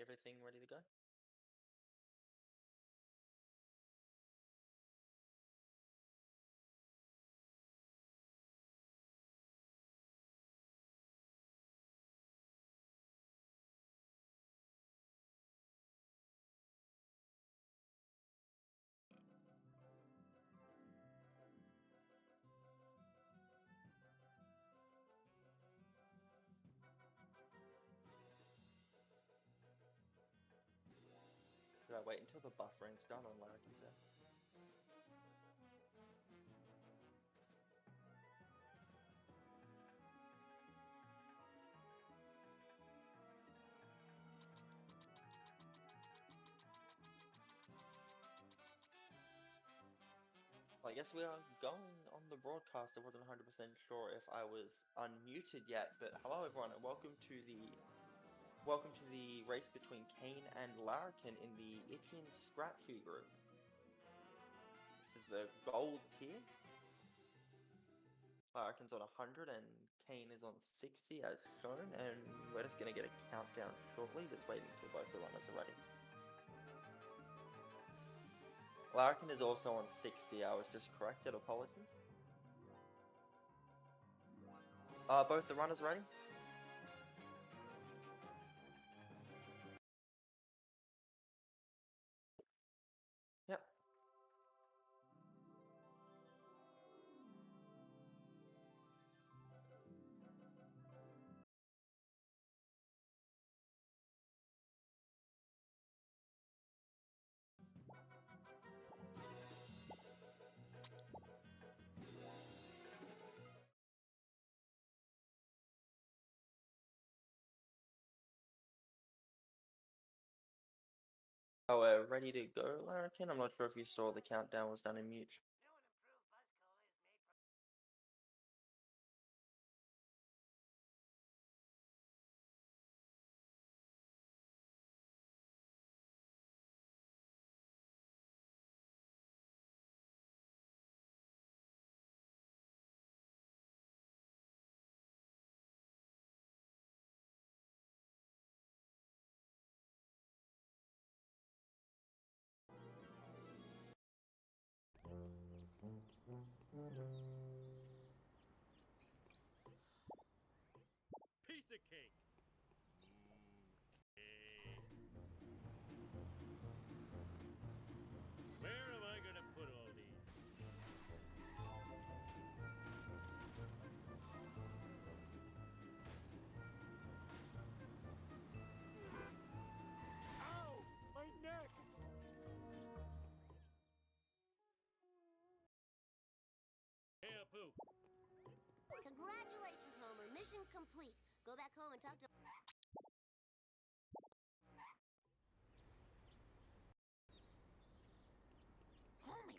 everything ready to go? Should I wait until the buffering's done on Larrakin's end? I guess we are going on the broadcast. I wasn't 100% sure if I was unmuted yet, but hello everyone and welcome to the race between Kane and Larrakin in the Itchy and Scratchy group. This is the gold tier. Larrakin's on 100 and Kane is on 60 as shown, and we're just gonna get a countdown shortly, just waiting until both the runners are ready. Larrakin is also on 60, I was just corrected, apologies. Both the runners ready? Yep. Oh, we're ready to go, Larrakin. I'm not sure if you saw the countdown was done in mute. Piece of cake. Where am I gonna put all these? Ow! My neck! Hey, Apu. Congratulations, Homer. Mission complete. Go back home and talk to... Homer,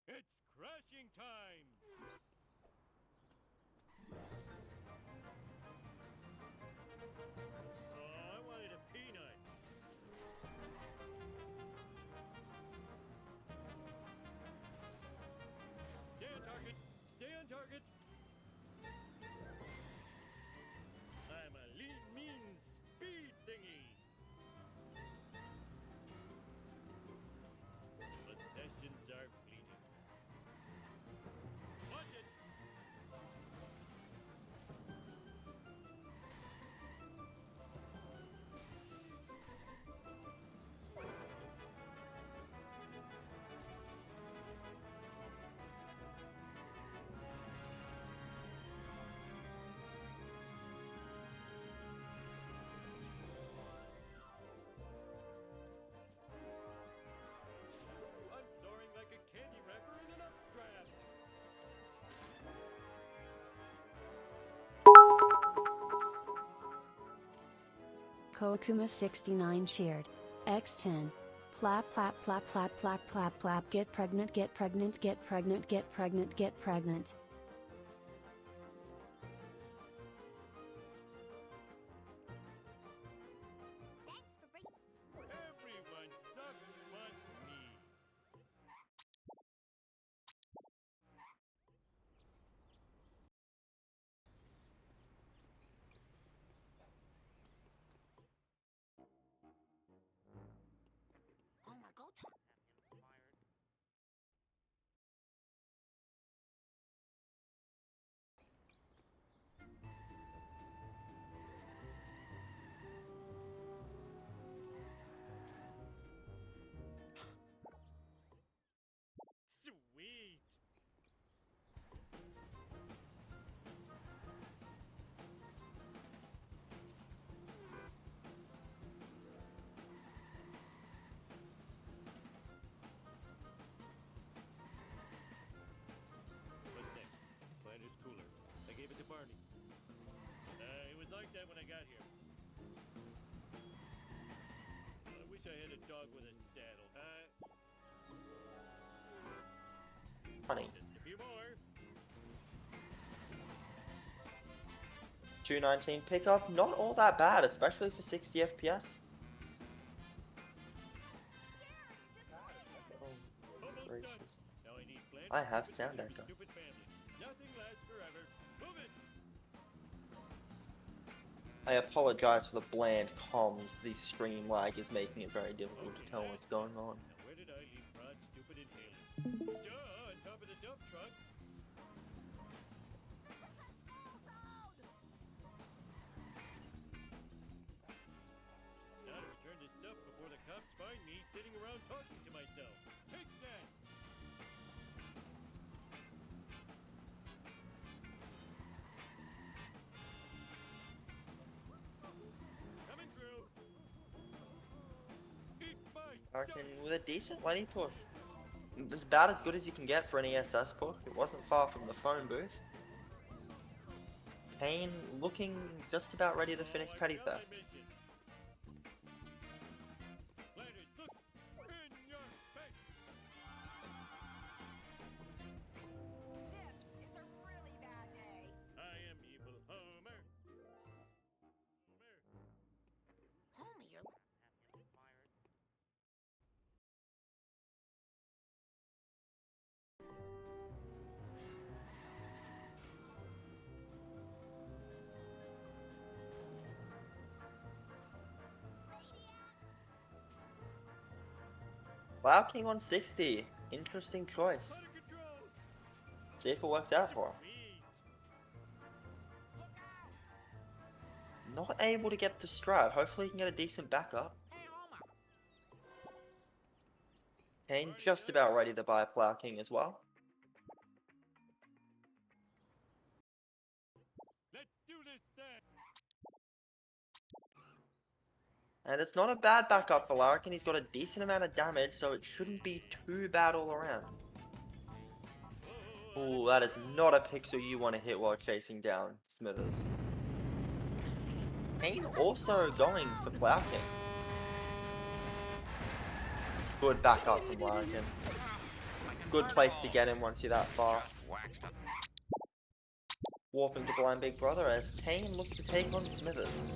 It's crashing time! Oh, I wanted a peanut. Stay on target! Stay on target! I'm a lean, mean speed thingy! Possessions are fleeting. Watch it! I'm soaring like a candy wrapper in an updraft! Koakuma 69 shared. X10. Plap plap plap plap plap plap plap get pregnant get pregnant get pregnant get pregnant get pregnant. when I got here. I wish I had a dog with a saddle. Funny. Just a few more. 219 pickup, not all that bad, especially for 60 FPS. Oh, Almost gracious. done. Now I need Flint. I have sound echo. Stupid family. Nothing lasts forever. Move it. I apologize for the bland comms. The stream lag is making it very difficult to tell what's going on. Now where did I leave Rod's stupid inhaler? Duh, on top of the dump truck. Now to return this stuff before the cops find me sitting around talking to myself. Take that. Coming through. Eat my Larrakin with a decent lane push. It's about as good as you can get for an ESS push. It wasn't far from the phone booth. Kane looking just about ready to finish petty theft. Homie, you're... Larrakin on 60. Interesting choice. See if it works out for him. Not able to get the strat. Hopefully he can get a decent backup. Kane just about ready to buy a Plow King as well. Let's do this thing. And it's not a bad backup for Larrakin. He's got a decent amount of damage, so it shouldn't be too bad all around. Ooh, that is not a pixel you want to hit while chasing down Smithers. Kane also going for Plow King. Good backup from Larrakin. Good place to get him once you're that far. Warping to blind Big Brother as Kane looks to take on Smithers.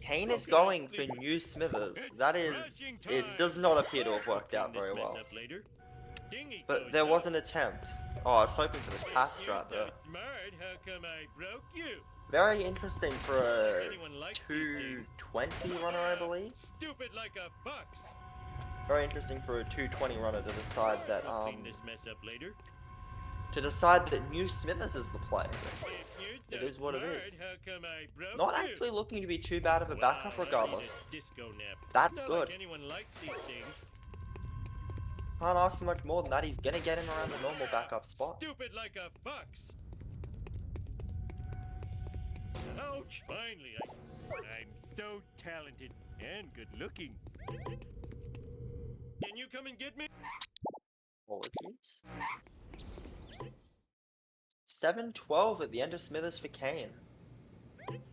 Kane is going for new Smithers. That is, it does not appear to have worked out very well. But there was an attempt. Oh, I was hoping for the task strat there. Very interesting for a 220 runner, I believe. Stupid like a fox. Very interesting for a 220 runner to decide that New Smithers is the play. It is what it is. Not actually looking to be too bad of a backup regardless. That's good. Can't ask for much more than that. He's gonna get him around the normal backup spot. Stupid like a fox. Ouch! Finally, I'm so talented and good looking. Can you come and get me? Apologies. 7-12 at the end of Smithers for Kane. Leaving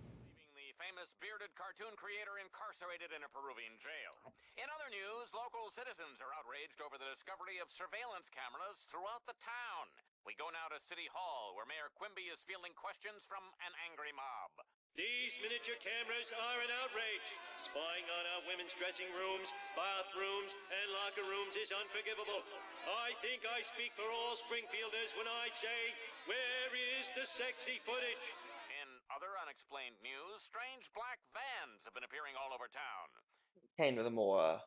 the famous bearded cartoon creator incarcerated in a Peruvian jail. In other news, local citizens are outraged over the discovery of surveillance cameras throughout the town. We go now to City Hall, where Mayor Quimby is fielding questions from an angry mob. These miniature cameras are an outrage. Spying on our women's dressing rooms, bathrooms, and locker rooms is unforgivable. I think I speak for all Springfielders when I say, where is the sexy footage? In other unexplained news, strange black vans have been appearing all over town. Kane with a more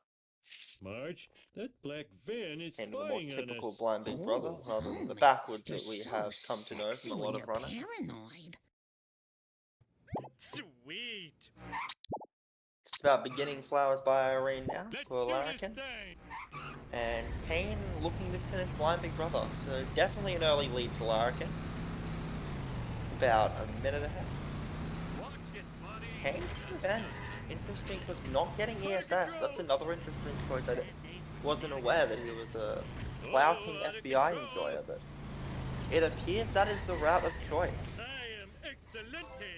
Marge, that black van is Kane with a more spying on typical us. blind Big Brother, rather than the Holy, backwards you're that we so have come to know sexy from a when lot of you're runners. paranoid. Sweet. Just about beginning flowers by Irene now Let's for do this Larrakin. thing. And Kane looking to finish blind Big Brother, so definitely an early lead to Larrakin. About a minute ahead. Watch it, buddy. Kane then interesting for not getting ESS. That's another interesting choice. I wasn't aware that he was a Plow King FBI enjoyer, but it appears that is the route of choice. I am excelente.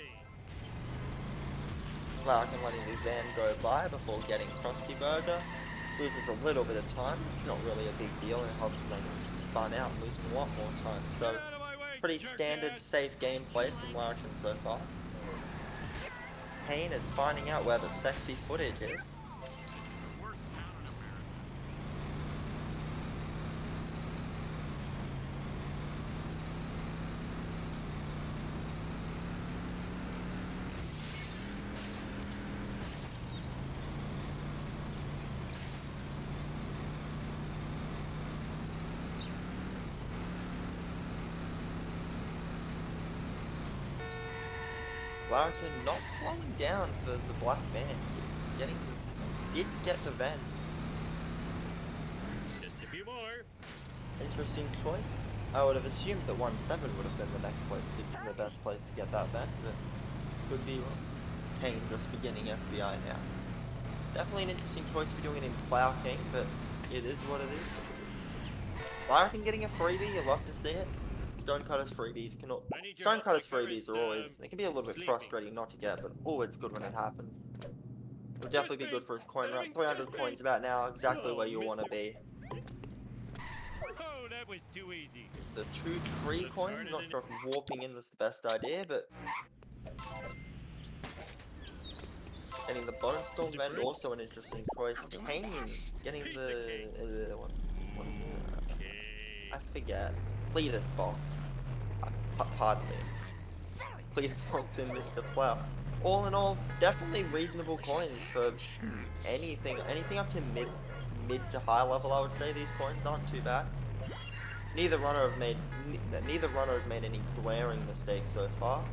Larrakin letting the van go by before getting Krusty Burger. Loses a little bit of time. It's not really a big deal, and it helps him make him spun out and losing a lot more time. So, Get out of my way, pretty standard, jerkhead. safe gameplay from Larrakin so far. Kane is finding out where the sexy footage is. Worst town in America. Larrakin not slowing down for the black van. Did get the van. Just a few more. Interesting choice. I would have assumed that 1-7 would have been the best place to get that van, but could be wrong. Kane just beginning FBI now. Definitely an interesting choice to be doing it in Plow King, but it is what it is. Larrakin getting a freebie, you love to see it. Stonecutters freebies can I need your Stonecutters help. My freebies are current, always, they can be a little bit sleeping. frustrating not to get, but it's good when it happens. Would definitely be good for his coin run. Just 300 me. coins about now, exactly Oh, where you want to mister. be. Oh, that was too easy. The 2 tree coins, not sure if warping in was the best idea, but getting the Bonestorm Vend also an interesting choice. Kane getting the what is it? Okay. I forget. Cletus box. Pardon me. Cletus box in Mr. Plow. All in all, definitely reasonable coins for anything up to mid to high level. I would say these coins aren't too bad. Neither runner has made any glaring mistakes so far.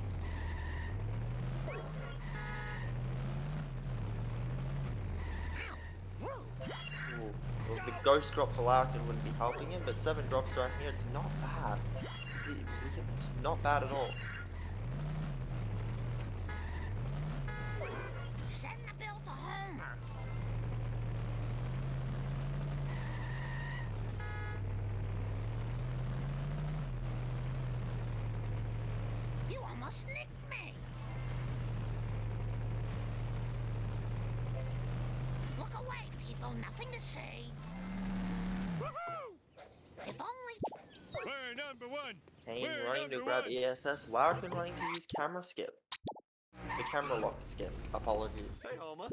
Ooh. Well, the ghost drop for Larrakin wouldn't be helping him, but 7 drops around here, it's not bad. It's not bad at all. Send the bill to Homer. You almost nicked me. Look away, people. Nothing to say. Woohoo! If only. We're number one. Kane We're running to number grab one. ESS, Larrakin running to use camera skip. The camera lock skip, apologies. Hey, Homa.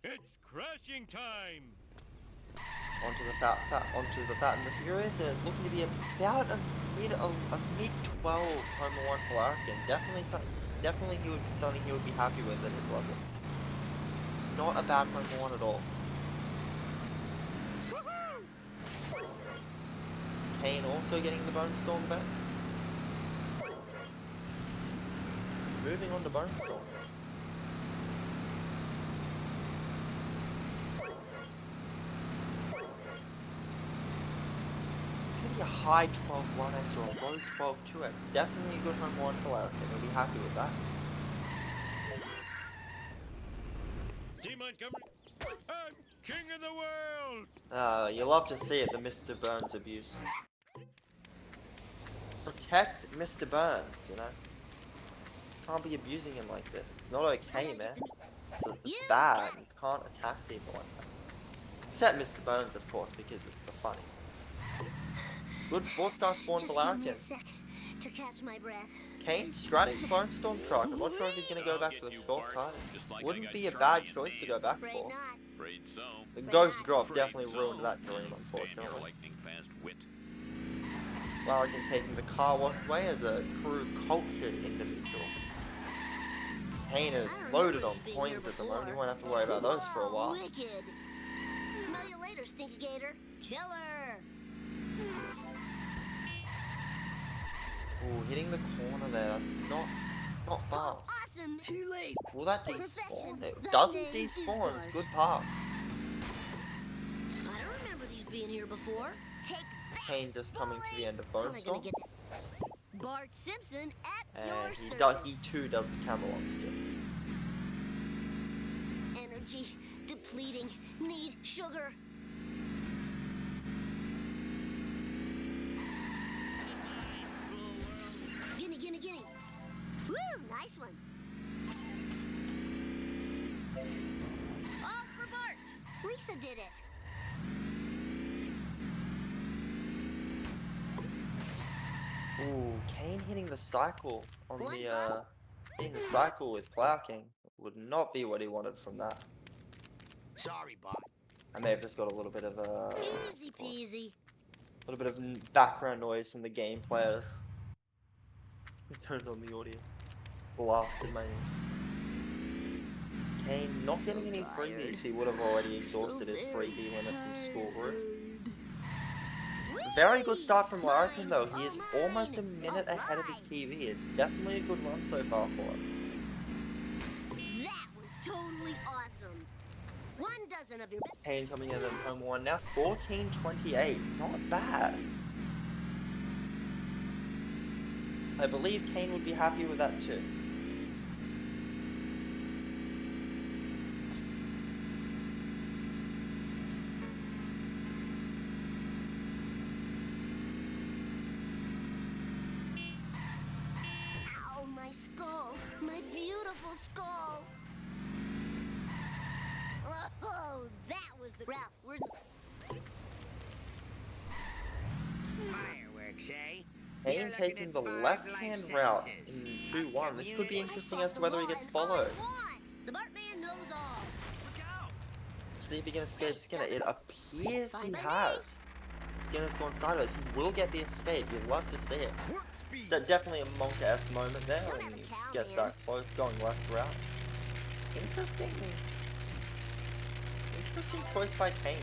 It's crashing time. Onto the Fat and the Furious, and it's looking to be about a mid 12 Homer 1 for Larrakin. Definitely he would be something he would be happy with at his level. It's not a bad Homer 1 at all. Woohoo! Kane also getting the Bone Storm back. Moving on to Bone Storm. Could be a high 12 1x or a low 12 2x. Definitely a good Homer 1 for Larrakin. He'll be happy with that. T. Montgomery, I'm king of the world. You love to see it, the Mr. Burns abuse. Protect Mr. Burns, you know? Can't be abusing him like this. It's not okay, man. It's bad. You can't attack people like that. Except Mr. Burns, of course, because it's the funny. Good sports car spawn for Just give me Larrakin. a sec to catch my breath. Kane stratting the Bone Storm truck. I'm not sure if he's going to go I'll back get to the you, shortcut. Bart, just like I Wouldn't got be a Charlie bad and choice to Dan. go back Afraid for. not. Afraid so. The Afraid Ghost not. Drop Afraid definitely so. ruined that dream, Damn your unfortunately. lightning fast wit. Larrakin taking the car wash way as a true cultured individual. Kane is I loaded remember on this being coins here at the moment. You before. won't have to worry about those for a Whoa, while. Wicked. Smell you later, Stinky Gator. Killer. Ooh, hitting the corner there. That's not Oh, fast. awesome. Too late. Will that Perfection. despawn? It That doesn't name is despawn. It's Bart. good park. I don't remember these being here before. Take that. Kane just coming to the end of How am I Bonestorm. gonna get that? Bart Simpson at your And service. he too does the Camelot skip. Energy depleting. Need sugar. Gimme, gimme, gimme. Woo, nice one. All for Bart. Lisa did it. Ooh, Kane hitting the cycle on One the ball. hitting the cycle with Larrakin would not be what he wanted from that. Sorry, Bart. I may have just got a little bit of what's Easy it called? peasy. A little bit of background noise from the game players. Turned on the audio. Blasted my ears. Kane not So getting any tired. freebies. He would have already exhausted his very freebie limit from school roof. tired. Very good start from Mine, Larrakin though. He all is almost a mine. minute ahead of his Alright. PB. It's definitely a good run so far for him. That was totally awesome. 1 dozen of your Kane coming in at home one now. 14:28. Not bad. I believe Kane would be happy with that too. Ow, my skull. My beautiful skull. Oh, that was the Ralph. We're Fireworks, eh? Kane taking the left-hand route in 2-1. This could be interesting as to whether he gets followed. The Bartman knows all. See if he can escape Skinner. It appears he has. Skinner's gone sideways. He will get the escape. You'd love to see it. So definitely a Monk-esque moment there Don't when have a he cow, gets man. that close, going left route. Interesting. Interesting choice by Kane.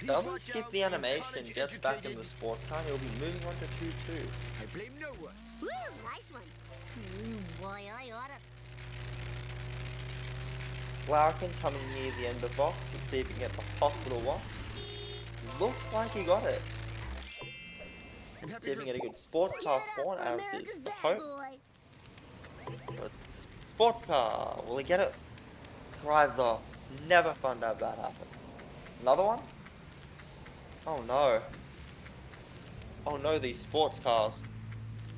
Doesn't skip the animation, gets back in the sports car, and he'll be moving on to 2-2. I blame no one. Woo, nice one. Boy, I oughta. Larrakin coming near the end of Vox. Let's see if he can get the hospital wasp. Looks like he got it. See if he can get a good sports car spawn, as is America's the bad hope. boy. Sports car, will he get it? Drives off. It's never fun to have that happen. Another one? Oh no. Oh no, these sports cars.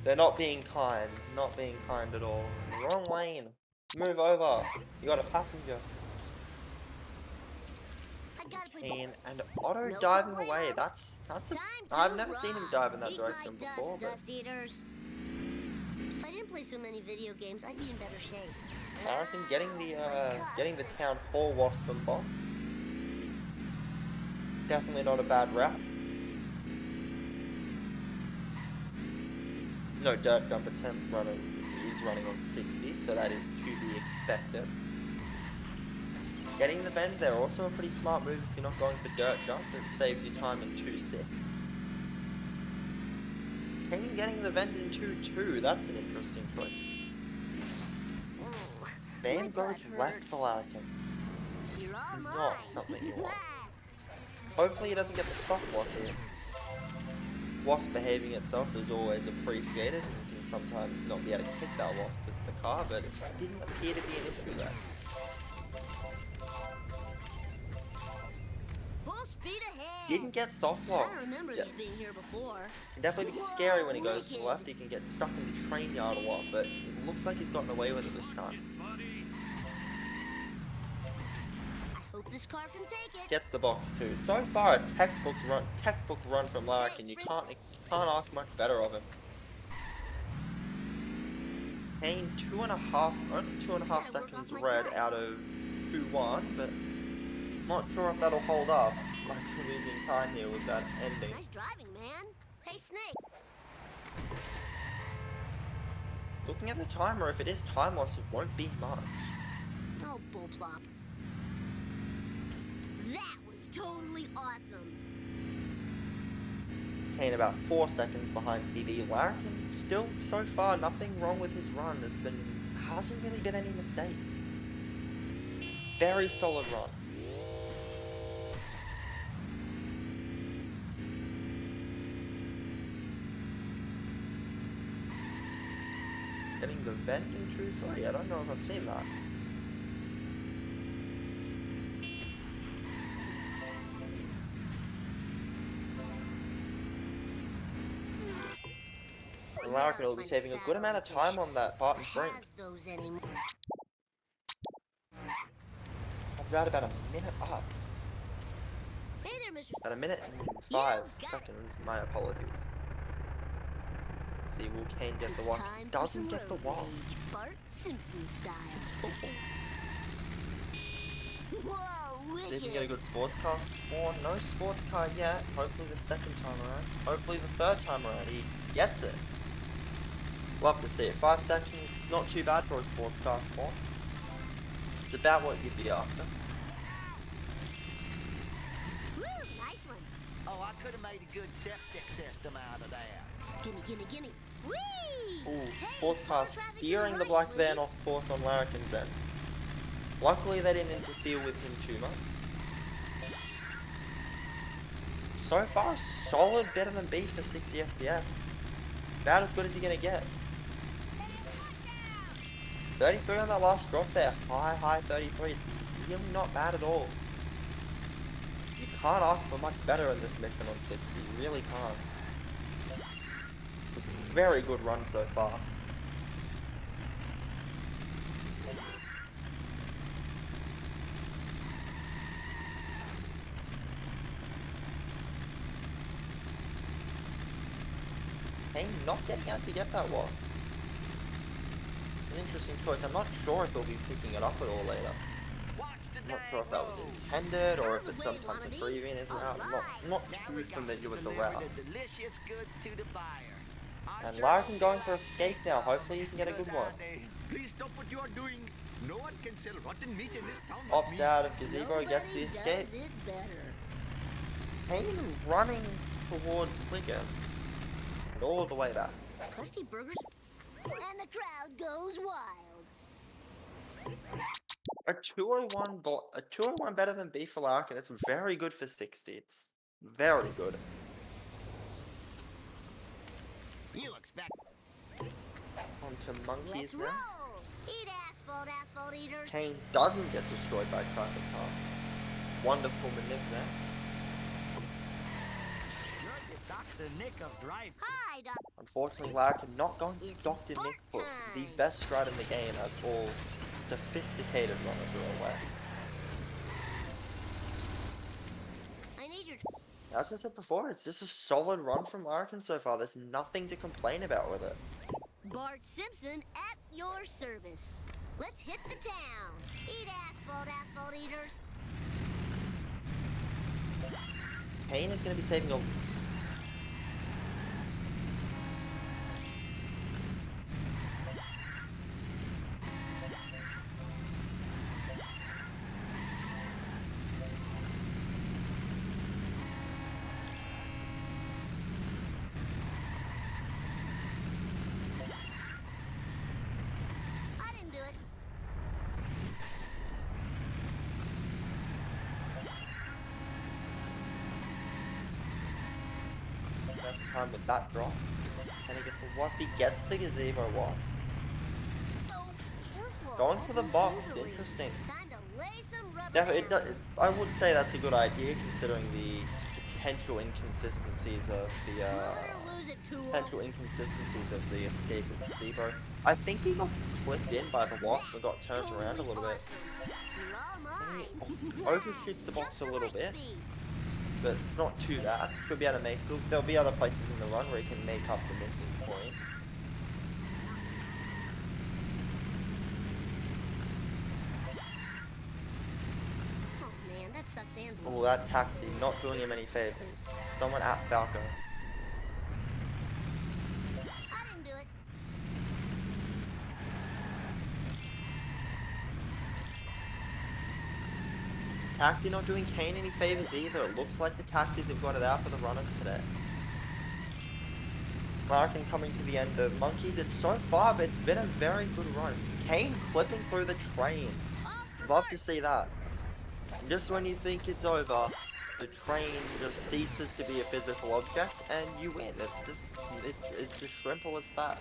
They're not being kind. Not being kind at all. Wrong lane. Move over. You got a passenger. I gotta play Kane and Otto No diving problemo. away. That's a. Time to I've never seen him rock. dive in that Eat my direction before, but dust eaters. If I didn't play so many video games, I'd be in better shape. Larrakin getting the cuts. town hall wasp and box. Definitely not a bad route. No dirt jump attempt running. He's running on 60, so that is to be expected. Getting the vent there, also a pretty smart move if you're not going for dirt jump. It saves you time in 2-6. Kane getting the vent in 2-2, that's an interesting choice. Ooh, Van my goes butt left hurts. for Larrakin. You're all It's mine. not something you want. Hopefully he doesn't get the soft lock here. Wasp behaving itself is always appreciated. You can sometimes not be able to kick that wasp as the car, but it didn't appear to be an issue there. Full speed ahead. Didn't get soft I lock. don't remember Yeah, these being here before. can definitely be scary when he goes to the left. He can get stuck in the train yard a lot, but it looks like he's gotten away with it this time. I hope this car can take it. Gets the box too. So far, a textbook run from Larrakin. You can't ask much better of him. Kane only 2.5 seconds red out of 2-1, but not sure if that'll hold up. Might be losing time here with that ending. Nice driving, man. Hey, Snake. Looking at the timer, if it is time loss, it won't be much. Oh, bull plop. That was totally awesome. Kane about 4 seconds behind PB. Larrakin still, so far, nothing wrong with his run. Hasn't really been any mistakes. It's a very solid run. Getting the vent in 2-3. I don't know if I've seen that. And Larrakin will be saving a good amount of time on that Barton Frink. I'm about a minute up. Hey there, Mr. At a minute and 5 seconds, my apologies. Let's see, will Kane get the wasp? He doesn't get the wasp. Bart Simpson It's style. Whoa, See if we wicked. get a good sports car spawn. No sports car yet. Hopefully the second time around. Hopefully the third time around he gets it. Love to see it. 5 seconds, not too bad for a sports car spawn. It's about what you'd be after. Woo, nice one. Oh, I could have made a good septic system out of that. Gimme, gimme, gimme. Whee! Ooh, Hey, sports car slow traffic to the steering the right, black van please. off course on Larrakin's end. Luckily they didn't interfere with him too much. So far, solid, better than B for 60 FPS. About as good as you're gonna get. 33 on that last drop there. High 33. It's really not bad at all. You can't ask for much better in this mission on 60. You really can't. It's a very good run so far. Hey, not getting out to get that wasp. It's an interesting choice. I'm not sure if he'll be picking it up at all later. I'm not sure if that was intended or if it's sometimes a freebie in his route. I'm not too familiar with the route. Delicious goods to the buyer. And Larrakin going for escape now. Hopefully you can get a good one. Please stop what you are doing. No one can sell rotten meat in this town. Opts out of gazebo, gets the escape. Does it better. Kane running towards Wigan. And all the way back. Crusty burgers, and the crowd goes wild. A 201 better than B for Larrakin. It's very good for 60. It's very good. You expect. On to monkeys Let's now. roll. Eat asphalt, asphalt eaters. Kane doesn't get destroyed by traffic car. Wonderful manip there. You're Dr. Nick of Drive. Hi, Doc. Unfortunately, Larrakin not going to It's Dr. Bart Nick push. The time. best strat in the game, as all sophisticated runners are aware. I need your. As I said before, it's just a solid run from Larrakin so far. There's nothing to complain about with it. Bart Simpson at your service. Let's hit the town. Eat asphalt, asphalt eaters. Kane is going to be saving a... I didn't do it. Best time with that drop. Can he get the wasp? He gets the gazebo wasp. Oh, careful. Going for the box, Gingerly. interesting. Time to lay some rubber Definitely, I would say that's a good idea considering the potential inconsistencies of the escape of the gazebo. I think he got clipped in by the wasp and got turned around a little bit. He overshoots the box a little bit, but it's not too bad. Should be able to make. There'll be other places in the run where he can make up the missing point. Oh man, that sucks and Oh, blows. that taxi not doing him any favors. Someone at Falco. I didn't do it. Taxi not doing Kane any favors either. It looks like the taxis have got it out for the runners today. Larrakin coming to the end of monkeys. It's so far, but it's been a very good run. Kane clipping through the train. Love to see that. Just when you think it's over, the train just ceases to be a physical object, and you win. It's as simple as that.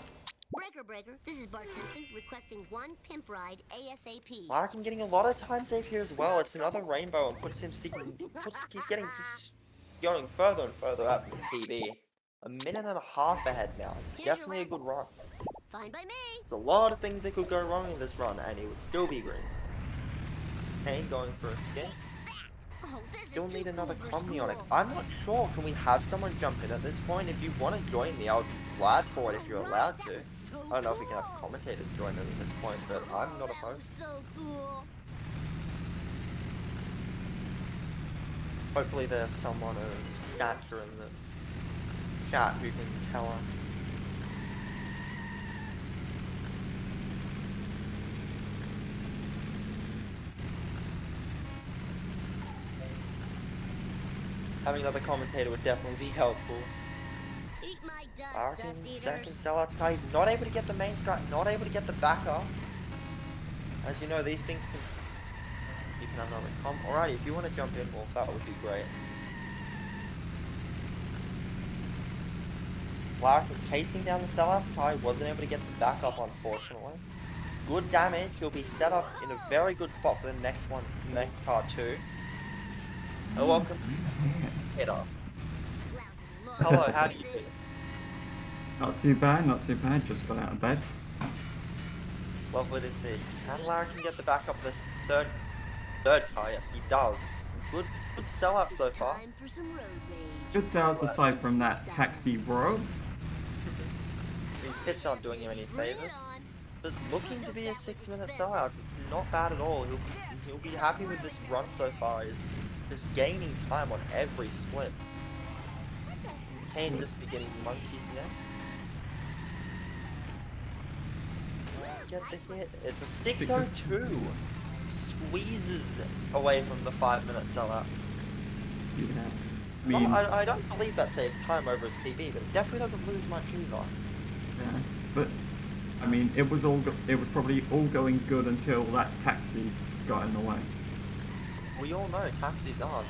Breaker, this is Bart Simpson requesting one pimp ride ASAP. Larrakin getting a lot of time save here as well. It's another rainbow and puts him he's getting just going further and further out from his PB. A minute and a half ahead now. It's Here's your definitely a last- good run. Fine by me. There's a lot of things that could go wrong in this run, and he would still be green. Kane going for a skip. Oh, this Still is too need another cool for Comnionic. school. I'm not sure. Can we have someone jump in at this point? If you want to join me, I would be glad for it if you're Alright, allowed that to. was so I don't know if we can have cool. commentators join in at this point, but I'm not That was opposed. so cool. Hopefully there's someone of stature in the chat who can tell us. Having another commentator would definitely be helpful. Eat my dust, Larrakin, dust eaters. second sellout sky. He's not able to get the main strat, not able to get the backup. As you know, these things can. You can have another Alrighty, if you want to jump in, Wolf, that would be great. Larrakin chasing down the sellout sky, wasn't able to get the backup, unfortunately. It's good damage. He'll be set up in a very good spot for the next one, next car too. Welcome, Peter. Hello, how do you feel? Not too bad, not too bad. Just got out of bed. Lovely to see. Can Larrakin get the backup this third car? Yes, he does. It's a good sellout so far. Time for some road rage. Good sales aside from that taxi bro. These hits aren't doing him any Bring it favors. on. But it's looking to be a 6-minute sellout. It's not bad at all. He'll be happy with this run so far. He's just gaining time on every split. Kane just beginning monkeys there. Get the hit. It's a 6:02. Squeezes away from the 5-minute sellouts. Yeah. I mean, I don't believe that saves time over his PB, but it definitely doesn't lose much either. yeah. But I mean, it was probably all going good until that taxi got in the way. We all know taxis are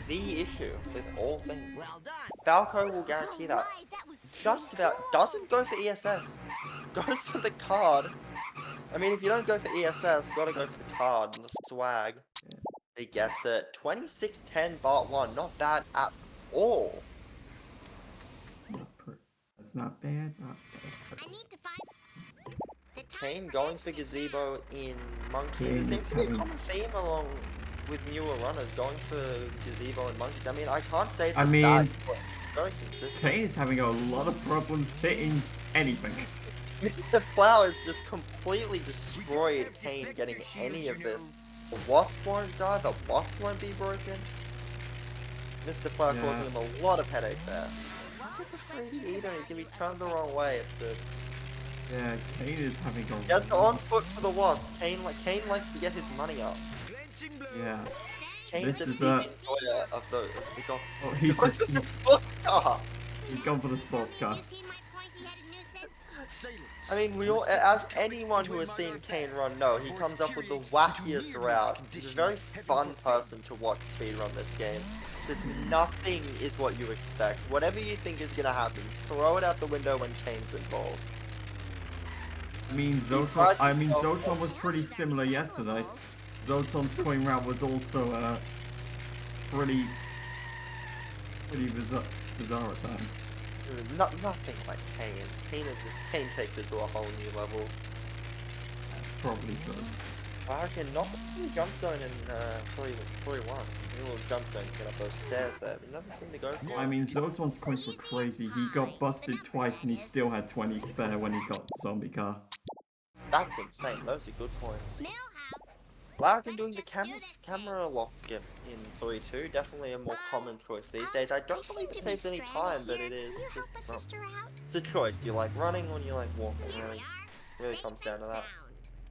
the issue with all things. Well done. Falco will guarantee that. Alright, that was so Just about cool. doesn't go for ESS. Goes for the card. I mean, if you don't go for ESS, gotta go for the card and the swag. He gets it. 26-10 Part 1. Not bad at all. That's not bad. Not bad. I need to find the time Kane for going for exit gazebo in monkeys. Kane It seems is to be a having- common theme along with newer runners going for gazebo and monkeys. I mean, I can't say it's I a mean, bad choice. Very consistent. Kane is having a lot of problems hitting anything. Mr. Plow has just completely destroyed Kane getting any of this. The wasp won't die, the box won't be broken. Mr. Plow Yeah. causing him a lot of headache there. Not get the freebie either, and he's gonna be turned the wrong way. It's the Yeah, Kane is having a. That's on foot for the wasp. Kane likes to get his money up. Glancing blow. Yeah. Kane This is a is big a- enjoyer of the golf. Oh, he's What's just the sports car? he's gone for the sports car. You seen my pointy-headed nuisance? Silence. I mean, we all, as anyone who has seen Kane run know, he comes up with the wackiest routes. He's a very fun person to watch speedrun this game. There's nothing is what you expect. Whatever you think is gonna happen, throw it out the window when Kane's involved. I mean, Zoton was pretty similar yesterday. Zoton's coin route was also pretty bizarre at times. Nothing like Kane. Kane takes it to a whole new level. That's probably true. Larrakin not in jump zone in 3-1. He will jump zone to get up those stairs there, but he doesn't seem to go for it. I mean, Zoton's coins were crazy. He got busted twice and he still had 20 spare when he got zombie car. That's insane. Those are good points. Millhouse. Larrakin doing the camera lock skip in 3-2. Definitely a more common choice these days. I don't believe it saves any time, but it is just well, it's a choice. Do you like running or do you like walking? Really comes down to that.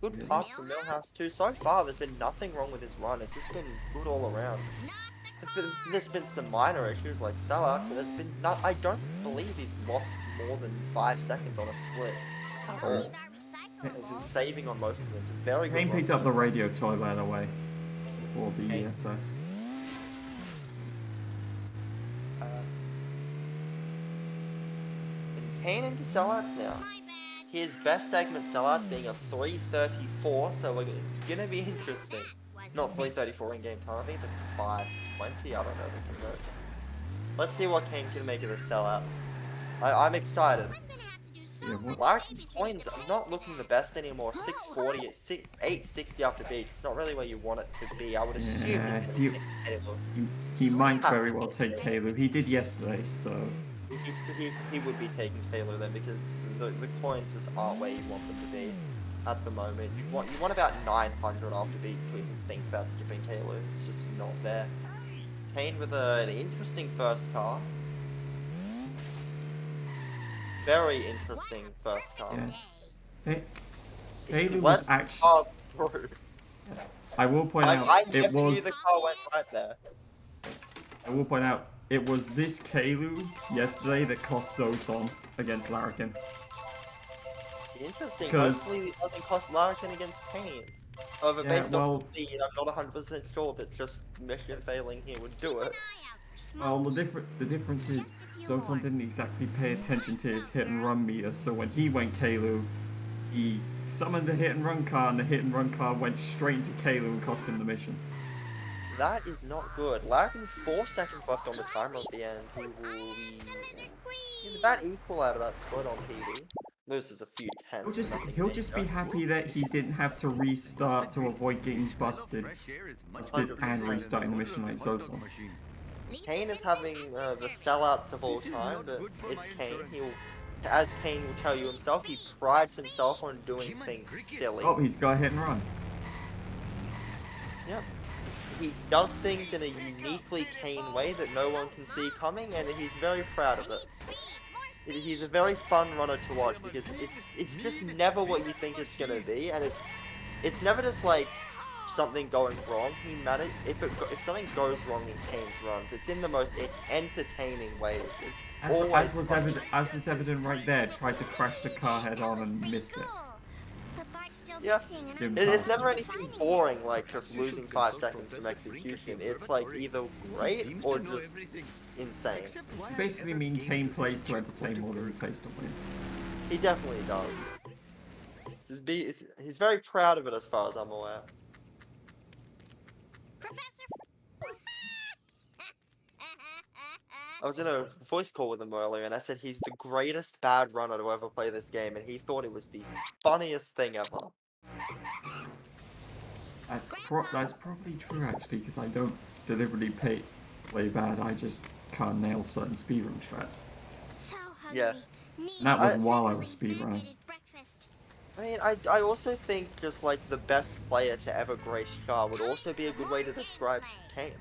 Good Yeah. park from Millhouse too. So far, there's been nothing wrong with his run. It's just been good all around. There's been some minor issues like sellouts, but there's been not. I don't believe he's lost more than 5 seconds on a split at all. He's been saving on most of them. It's a very good Kane run picked up so the far. radio toy, by the way, for the Kane. ESS. And Kane into sellouts now. His best segment sellouts being a 3:34, so it's gonna be interesting. Not 3:34 in game time. I think it's like 5:20. I don't know the conversion. Let's see what Kane can make of the sellouts. I'm excited. I'm gonna have to do so Yeah, what- much Larrakin's babysitting coins today. are not looking the best anymore. 640, it's 860 after beach. It's not really where you want it to be. I would assume he's Yeah, going to he, take Halo. he might Has very to well take take Halo. Kalu. He did yesterday, so He would be taking Halo then because the coins just aren't where you want them to be at the moment. You want about 900 after beach to even think about skipping Halo. It's just not there. Kane with an interesting first car. Very interesting first car. yeah. Hey, He Kalu was lets the actually. car through. I will point out I it never knew the was. car went right there. I will point out it was this Kalu yesterday that cost Zoton against Larrakin. Interesting. 'Cause- Hopefully it doesn't cost Larrakin against Kane. However, Yeah, based well- off the speed, I'm not 100% sure that just mission failing here would do it. Well, the difference is Zoton didn't exactly pay attention to his hit and run meter, so when he went Kalu, he summoned the hit and run car, and the hit and run car went straight into Kalu and cost him the mission. That is not good. Larrakin 4 seconds left on the timer at the end. He will be... He's about equal out of that split on PB. Loses a few tenths, but nothing He'll just be major. happy that he didn't have to restart to avoid getting busted and 100%. restarting the mission like Zoton. Kane is having the sellouts of all time, but it's Kane. As Kane will tell you himself, he prides himself on doing things silly. Oh, he's got a hit and run. Yep. He does things in a uniquely Kane way that no one can see coming, and he's very proud of it. He's a very fun runner to watch because it's just never what you think it's gonna be, and it's never just like something going wrong. If something goes wrong in Kane's runs, it's in the most entertaining ways. It's always fun. As was evident right there, tried to crash the car head on and missed it. Yeah, Spin it's past. never anything boring like just losing 5 seconds from execution. It's like either great or just insane. You basically mean Kane plays to entertain more than he plays to win. He definitely does. He's very proud of it as far as I'm aware. I was in a voice call with him earlier and I said he's the greatest bad runner to ever play this game, and he thought it was the funniest thing ever. That's probably true actually, because I don't deliberately play bad. I just can't nail certain speedrun strats. Yeah. And that was while I was speedrunning. I mean, I also think just like the best player to ever grace Shah would also be a good way to describe Kane.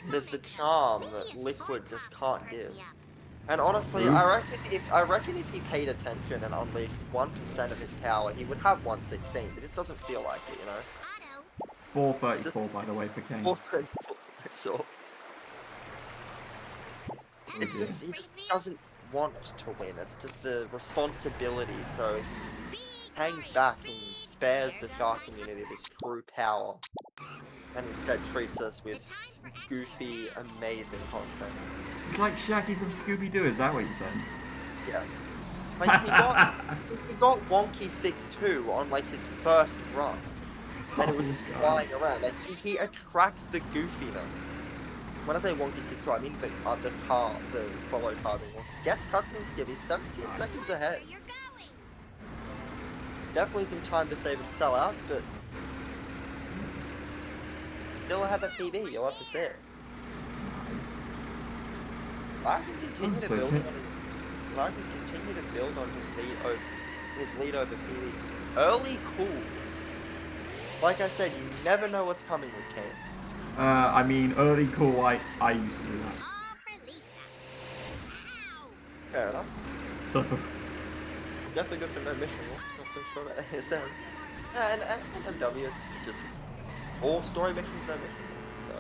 There's the charm that Liquid just can't give. And honestly, I reckon if he paid attention and unleashed 1% of his power, he would have 116, but it just doesn't feel like it, you know? 434 by the way for Kane. 434, so it's just, he just doesn't want to win, it's just the responsibility, so he hangs back and spares the Shark community of his true power, and instead treats us with goofy, amazing content. It's like Shaggy from Scooby-Doo, is that what you're saying? Yes. Like, he got wonky 6-2 on, like, his first run, and it was just flying around. Like, he attracts the goofiness. When I say wonky 6-2, I mean the follow car being wonky. Guess cutscene skip, he's 17 seconds ahead. Definitely some time to save and sell out, but still ahead of PB, you'll have to see it. Nice. Larrakin's continue to build on his lead over PB. Early cool. Like I said, you never know what's coming with Kane. I mean, early cool, I used to do that. Fair enough. So, It's definitely good for no mission walks, not so sure about ASM. Yeah, and MW, it's just all story missions, no mission walks, so...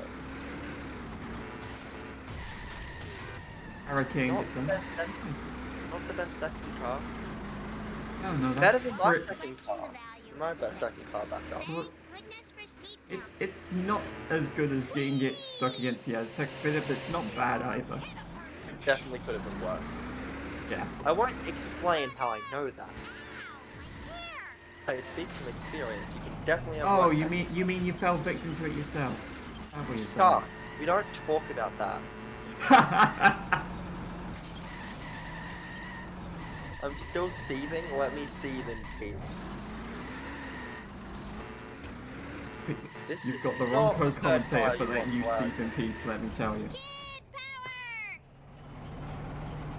Larrakin Not gets the in. best Nice. Not the best second car. Oh no, Better that's than my second car. My best second car back up. It's not as good as getting it stuck against the Aztec fitter, but it's not bad either. Definitely could have been worse. Yeah. I won't explain how I know that. I speak from experience. You can definitely have Oh, worse you mean you fell victim to it yourself? That what you're saying? Stop. We don't talk about that. I'm still seething. Let me seethe in peace. This You've is got the wrong not the third co-commentator car for you want letting you to add. seep in peace, let me tell you.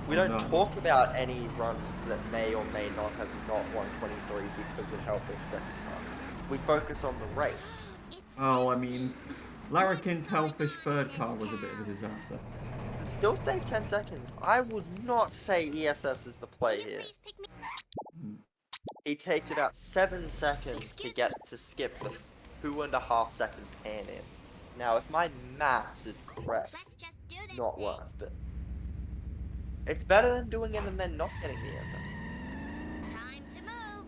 We Oh, don't no. talk about any runs that may or may not have not won 23 because of Hellfish second car. We focus on the race. Well, I mean, Larrakin's Hellfish third car was a bit of a disaster. And still save 10 seconds. I would not say ESS is the play here. He takes about 7 seconds to get to skip the 2.5 second pan in. Now, if my maths is correct, not worth, but it's better than doing it and then not getting the ESS. Time to move.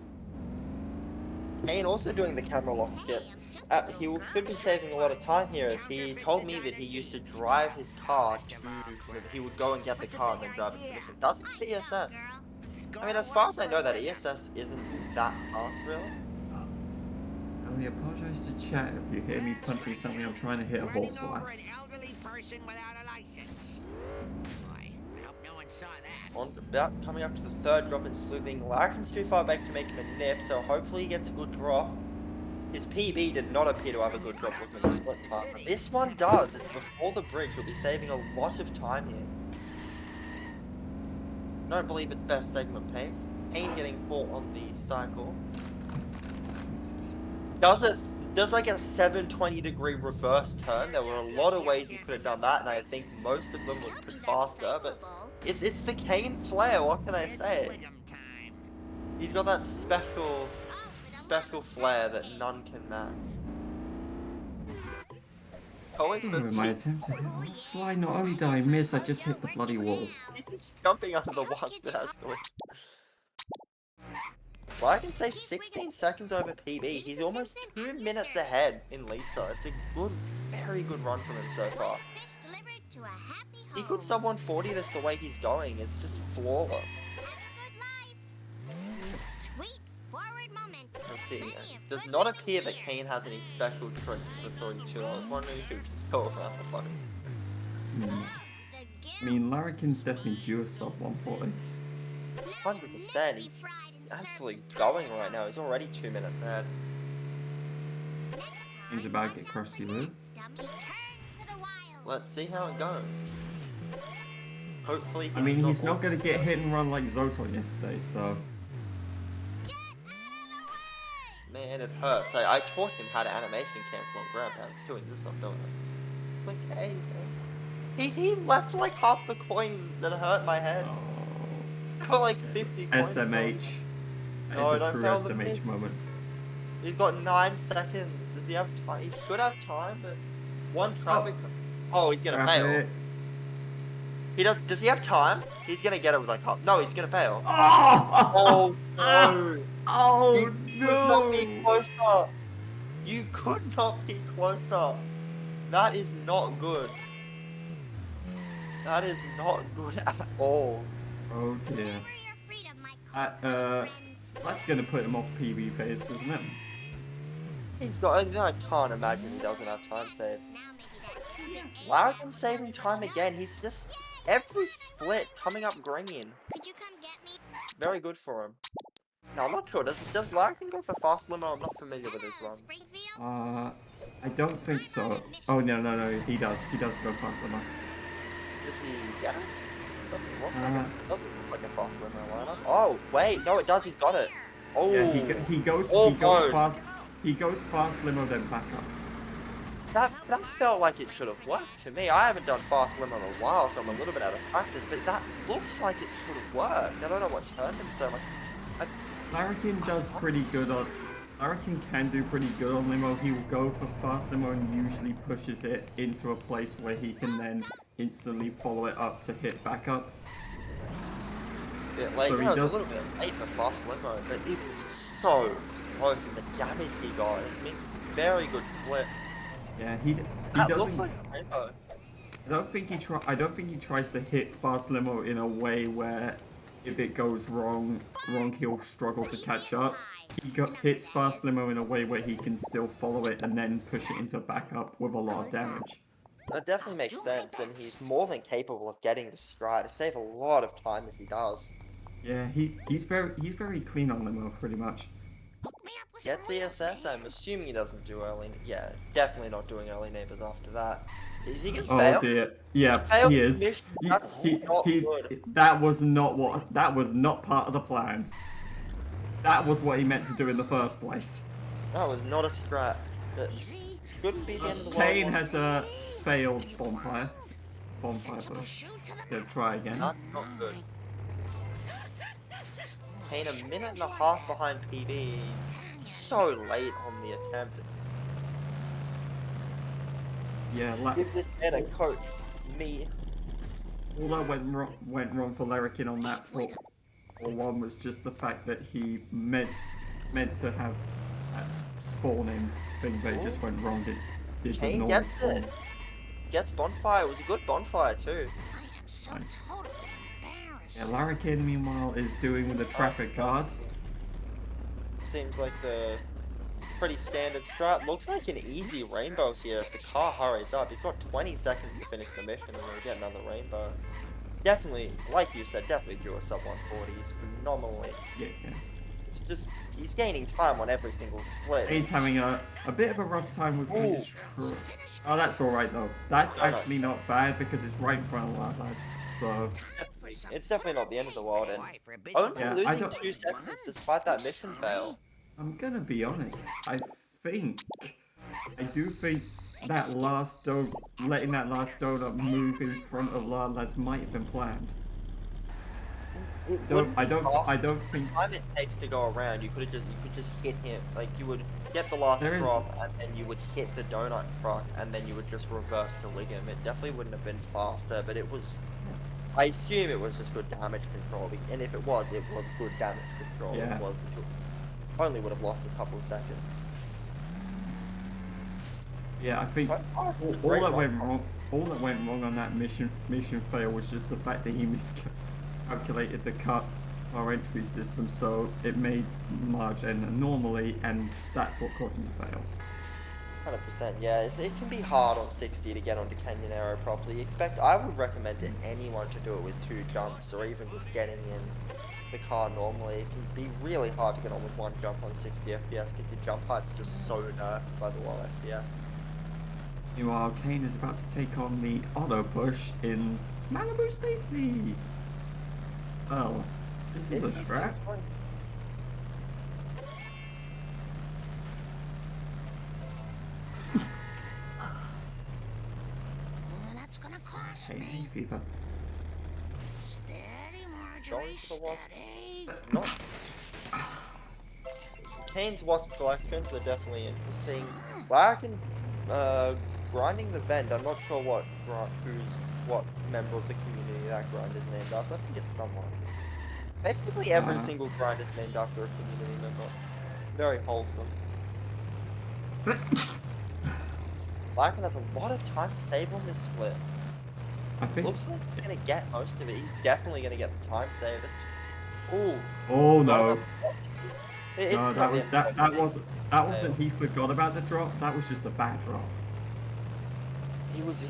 Kane also doing the camera lock skip. He should be saving a lot of time here, as he told me that he used to drive his car to. He would go and get the car and then drive it to the mission. Doesn't get ESS. I mean, as far as I know, that ESS isn't that fast, really. I only apologize to chat if you hear me punching something. I'm trying to hit a horsefly. About coming up to the third drop and sleuthing. Larrakin's too far back to make him a nip, so hopefully he gets a good drop. His PB did not appear to have a good drop looking at the split time, but this one does. It's before the bridge. We'll be saving a lot of time here. Don't believe it's best segment pace. Kane getting caught on the cycle. Does like a 720 degree reverse turn. There were a lot of ways you could have done that, and I think most of them would put faster, but it's the Kane flair, what can I say? He's got that special flair that none can match. With my attempt to hit a horsefly, not only did I miss, I just hit the bloody wall. He's jumping under the wasp, it has to. Well, I can say 16 seconds over PB. He's almost 2 minutes ahead in Lisa. It's a good, very good run from him so far. He could sub 140 this the way he's going. It's just flawless. Let's see. Does not appear that Kane has any special tricks for 32. I was wondering if he would just go around the button. I mean, Larrakin's definitely due a sub 140. 100%. He's absolutely going right now. He's already 2 minutes ahead. He's about to get cross Lou. Let's see how it goes. Hopefully, I mean, he's not going to get hit and run like Zoton yesterday, so. Man, it hurts. I taught him how to animation cancel on ground pounds too. He's just not doing it. Like, hey, he left like half the coins and hurt my head. Oh. Got like 50 coins. SMH. That is a true SMH moment. He's got 9 seconds. Does he have time? He should have time, but one traffic. Oh, he's gonna fail. He does. Does he have time? He's gonna get it with like half. No, he's gonna fail. Oh no! Oh you could not be closer. You could not be closer. That is not good. That is not good at all. Oh dear. That's gonna put him off PB pace, isn't it? He's got. I can't imagine he doesn't have time save. Larrakin saving time again. He's just every split coming up green. Very good for him. Now I'm not sure. Does Larrakin go for fast limo? I'm not familiar with his runs. I don't think so. Oh no, he does. He does go fast limo. Does he get it? Doesn't look like a fast limo lineup. Oh wait, no, it does. He's got it. Oh, yeah, he goes fast. He goes fast limo then back up. That felt like it should have worked to me. I haven't done fast limo in a while, so I'm a little bit out of practice. But that looks like it should have worked. I don't know what turned him so much. Larrakin does pretty good on. Larrakin can do pretty good on limo. He will go for fast limo and usually pushes it into a place where he can then instantly follow it up to hit back up. Yeah, like, so it's a little bit late for fast limo, but it was so close, and the damage he got. This means it's a very good split. Yeah, he that doesn't. Looks like a rainbow. I don't think he tries to hit fast limo in a way where if it goes wrong, he'll struggle to catch up. He hits fast limo in a way where he can still follow it and then push it into backup with a lot of damage. That definitely makes sense, and he's more than capable of getting the stride to save a lot of time if he does. Yeah, he's very clean on them, pretty much. Gets ESS, I'm assuming he doesn't do early. Yeah, definitely not doing early neighbors after that. Is he gonna Oh fail? dear. He Yeah, failed he the is. mission. That's not good. That was not part of the plan. That was what he meant to do in the first place. That was not a strat. But shouldn't be the end of the world. Kane has a failed bonfire push. Gonna try again. That's not good. Kane a minute and a half behind PB. He's so late on the attempt. Yeah, Give this man a coach. Me. all that went wrong for Larrakin on that 4-1 was just the fact that he meant to have that spawning thing, but it just went wrong. It did the Kane normal gets spawn. it. Gets bonfire. It was a good bonfire too. Nice. Yeah, Larrakin meanwhile is doing with the traffic guard. Seems like the pretty standard strat. Looks like an easy rainbow here if the car hurries up. He's got 20 seconds to finish the mission and we'll get another rainbow. Definitely, like you said, definitely drew a sub 140. He's phenomenally. Yeah. It's just, he's gaining time on every single split. He's having a bit of a rough time with his truck. Oh, that's alright though. That's actually not bad because it's right in front of our lads. So it's definitely not the end of the world, and only losing 2 seconds despite that mission fail. I'm gonna be honest. I do think that letting that last donut move in front of our lads might have been planned. I don't think the time it takes to go around. You could just hit him. Like you would get the last drop, and then you would hit the donut truck, and then you would just reverse to lig him. It definitely wouldn't have been faster, but it was. I assume it was just good damage control, and if it was good damage control. Yeah. It was only would have lost a couple of seconds. Yeah, I think So, all that went wrong on that mission fail was just the fact that he miscalculated the car entry system, so it made Marge enter normally, and that's what caused him to fail. 100%, yeah. It can be hard on 60 to get onto Canyon Arrow properly. I would recommend anyone to do it with 2 jumps, or even just getting in the car normally. It can be really hard to get on with 1 jump on 60 FPS because your jump height's just so nerfed by the low FPS. Meanwhile, Kane is about to take on the auto push in Malibu Stacy. Oh, this is a trap. That's gonna cost Hey, me. Fever. Steady, Going Marjorie, for the wasp. steady. Not. Kane's wasp collections are definitely interesting. Larrakin, grinding the vent. I'm not sure what member of the community that grind is named after. I think it's someone. Basically, every single grind is named after a community member. Very wholesome. Larrakin has a lot of time to save on this split. I think. Looks like he's gonna get most of it. He's definitely gonna get the time savers. Ooh. Oh no. It's No, that wasn't. He forgot about the drop. That was just a bad drop. He was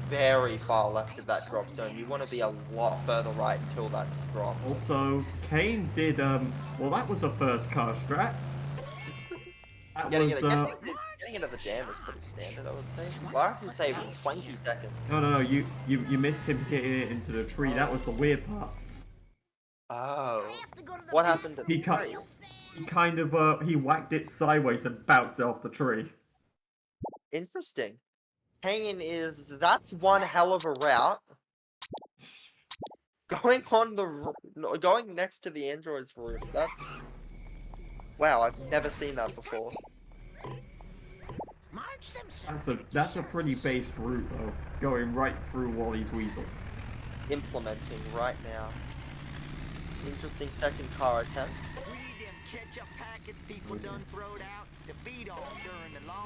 very far left of that drop zone. You want to be a lot further right until that drop. Also, Kane did well, that was a first car strat. That Getting into the dam was pretty standard, I would say. Larrakin saved 20 seconds. No, you missed him getting it into the tree. That was the weird part. Oh. What happened to the tree? He kind of he whacked it sideways and bounced it off the tree. Interesting. That's one hell of a route. Going next to the android's roof. Wow, I've never seen that before. That's a pretty based route though, going right through Wally's Weasel. Implementing right now. Interesting second car attempt.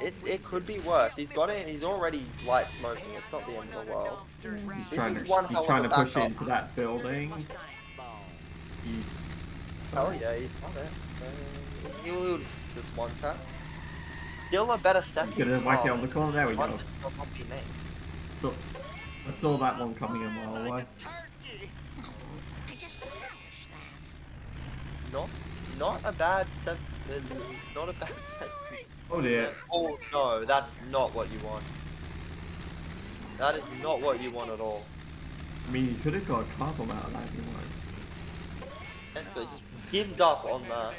It could be worse. He's already light smoking. It's not the end of the world. He's trying to push it into that building. Oh yeah, he's got it. He'll just one tap. Still a better second. He's gonna whack it on the corner. There we go. So I saw that one coming a mile away. Turkey. I just polished that. Not a bad set. Not a bad set. Oh dear. Oh no, that's not what you want. That is not what you want at all. I mean, you could have got a carbon out of that if you wanted. And so it just gives up on that.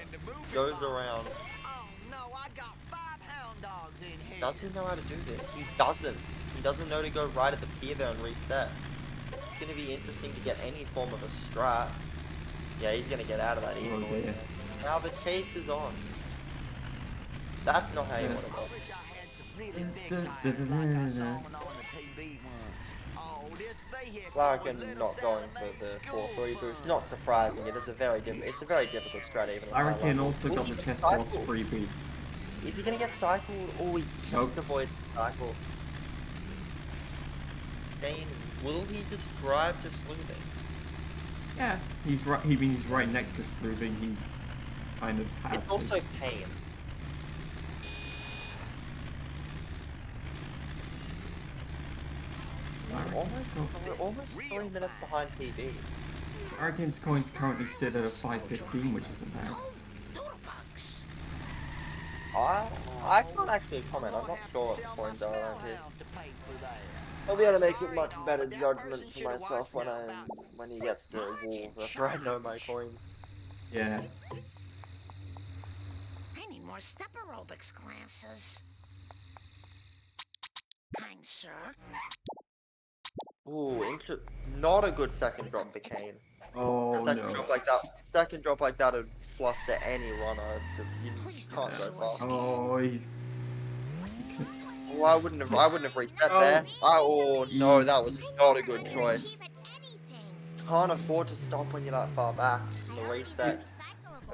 Goes around. Oh no, I got 5 hound dogs in here. Does he know how to do this? He doesn't. He doesn't know to go right at the pier there and reset. It's going to be interesting to get any form of a strat. Yeah, he's going to get out of that easily. dear. Now the chase is on. That's not how you want to go. I wish I had some really big tires like I saw one on the TV once. Oh, this vehicle Larrakin was not going for the 4-3 boost. Not surprising. It is a very difficult strat even. at high Larrakin level. also Will got he the get chest cycled? boss freebie. Is he going to get cycled or he just avoids the cycle? Dane, will he just drive to sleuthing? Yeah, he's right. He means he's right next to sleuthing. He kind of has It's to. also Kane. Almost 3 minutes behind PB. Larrakin's coins currently sit at a 515, which isn't bad. Doodlebugs. I can't actually comment. I'm not sure what the coins are around here. I'll be able to make a much better judgment for myself when he gets to Wolves after I know my coins. Yeah. I need more step aerobics classes. Kind sir. Ooh, not a good second drop for Kane. Oh Second drop like that would fluster any runner. It's just you can't go fast. Oh, he's. Oh, I wouldn't have reset there. Oh no, that was not a good choice. Can't afford to stop when you're that far back from the reset.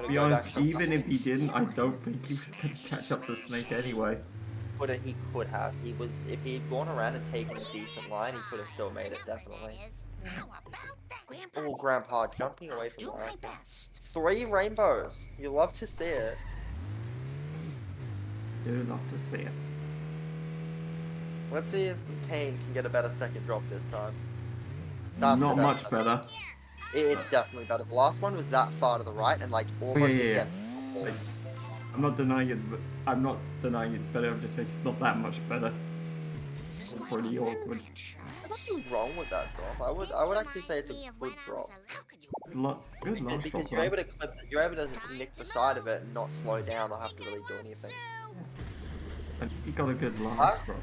To be honest, even if he didn't, I don't think he was going to catch up to Snake anyway. He could have. If he had gone around and taken a decent line, he could have still made it, definitely. Oh, Grandpa jumping away from the Larrakin. 3 rainbows. You love to see it. Do love to see it. Let's see if Kane can get a better second drop this time. Not much better. It's definitely better. The last one was that far to the right and like almost Yeah. again. Like, I'm not denying it's better. I'm just saying it's not that much better. It's still pretty awkward. There's nothing wrong with that drop. I would actually say it's a good drop. Good last Because drop. you're able to you're able to nick the side of it and not slow down or have to really do anything. At least he got a good last drop.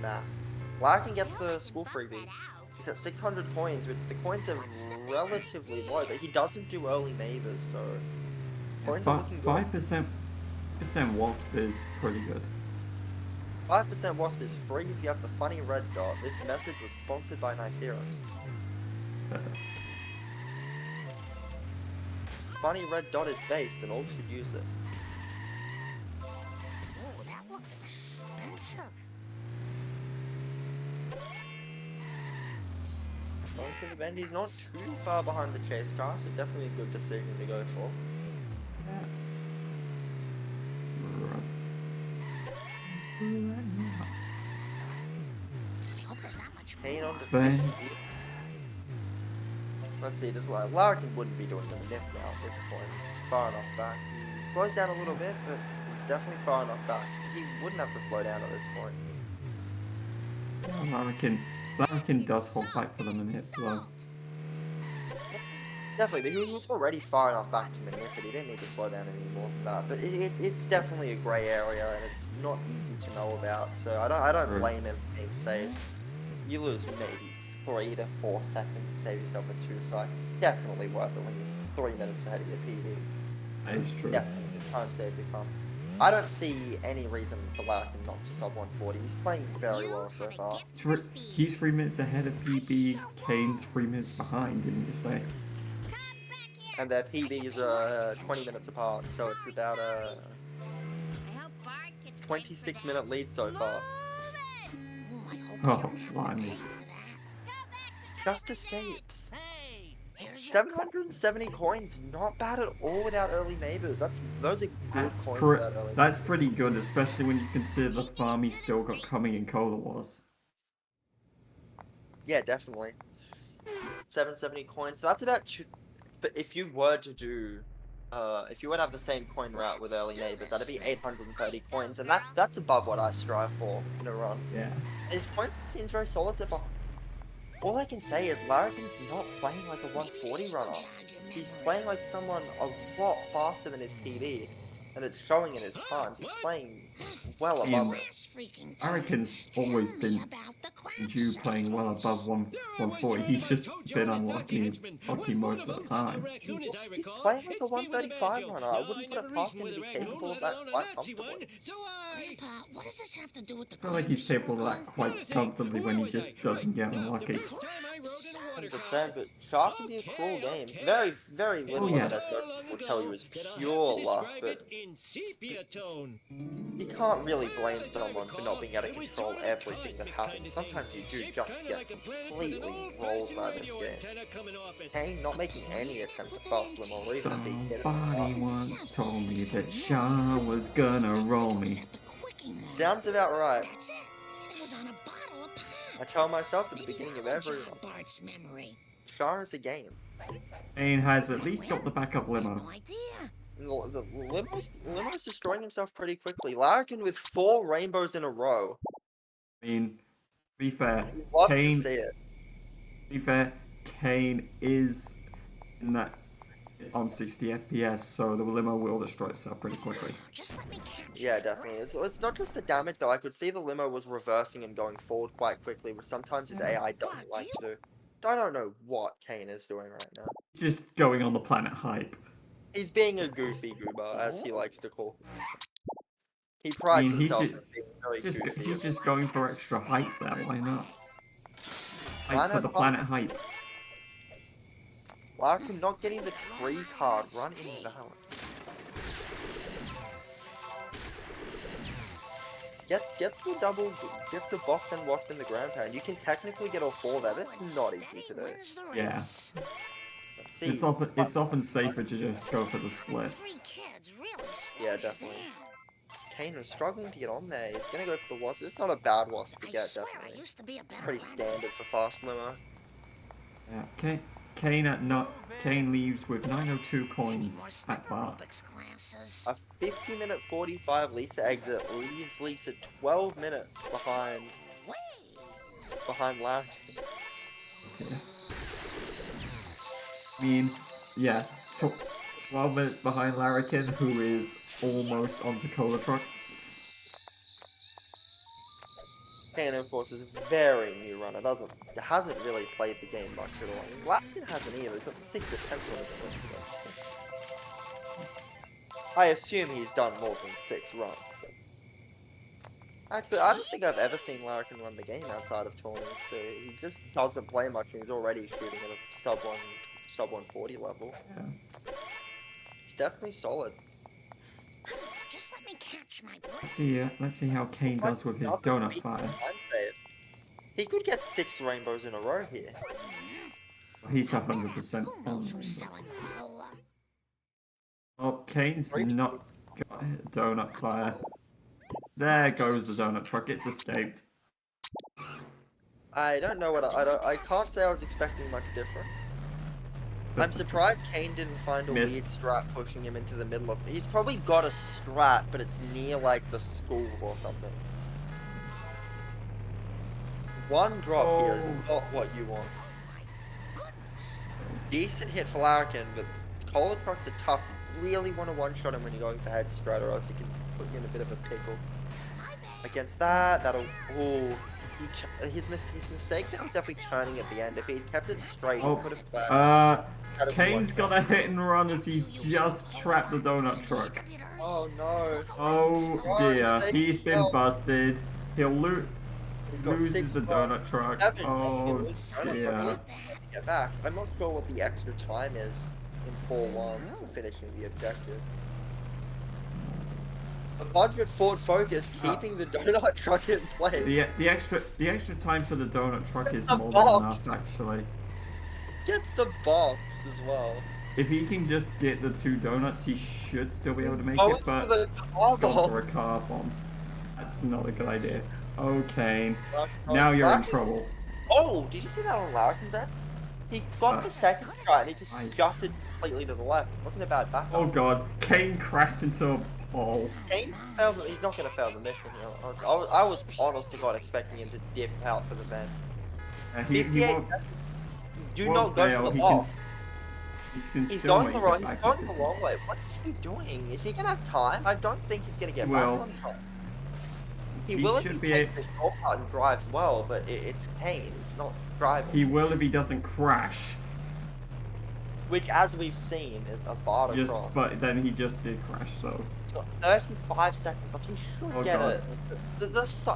Maths. Larrakin gets the school freebie. He's at 600 coins, which the coins are relatively low, but he doesn't do early neighbors, so coins are looking good. 5% wasp is pretty good. 5% wasp is free if you have the funny red dot. This message was sponsored by Nytheros. Funny red dot is based, and all should use it. Oh, that looks expensive. Going for the bend, he's not too far behind the chase car, so definitely a good decision to go for. Kane on defense. Let's see, just like Larrakin wouldn't be doing the nip now at this point. He's far enough back. He slows down a little bit, but he's definitely far enough back. He wouldn't have to slow down at this point. Larrakin does hold back for the minute though. Definitely, but he was already far enough back to manip it. He didn't need to slow down any more from that. But it's definitely a grey area, and it's not easy to know about. So I don't blame him for being safe. You lose maybe 3 to 4 seconds, save yourself a 2 seconds. Definitely worth it when you're 3 minutes ahead of your PD. That is true. Yeah, time save become. I don't see any reason for Larrakin not to sub 140. He's playing very well so far. He's 3 minutes ahead of PB. Kane's 3 minutes behind, didn't you say? And their PBs are 20 minutes apart, so it's about a 26-minute lead so far. Oh, blimey. Just escapes. 770 coins, not bad at all without early neighbors. Those are good That's coins without early that's neighbors. pretty good, especially when you consider the farm he's still got coming in Cola Wars. Yeah, definitely. 770 coins. So that's about two. But if you were to do, if you were to have the same coin route with early neighbors, that'd be 830 coins, and that's above what I strive for in a run. Yeah. His coin seems very solid so far. All I can say is Larrakin's not playing like a 140 runner. He's playing like someone a lot faster than his PB, and it's showing in his times. He's playing well I above mean, it. Larrakin's always been due playing well above 140. He's just been unlucky most of the time. He's playing like a 135 runner. I wouldn't put it past him to be capable of that quite comfortably. Grandpa, what does this have to do with the I feel like he's capable of that quite comfortably when he just doesn't get unlucky. 100%, but Shark can be a cruel game. Very, very little of it yes. will tell you is pure luck, but you can't really blame someone for not being able to control everything that happens. Sometimes you do just get completely rolled by this game. Kane not making any attempt to fast limb or even be hit at the Somebody start. once told me that Shaw was gonna roll me. Sounds about right. That's it. It was on a bottle of pop. I tell myself at the beginning of every Jog run, Bart's memory. Char is a game. Kane has at least got the backup limo. No idea. The Limo's destroying himself pretty quickly. Larrakin with 4 rainbows in a row. I mean, to be fair, You love to Kane. see it. To be fair, Kane is in that on 60 FPS, so the limo will destroy itself pretty quickly. Just let me catch Yeah, my definitely. breath. It's not just the damage though. I could see the limo was reversing and going forward quite quickly, which sometimes his AI doesn't like to do. I don't know what Kane is doing right now. Just going on the planet hype. He's being a goofy goober, as he likes to call himself. He I prides mean, he's himself just, on being really goofy. he's just going for extra hype there. Why not? Why Hype for not the hype? planet hype. Larkin not getting the tree card run invalid. Gets the box and wasp in the ground pound. You can technically get all 4 there, but it's not easy to do. Yeah. Let's see. It's often safer to just go for the split. Yeah, definitely. Kane is struggling to get on there. He's gonna go for the wasp. It's not a bad wasp to get, definitely. It's pretty standard for fast limo. Yeah. Kane leaves with 902 coins at bar. A 50-minute 45 Lisa exit leaves Lisa 12 minutes behind Larkin. I mean, yeah, 12 minutes behind Larrakin, who is almost onto cola trucks. Kane, of course, is a very new runner. Hasn't really played the game much at all. Larkin hasn't either. He's got 6 attempts on his first game. I assume he's done more than 6 runs, but... Actually, I don't think I've ever seen Larrakin run the game outside of tournaments, so he just doesn't play much and he's already shooting at a sub 140 level. Yeah. It's definitely solid. Just let me catch my breath. Let's see how Kane does with his donut fire. Time save. He could get 6 rainbows in a row here. He's 100% on rainbows. Oh, Kane's not got donut fire. There goes the donut truck. It's escaped. I don't know what I can't say I was expecting much different. I'm surprised Kane didn't find a weird strat pushing him into the middle of... He's probably got a strat, but it's near, like, the school or something. One drop here is not what you want. Decent hit for Larrakin, but Cola trucks are tough. You really want to one-shot him when you're going for head strat, or else he can put you in a bit of a pickle. Against that, that'll... Ooh. His mistake there was definitely turning at the end. If he'd kept it straight, he could have played. Kane's got a hit and run as he's just trapped the donut truck. Oh no. Oh dear, he's been busted. He'll loses the donut truck. Oh dear. Get back. I'm not sure what the extra time is in 4-1 for finishing the objective. The budget Ford Focus keeping the donut truck in place. The extra time for the donut truck is more than enough, actually. Gets the box as well. If he can just get the 2 donuts, he should still be able to make Going it, for but the he's car gone for a bomb. car bomb. That's not a good idea. Okay, Oh, now you're in Larrakin- trouble. Oh, did you see that on Larrakin's end? He got the second try and he just Nice. shifted completely to the left. It wasn't a bad Oh backup. god, Kane crashed into a pole. Kane failed. He's not going to fail the mission here. I was honest to God expecting him to dip out for the vent. He 58 won't, seconds. Do won't not go for fail. the He lock. can He's still going make the wrong. it He's back. going the wrong way. What is he doing? Is he going to have time? I don't think he's going to He get back will. on time. He He will if should he be takes the shortcut and drives well, but it's Kane. He's not driving. He will if he doesn't crash. Which, as we've seen, is a bar to cross. But then he just did crash, so. He's got 35 seconds left. He should Oh, get God. it.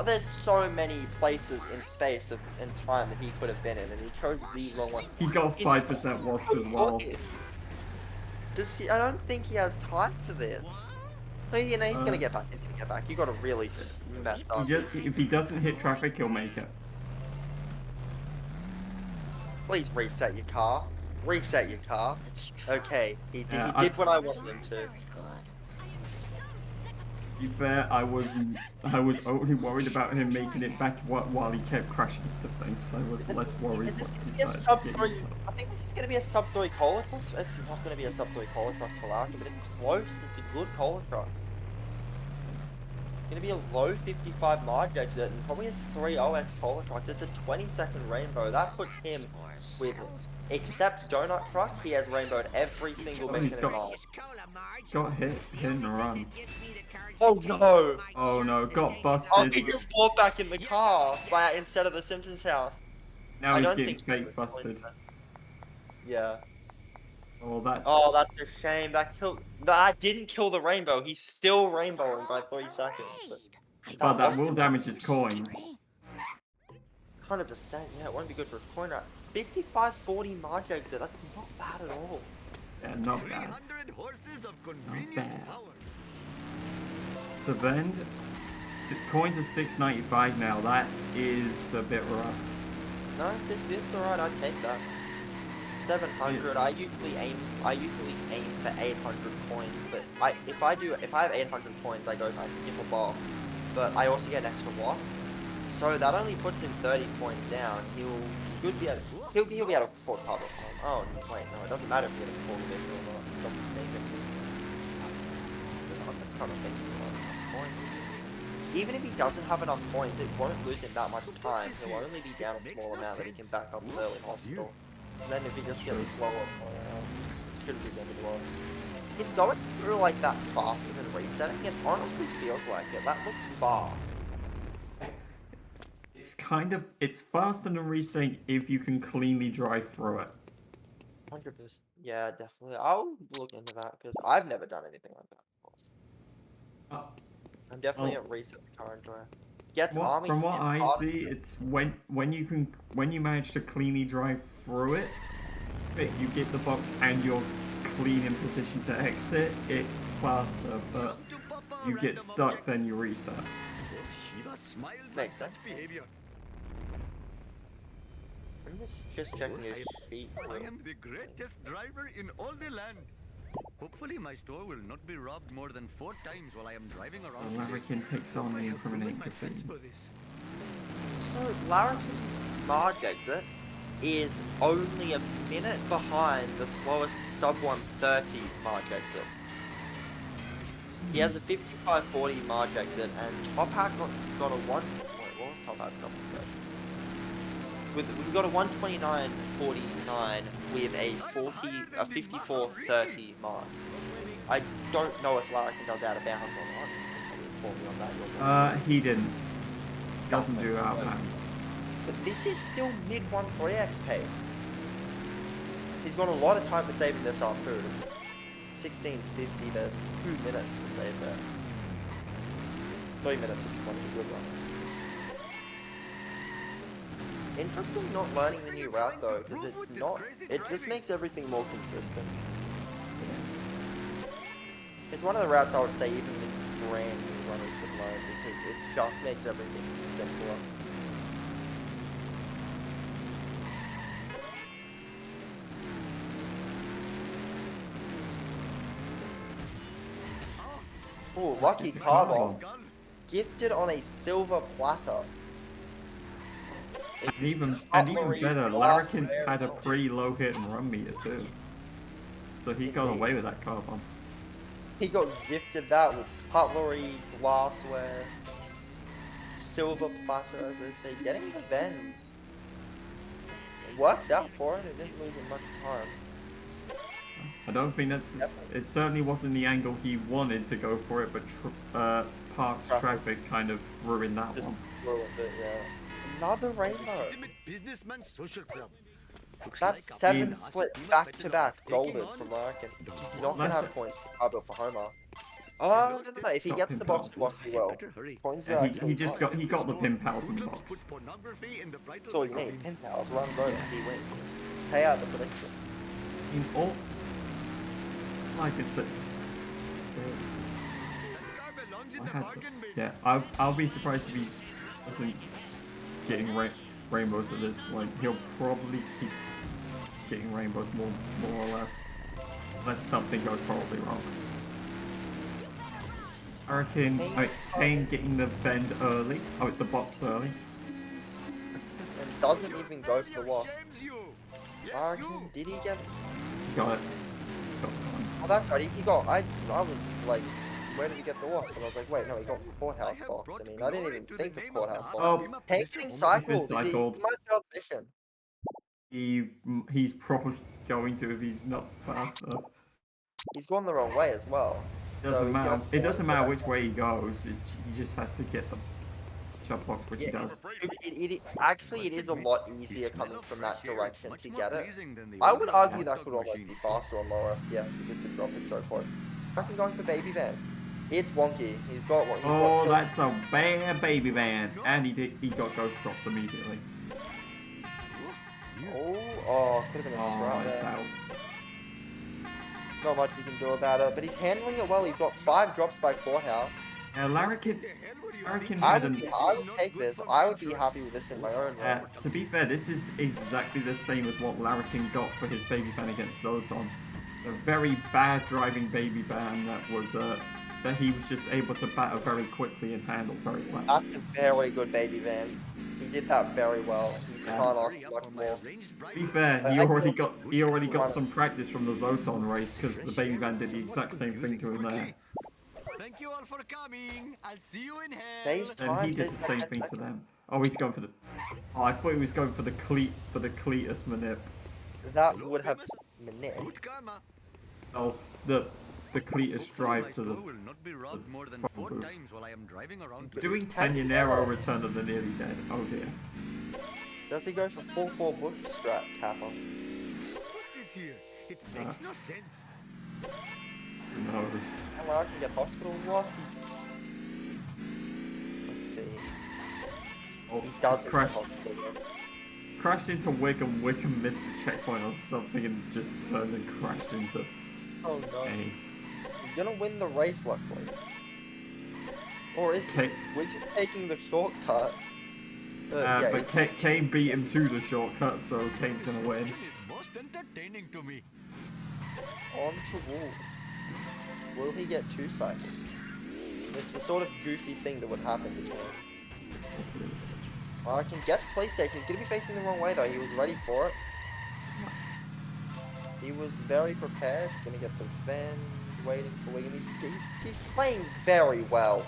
There's so many places in space and time that he could have been in, and he chose the wrong one. He got He's 5% wasp as well. I don't think he has time for this. No, you know, he's gonna Uh, get back. He's gonna get back. You gotta really mess up. If he doesn't hit traffic, he'll make it. Please reset your car. Reset your car. Okay, he did what I wanted him to. Very good. To be fair, I was only worried about him making it back while he kept crashing into things. I was less worried Is this once he gonna be a started sub getting 3? stuff. I think this is gonna be a sub 3 cola cross. It's not gonna be a sub 3 cola cross for Larrakin, but it's close. It's a good cola cross. It's gonna be a low 55 Marge exit and probably a 3-0x cola cross. It's a 20-second rainbow. That puts him with, except Donut Truck, he has rainbowed every single Oh, he's mission in got- Marge. Got hit and run. Oh no! Oh no, got Oh, busted. he just walked back in the car instead of the Simpsons house. Now I he's don't getting think fake busted. Yeah. Oh, that's. Oh, that's a shame. That didn't kill the rainbow. He's still rainbowing by 3 seconds. But that lost will him. damage his coins. 100%, yeah, it won't be good for his coin rate. 55-40 Marge exit, that's not bad at all. Yeah, not bad. 300 horses of Not convenient bad. power. To vend, coins are 6.95 now. That is a bit rough. No, it's alright, I'd take that. 700, I usually aim for 800 coins, but if I have 800 coins, I skip a box. But I also get an extra wasp. So that only puts him 30 points down. He'll be able to afford cover time. Oh wait, no, it doesn't matter if you get it before the mission or not. It doesn't take it. That's not a thing. Even if he doesn't have enough points, it won't lose him that much time. He'll only be down a small amount that he can back up with early hospital. And then if he just gets slower, it shouldn't be the end of the world. He's going through like that faster than resetting. It honestly feels like it. That looked fast. It's faster than resetting if you can cleanly drive through it. 100%. Yeah, definitely. I'll look into that because I've never done anything like that, of course. I'm definitely a reset the car enjoyer. Gets army From what skin I hard. see, it's when you manage to cleanly drive through it, you get the box and you're clean in position to exit. It's faster, but you get stuck, then you reset. Makes sense. I'm just checking his sheet. I am the greatest driver in all the land. Hopefully my store will not be robbed more than 4 times while I am driving around. Larrakin takes on the incriminating defeat. So Larrakin's Marge exit is only a minute behind the slowest sub 130 Marge exit. He has a 55-40 Marge exit, and Top Hat got a one. Wait, what was Top Hat's sub 130? We've got a 129.49 with a 54.30 Marge. I don't know if Larrakin does out of bounds or not. Inform me on that. He didn't. Doesn't do out of bounds. But this is still mid 1.3x pace. He's got a lot of time to save in this harpoon. 1650, there's 2 minutes to save there. 3 minutes if you want to be good runners. Interesting not learning the new route though, because it just makes everything more consistent. It's one of the routes I would say even the brand new runners should learn, because it just makes everything simpler. Oh, Let's lucky get a car car bomb. bomb. Gifted on a silver platter. And even Cutlery better, Larrakin glassware had a and pretty low hit and run meter too. So he got Indeed. away with that car bomb. He got gifted that with cutlery, glassware, silver platter, as I say. Getting the Ven works out for him. It didn't lose him much time. I don't think that's. It certainly wasn't the angle he wanted to go for it, but Park's traffic kind of ruined that Just one. ruined it, yeah. Another rainbow. Legitimate businessman social club. Looks That's like 7 Abdullah split Fatima back-to-back Petrol is taking golden on from Larrakin. the He's boss. not going to That's have points for Cabo for Homer. It Oh, looks no. If he got gets the box pinballs. block, he will. Better hurry. Points Yeah, are he actually just fine. got the pin pals in the Hoodlums box. put pornography in the bridal That's all you need. magazines. Pin pals runs over, he wins. Just pay out the prediction. In all, like it's a. That car belongs in I the had to. bargain bin. Yeah, I'll be surprised if he doesn't getting rainbows at this point. He'll probably keep getting rainbows more or less, unless something goes horribly wrong. Larrakin, Kane getting the vend early, the box early. And doesn't even go for the wasp. Shames you. Yes, Larrakin, you. did he get... He's got it. Got points. Oh, that's right, he got... I was like, where did he get the wasp? And I was like, wait, no, he got courthouse box. I mean, I didn't even think of courthouse box. Oh, Kane getting cycled. He cycled. might be on mission. He's probably going to if he's not fast enough. He's gone the wrong way as well. Doesn't matter. It doesn't matter which way he goes. He just has to get the jump box, which he does. Actually, it is a lot easier coming from that direction to get it. I would argue that could almost be faster on lower FPS because the drop is so close. Larrakin going for baby van. It's wonky. He's got what? Oh, that's a bad baby van, and he got ghost dropped immediately. Oh, could have been a strat It's there. out. Not much you can do about it, but he's handling it well. He's got 5 drops by courthouse. Yeah, Larrakin I had would take this. I would be happy with this in my own run. to be fair, this is exactly the same as what Larrakin got for his baby van against Zoton. A very bad driving baby van that was that he was just able to batter very quickly and handle very well. That's a very good baby van. He did that very well. You can't ask for much more. To be fair, he already got some practice from the Zoton race because the baby van did the exact same thing to him there. Thank you all for coming. I'll see you in hell. Saves time. And he did the same thing to them. Oh, he's going for the. Oh, I thought he was going for the Cletus manip. That would have manip. Good karma. Oh, the Cletus drive to the. will not be robbed more than fucking 4 booth. times while I am driving around. Doing Canyonero Return of the Nearly Dead. Oh dear. Does he go for 4-4 bush strat tapper? What is here? It makes no sense. Who knows? And Larrakin get hospital wasp. Let's see. Oh, He it's doesn't get crashed. hospital. Crashed into Wickham. Wickham missed the checkpoint or something and just turned and crashed into Oh no. a. He's gonna win the race, luckily. Or is he? We're taking the shortcut. Yeah, but Kane beat him to the shortcut, so Kane's gonna win. It's most entertaining to me. On to Wolves. Will he get 2 cycled? It's the sort of goofy thing that would happen between them. Yes, it is. Larrakin gets PlayStation. He's gonna be facing the wrong way though. He was ready for it. He was very prepared. Gonna get the Ven. Waiting for Wiggum. He's playing very well.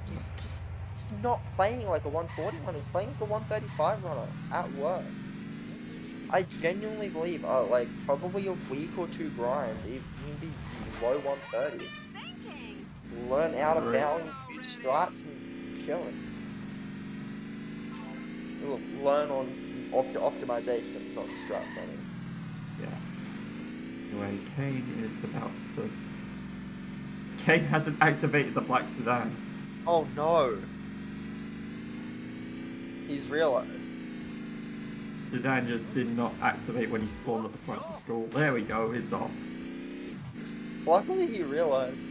He's not playing like a 140 runner. He's playing like a 135 runner at worst. I genuinely believe, like probably a week or 2 grind, he can be low 130s. Learn out of bounds, good strats, and chilling. Learn on optimizations, not strats. I mean. Yeah. Anyway, Kane is about to. Kane hasn't activated the black sedan. Oh no! He's realized. Sedan just did not activate when he spawned at the front of the school. There we go, it's off. Luckily he realized.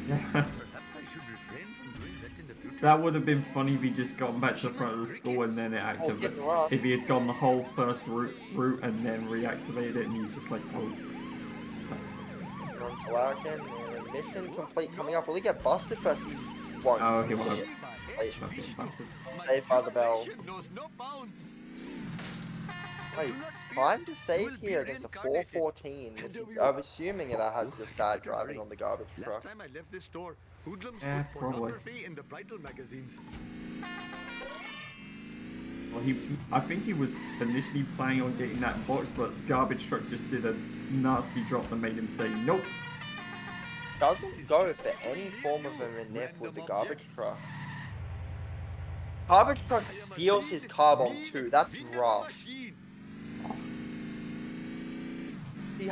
Yeah. Perhaps I should refrain from doing that in the future. That would have been funny if he just got back to the front of the school and then it activated. If he had gone the whole first route and then reactivated it and he's just like, oh. That's Run for Larrakin, and mission complete coming up. Will he get busted first? He won't. Oh, he He'll won't. get complete. Not getting busted. Saved by the bell. Knows no bounds. Wait, time to save here against a 414. I'm assuming that has just bad driving on the garbage truck. Last time I left this store, hoodlums Yeah, put probably. pornography in the bridal magazines. Well, I think he was initially planning on getting that box, but garbage truck just did a nasty drop that made him say nope. Doesn't go for any form of a manip with the garbage truck. Garbage truck steals his car bomb too. That's rough. He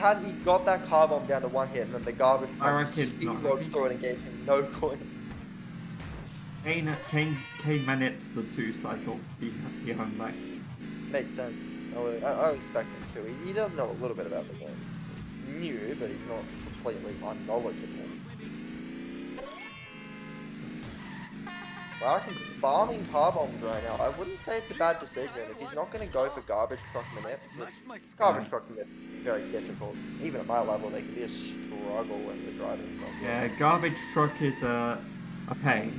got that car bomb down to one hit, and then the garbage truck Larrakin's not speedrode happy. through it and gave him no coins. Kane managed the 2 cycle. He hung back. Makes sense. I would expect him to. He does know a little bit about the game. He's new, but he's not completely unknowledgeable. Larrakin farming car bombs right now. I wouldn't say it's a bad decision. If he's not going to go for garbage truck manips, garbage truck manips is very difficult. Even at my level, they can be a struggle when the driving's not good. Yeah, garbage truck is a pain.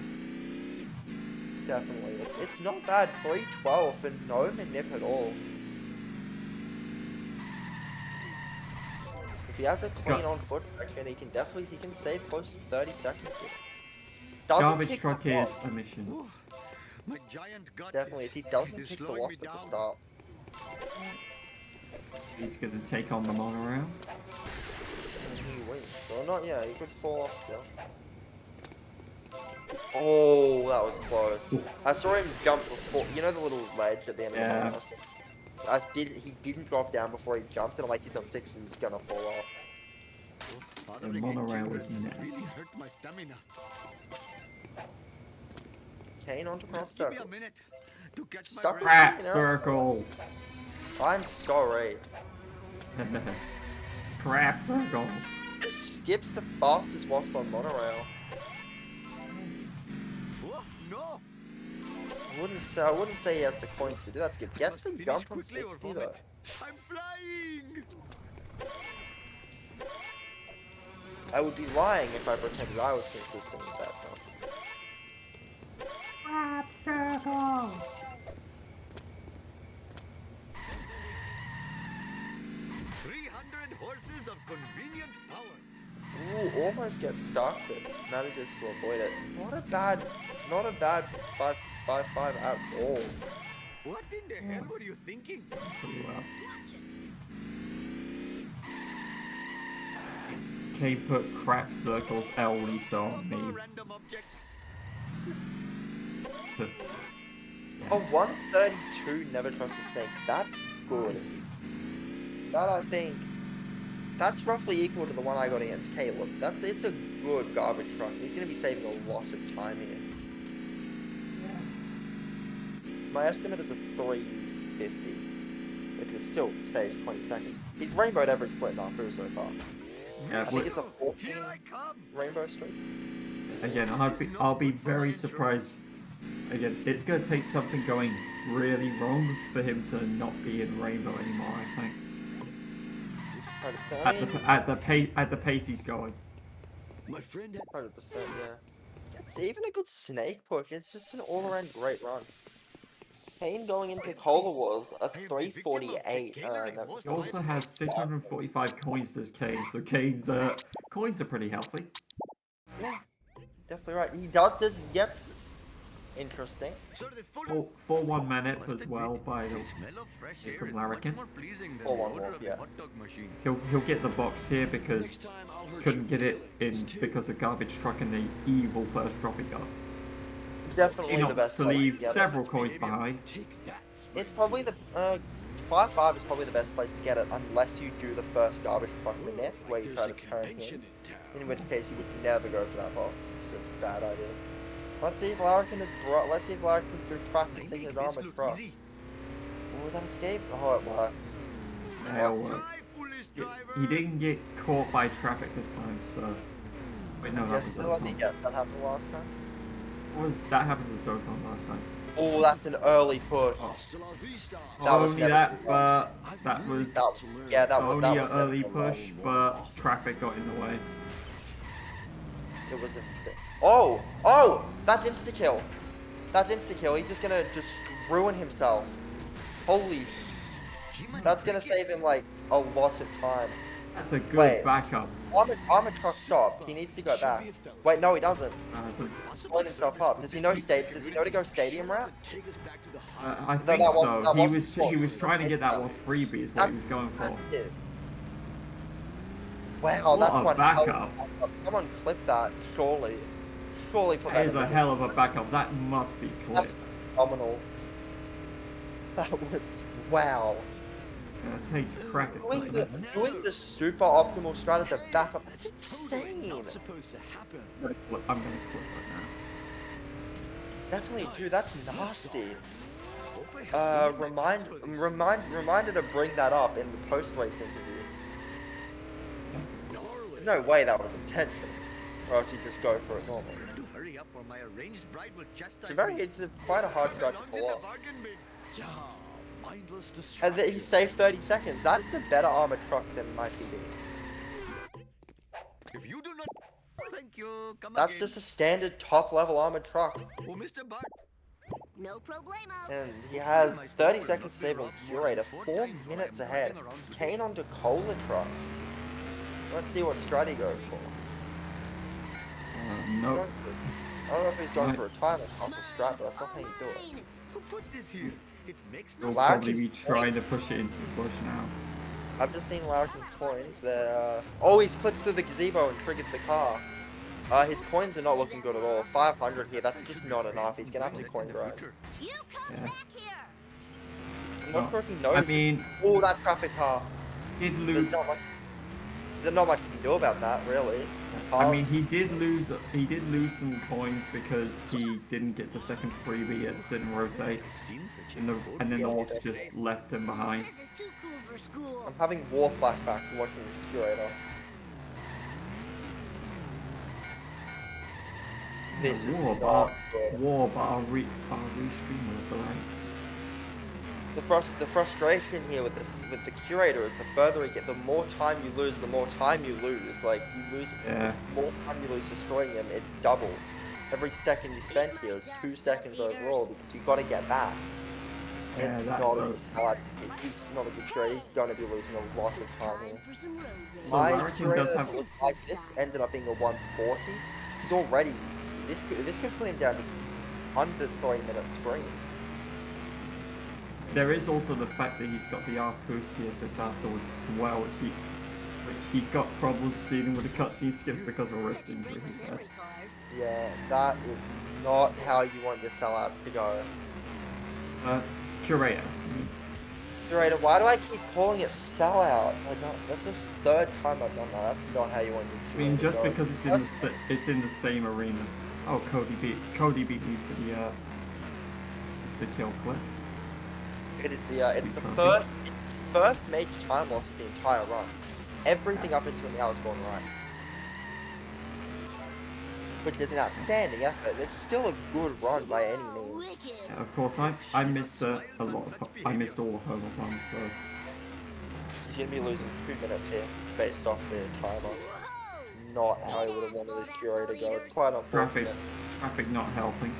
Definitely. It's not bad. 312 for no manip at all. If he has a clean on foot section, he can save close to 30 seconds here. Garbage truck is a mission. My giant gut Definitely is. He doesn't pick the loss at the start. He's gonna take on the monorail. And he wins. Or not, yeah, he could fall off still. Oh, that was close. I saw him jump before. You know the little ledge at the end of the monorail? He didn't drop down before he jumped, and I'm like, he's on 6 and he's gonna fall off. The monorail is nasty. hurt my stamina. Kane onto crop Give me a circles. minute to catch Stop my Crap you know? circles. I'm sorry. It's crap circles. Just skips the fastest wasp on monorail. Oh, no. I wouldn't say he has the coins to do that skip. Guess the jump from 60 though. I'm flying. I would be lying if I pretended I was consistent with that jump. Crap circles. 300 horses of convenient power. Ooh, almost gets stuck, but manages to avoid it. Not a bad 5-5 at all. What in the hell were you thinking? Pretty well. Kane put crap circles L Lisa on me. Random object. A 132 never trust a snake. That's good. That I think that's roughly equal to the one I got against Caleb. It's a good garbage truck. He's gonna be saving a lot of time here. My estimate is a 350, which is still saves 20 seconds. He's rainbowed every split Napu so far. Yeah, I think it's a 14 rainbow streak. again, I'll be very surprised. Again, it's gonna take something going really wrong for him to not be in rainbow anymore. I think. 100%. At the pace he's going. My friend had 100%, yeah. It's even a good snake push. It's just an all-around great run. Kane going into Cola Wars a 348. He also has 645 coins this Kane, so Kane's coins are pretty healthy. Yeah, definitely right. This gets interesting. 4-1 manip as well by the smell of fresh air from is Larrakin. much more pleasing than 4-1 the odor wolf, of yeah. a hot dog machine. He'll get the box here because couldn't get it in because of garbage truck and the evil first drop he got. Definitely He the opts best to place leave get it. several coins behind. It's probably the 5-5 is probably the best place to get it unless you do the first garbage truck manip where you try to turn him. In which case you would never go for that box. It's just a bad idea. Let's see if Larrakin's been practicing his armored truck. Oh, was that escape? Oh, it works. Well, he didn't get caught by traffic this time, so. Wait, no, that was Let me Zotan. guess, that happened last time? That happened to Zotan last time. Oh, that's an early push. That was Only never that, gonna work. but that was Yeah, that only was an never early gonna work. push, but traffic got in the way. It was a oh! Oh! That's insta-kill. That's insta-kill. He's just gonna just ruin himself. Holy sh... That's gonna save him, like, a lot of time. That's a good Wait. backup. Armored truck stopped. He needs to go back. Wait, no, he doesn't. So, Blowing himself up. Does he know to go stadium route? I No, think that wasn't- so. that He wasn't was trying to get that No. lost freebie is what he was going for. That's it. Wow, What that's a one backup. hell of a backup. Someone clip that, surely. Surely put That that is in a the hell of a backup. That must be That's clipped. phenomenal. That was wow. Take a crack at clipping it. Doing the super optimal strat as a backup, that's insane. I'm gonna clip it now. Definitely, dude, that's nasty. Reminder to bring that up in the post-race interview. There's no way that was intentional, or else you just go for it normally. It's quite a hard strat to pull off. And then he saved 30 seconds. That is a better armored truck than my PD. If you do not, thank you. Come That's again. just a standard top-level armored truck. Oh, Mr. Bart. No problemo. And he has 30 seconds to save on Curator, 4 minutes ahead. Kane onto Cola trucks. Let's see what strat he goes for. Nope. I don't know if he's going for a time or hustle strat, but that's not how you do it. Who put this here? It makes no He'll Larrakin's probably be trying to push it into the bush now. I've just seen Larrakin's coins. They're oh, he's clipped through the gazebo and triggered the car. His coins are not looking good at all. 500 here, that's just not enough. He's gonna have to coin grind. You come Yeah. back here. I'm not sure if he knows. I mean, oh, that traffic car. did There's lose. not much you can do about that, really. I mean, he did lose some coins because he didn't get the second freebie at sit and rotate, and then the horse just left him behind. This is too cool for school. I'm having war flashbacks and watching this Curator. This is War, not good. but I'll restream of the race. The frustration here with the Curator is the further you get, the more time you lose, the more time you lose. Like, you lose, Yeah. the more time you lose destroying him, it's double. Every second you spend here is 2 seconds overall because you gotta get back. And Yeah, it's that not does. he's not a good Curator, he's gonna be losing a lot of time here. Time for some road rage. So My Larrakin does Curator have. was like this, ended up being a 140. He's already, this could put him down to under 3 minute screen. There is also the fact that he's got the ARPU CSS afterwards as well, which he's got problems dealing with the cutscene skips because of a wrist injury, he said. Yeah, that is not how you want your sellouts to go. Curator. Curator, why do I keep calling it sellouts? That's the third time I've done that. That's not how you want your I Curator mean, just to go. because it's in the same arena. Oh, Cody beat me to the kill clip. It's the first major time loss of the entire run. Everything up until now has gone right. Which is an outstanding effort. It's still a good run by any means. Yeah, of course, I missed I missed all the home runs, so He's gonna be losing 2 minutes here based off the timer. It's not how he would have wanted his Curator to go. It's quite unfortunate. traffic not helping.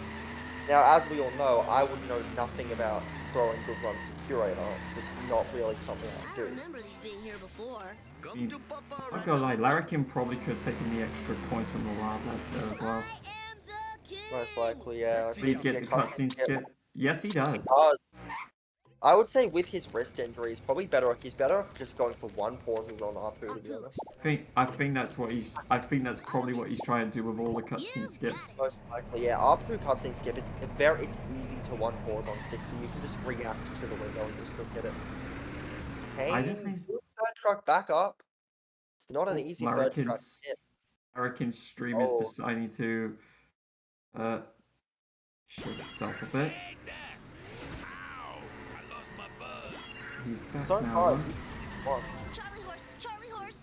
Now, as we all know, I would know nothing about throwing good runs to Curator. It's just not really something I I do. remember these being here before. I mean, I'm gonna lie, Larrakin probably could have taken the extra points from the lab lads there as well. I am the king. Most likely, yeah. Let's see Please if we get the get cutscene skip. Yes, he does. I would say with his wrist injury, he's probably better. He's better off just going for one pauses on ARPU, to be honest. I think that's probably what he's trying to do with all the cutscene skips. Most likely, yeah. ARPU cutscene skip. It's easy to one pause on 60. You can just react to the window and just still hit it. I Hey, definitely- third truck back up. It's not an easy third truck hit. Larrakin's stream is Oh. deciding to shake itself a bit. He's back So now. far, though. he's 1. Charlie horse, Charlie horse.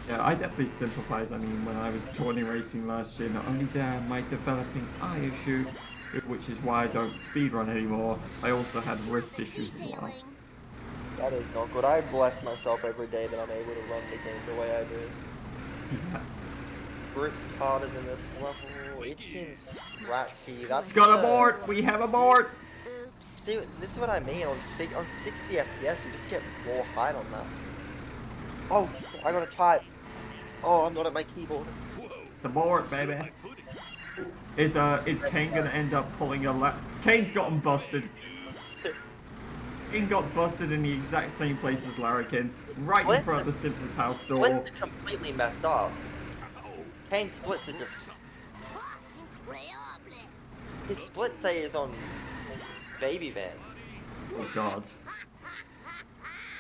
Yeah, I definitely sympathize. I mean, when I was touring racing last year, not only did I have my developing eye issue, which is why I don't speedrun anymore, I also had wrist issues as well. That is not good. I bless myself every day that I'm able to run the game the way I do. Yeah. Group's card is in this level. Itchy and Scratchy. That's Got a the... board. We have a board. Oops. See, this is what I mean. On 60 FPS, you just get more height on that. Oh, I gotta type. Oh, I'm not at my keyboard. It's a board, baby. Is Kane gonna end up pulling a Kane's gotten busted. Kane got busted in the exact same place as Larrakin, right in front of the Simpsons house door. Splits are completely messed up. Kane's splits are just... Incredible. His splits say is on Baby Van. Oh god.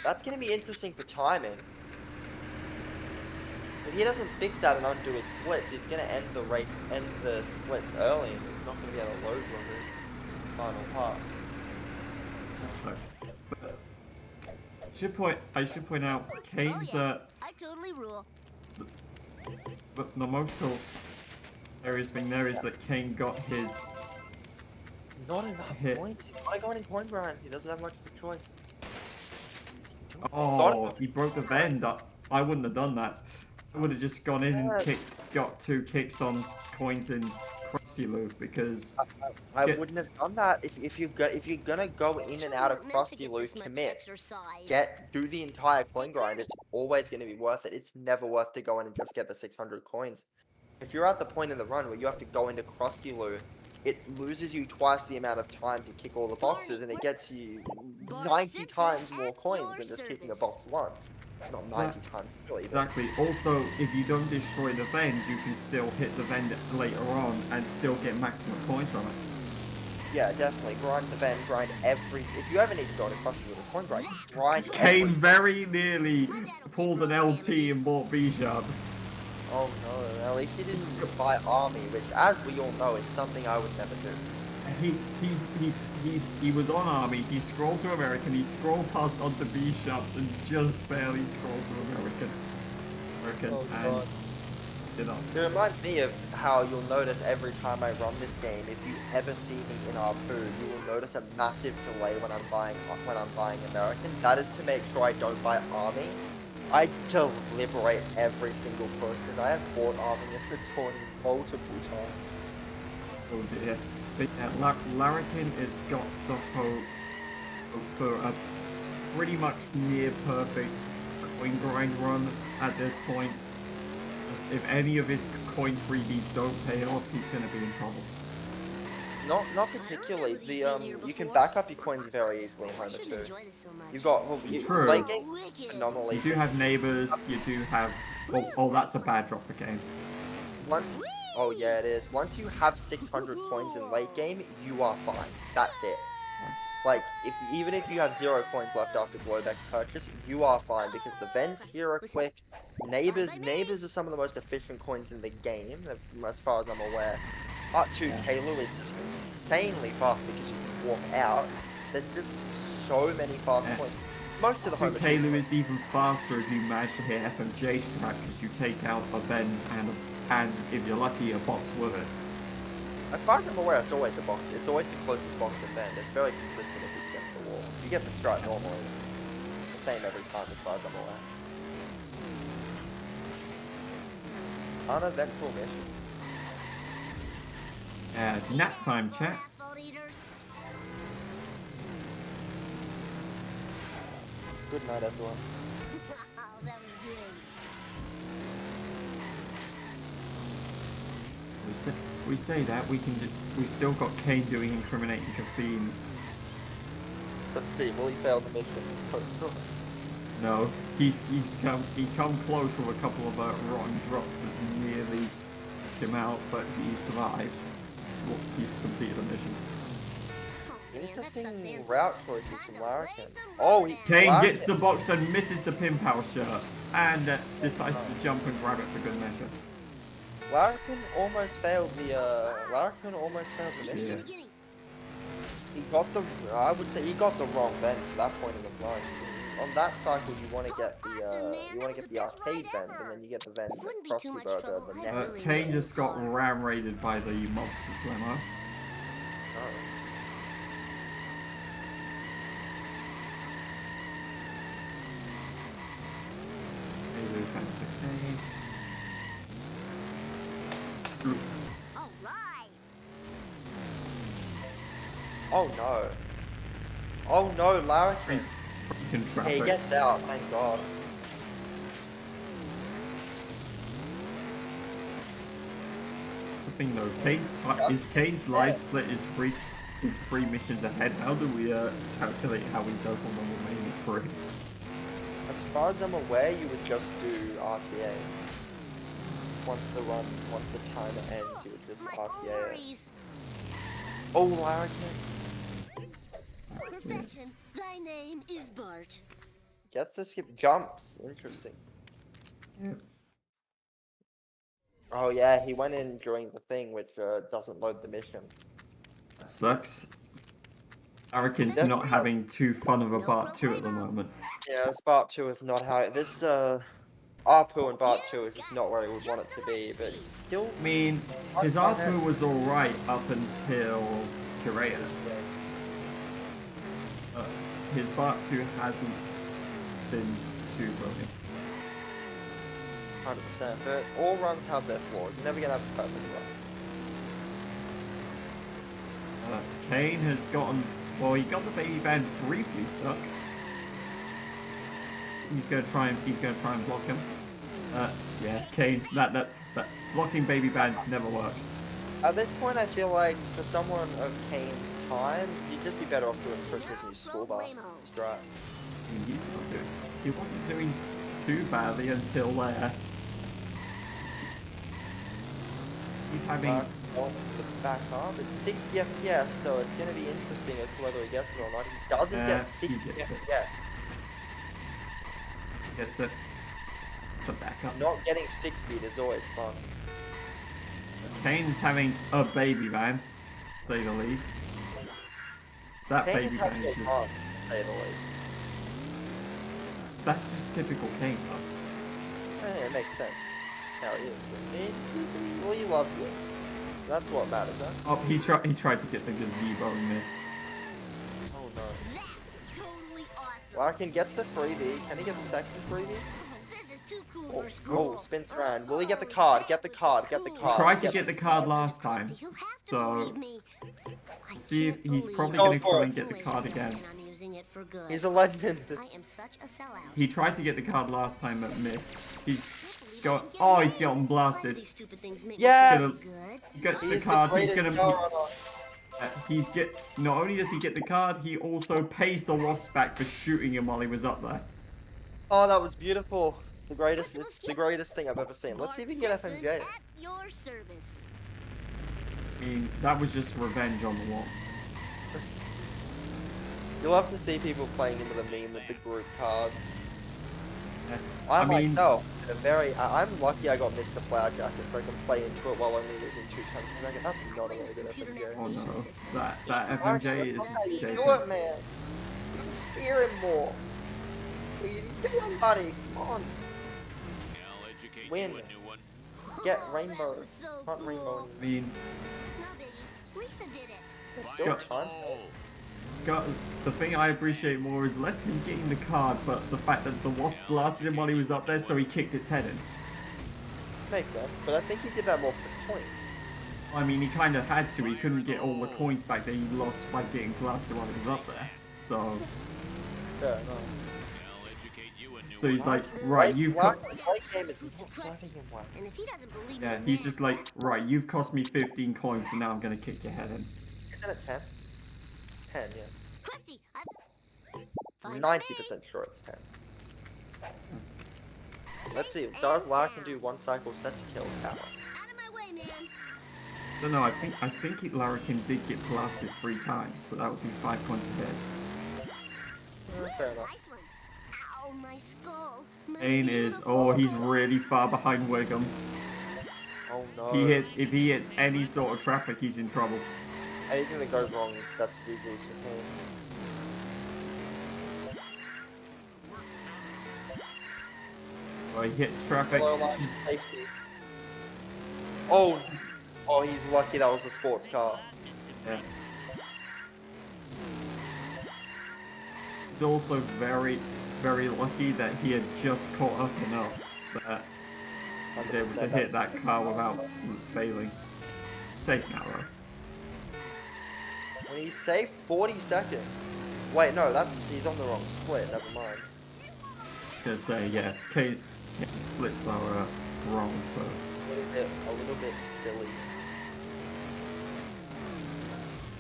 That's gonna be interesting for timing. If he doesn't fix that and undo his splits, he's gonna end the splits early, and he's not gonna be able to load run the final part. That sucks. But I should point out Kane's I totally rule. but the most hilarious thing there is that Kane got his It's not enough hit. points. He's gotta go in coin grind. He doesn't have much of a choice. Oh, he broke the bend. I wouldn't have done that. I would have just gone in and got 2 kicks on coins in Krusty Loop because I wouldn't have done that. If you're gonna go in and out of Krusty Loop, commit. Do the entire coin grind. It's always gonna be worth it. It's never worth to go in and just get the 600 coins. If you're at the point in the run where you have to go into Krusty Loop, it loses you twice the amount of time to kick all the boxes, and it gets you 90 times more coins than just kicking a box once. Not 90 times, really. Exactly. Also, if you don't destroy the vend, you can still hit the vend later on and still get maximum points from it. Yeah, definitely. Grind the vend, grind every... If you ever need to go to Krusty Loop, coin grind, grind Kane every... very nearly pulled an LT and bought B-sharps. Oh no, at least he didn't buy Army, which, as we all know, is something I would never do. He was on Army, he scrolled to American, he scrolled past onto B-sharps and just barely scrolled to American. Oh, God. You know. It reminds me of how you'll notice every time I run this game, if you ever see me in our food, you will notice a massive delay when I'm buying American. That is to make sure I don't buy Army. I deliberate every single push because I have bought Army in the tournament multiple times. Oh dear. But yeah, Larrakin has got to hope for a pretty much near perfect coin grind run at this point. If any of his coin freebies don't pay off, he's going to be in trouble. Not particularly. You can back up your coins very easily in Homer 2. You've got True. late game phenomenally. You do have neighbors. You do have. Oh, that's a bad drop for Kane. Oh yeah, it is. Once you have 600 coins in late game, you are fine. That's it. Like, even if you have 0 coins left after Globex purchase, you are fine because the vents here are quick. Neighbors are some of the most efficient coins in the game, as far as I'm aware. Part 2 Kalu is just insanely fast because you can walk out. There's just so many fast coins. Most of the Homer Kalu is even faster if you manage to hit FMJ strat because you take out a vent and if you're lucky, a box with it. As far as I'm aware, it's always a box. It's always the closest box at vent. It's very consistent if it's against the wall. You get the strat normally. It's the same every time as far as I'm aware. Uneventful mission. Nap time, chat. Good night, everyone. Oh, that was great. We say that we still got Kane doing incriminating caffeine. Let's see, will he fail the mission? No, he come close with a couple of rotten drops that nearly took him out, but he survived. So he's completed the mission. Interesting route choices from Larrakin. Oh, Kane gets the box and misses the pin power shirt, and decides to jump and grab it for good measure. Larrakin almost failed the mission. Yeah. I would say he got the wrong vent for that point in the run. On that cycle, you want to get the arcade vent, and then you get the vent Krusty Burger the next. Kane just got ram raided by the monsters limo. Oops. All right. Oh no. Oh no, Larrakin. Freaking He traffic. gets out, thank God. The thing though, Kane's live split is 3 missions ahead. How do we calculate how he does on the remaining 3? As far as I'm aware, you would just do RTA. Once the timer ends, you would just My RTA it. ovaries. Oh, Larrakin. Perfection. Thy name is Bart. Gets to skip jumps. Interesting. Yeah. Oh yeah, he went in during the thing, which doesn't load the mission. That sucks. Larrakin's That's not having too fun of a part 2 at the problemo. moment. Yeah, this part 2 is not how this ARPU in part 2 is just not where he would want it to be, but he's still I mean, his ARPU was alright up until Korea. His part 2 hasn't been too brilliant. 100%, but all runs have their flaws. You're never gonna have a perfect run. Kane has gotten, well, he got the baby band briefly stuck. He's gonna try and block him. Yeah, Kane, that blocking baby band never works. At this point, I feel like for someone of Kane's time, you'd just be better off doing Princess and School Bus. Right. I mean, he wasn't doing too badly until he's having. The back up. It's 60 FPS, so it's going to be interesting as to whether he gets it or not. He doesn't get 60 he gets it. FPS. Gets it. It's a backup. Not getting 60 is always fun. Kane's having a baby van, to say the least. That Kane baby is van having is it just. hard, to say the least. That's just typical Kane, though. Yeah, it makes sense. How he is, but well, he loves it. That's what matters, huh? Oh, he tried to get the gazebo and missed. Oh no. That's totally awesome. Larkin gets the freebie. Can he get the second freebie? This is too cool Oh, for school. spins around. Will he get the card? Get the card. Get the He card. tried to get the card last time, You have to so believe me. I see if can't he's believe probably Go going to for try it. and get the card again. And I'm using it for good. He's a legend. I am such a sellout. He tried to get the card last time but missed. He's got. I Oh, can't he's gotten believe blasted. these stupid things make me Yes! feel good. He gets He the is the card. He's greatest gonna. car runner. Not only does he get the card, he also pays the wasp back for shooting him while he was up there. Oh, that was beautiful. It's the greatest. It's the greatest thing I've ever seen. Let's see if we can get Simpson FMJ. at your service. I mean, that was just revenge on the wasp. You'll have to see people playing into the meme with the group cards. Yeah. I mean, myself, I'm lucky I got Mr. Plow Jacket, so I can play into it while only losing 2 times a second. That's not a very good FMJ. oh no, that FMJ is That's how you escaping. do it, man. You gotta steer him more. What are you doing, buddy? Come on. I'll educate Win. you a new one. Get Oh, rainbow. that was so Hunt cool. rainbow. I mean, No biggie. Lisa did it. There's still Go- time save. the thing I appreciate more is less him getting the card, but the fact that the wasp blasted him while he was up there, so he kicked its head in. Makes sense, but I think he did that more for the coins. I mean, he kind of had to. He couldn't get all the coins back that he lost by getting blasted while he was up there. So, Fair enough. I'll educate you a new so he's one. like, right, you've got. The late game is not serving him well. And if he doesn't believe Yeah, me he's now, just like, right, you've cost me 15 coins, so now I'm gonna kick your head in. Isn't it 10? It's 10, yeah. Krusty, fine 90% sure it's 10. Let's see, does Larrakin do 1 cycle set to kill power? Out of my way, man. Don't know, I think Larrakin did get blasted 3 times, so that would be 5 points ahead. Fair enough. Nice one. Ow, my skull. My Kane is, beautiful he's skull. really far behind Wiggum. Oh no. If he hits any sort of traffic, he's in trouble. Anything that goes wrong, that's GG's for Kane. Well, he hits traffic. Low lines, safety. Oh! Oh, he's lucky that was a sports car. Yeah. He's also very, very lucky that he had just caught up enough that He's able to hit that car without failing. Safe now, though. And he's saved 40 seconds. Wait, no, he's on the wrong split. Never mind. I was gonna say, yeah, K splits are wrong, so. A little bit silly.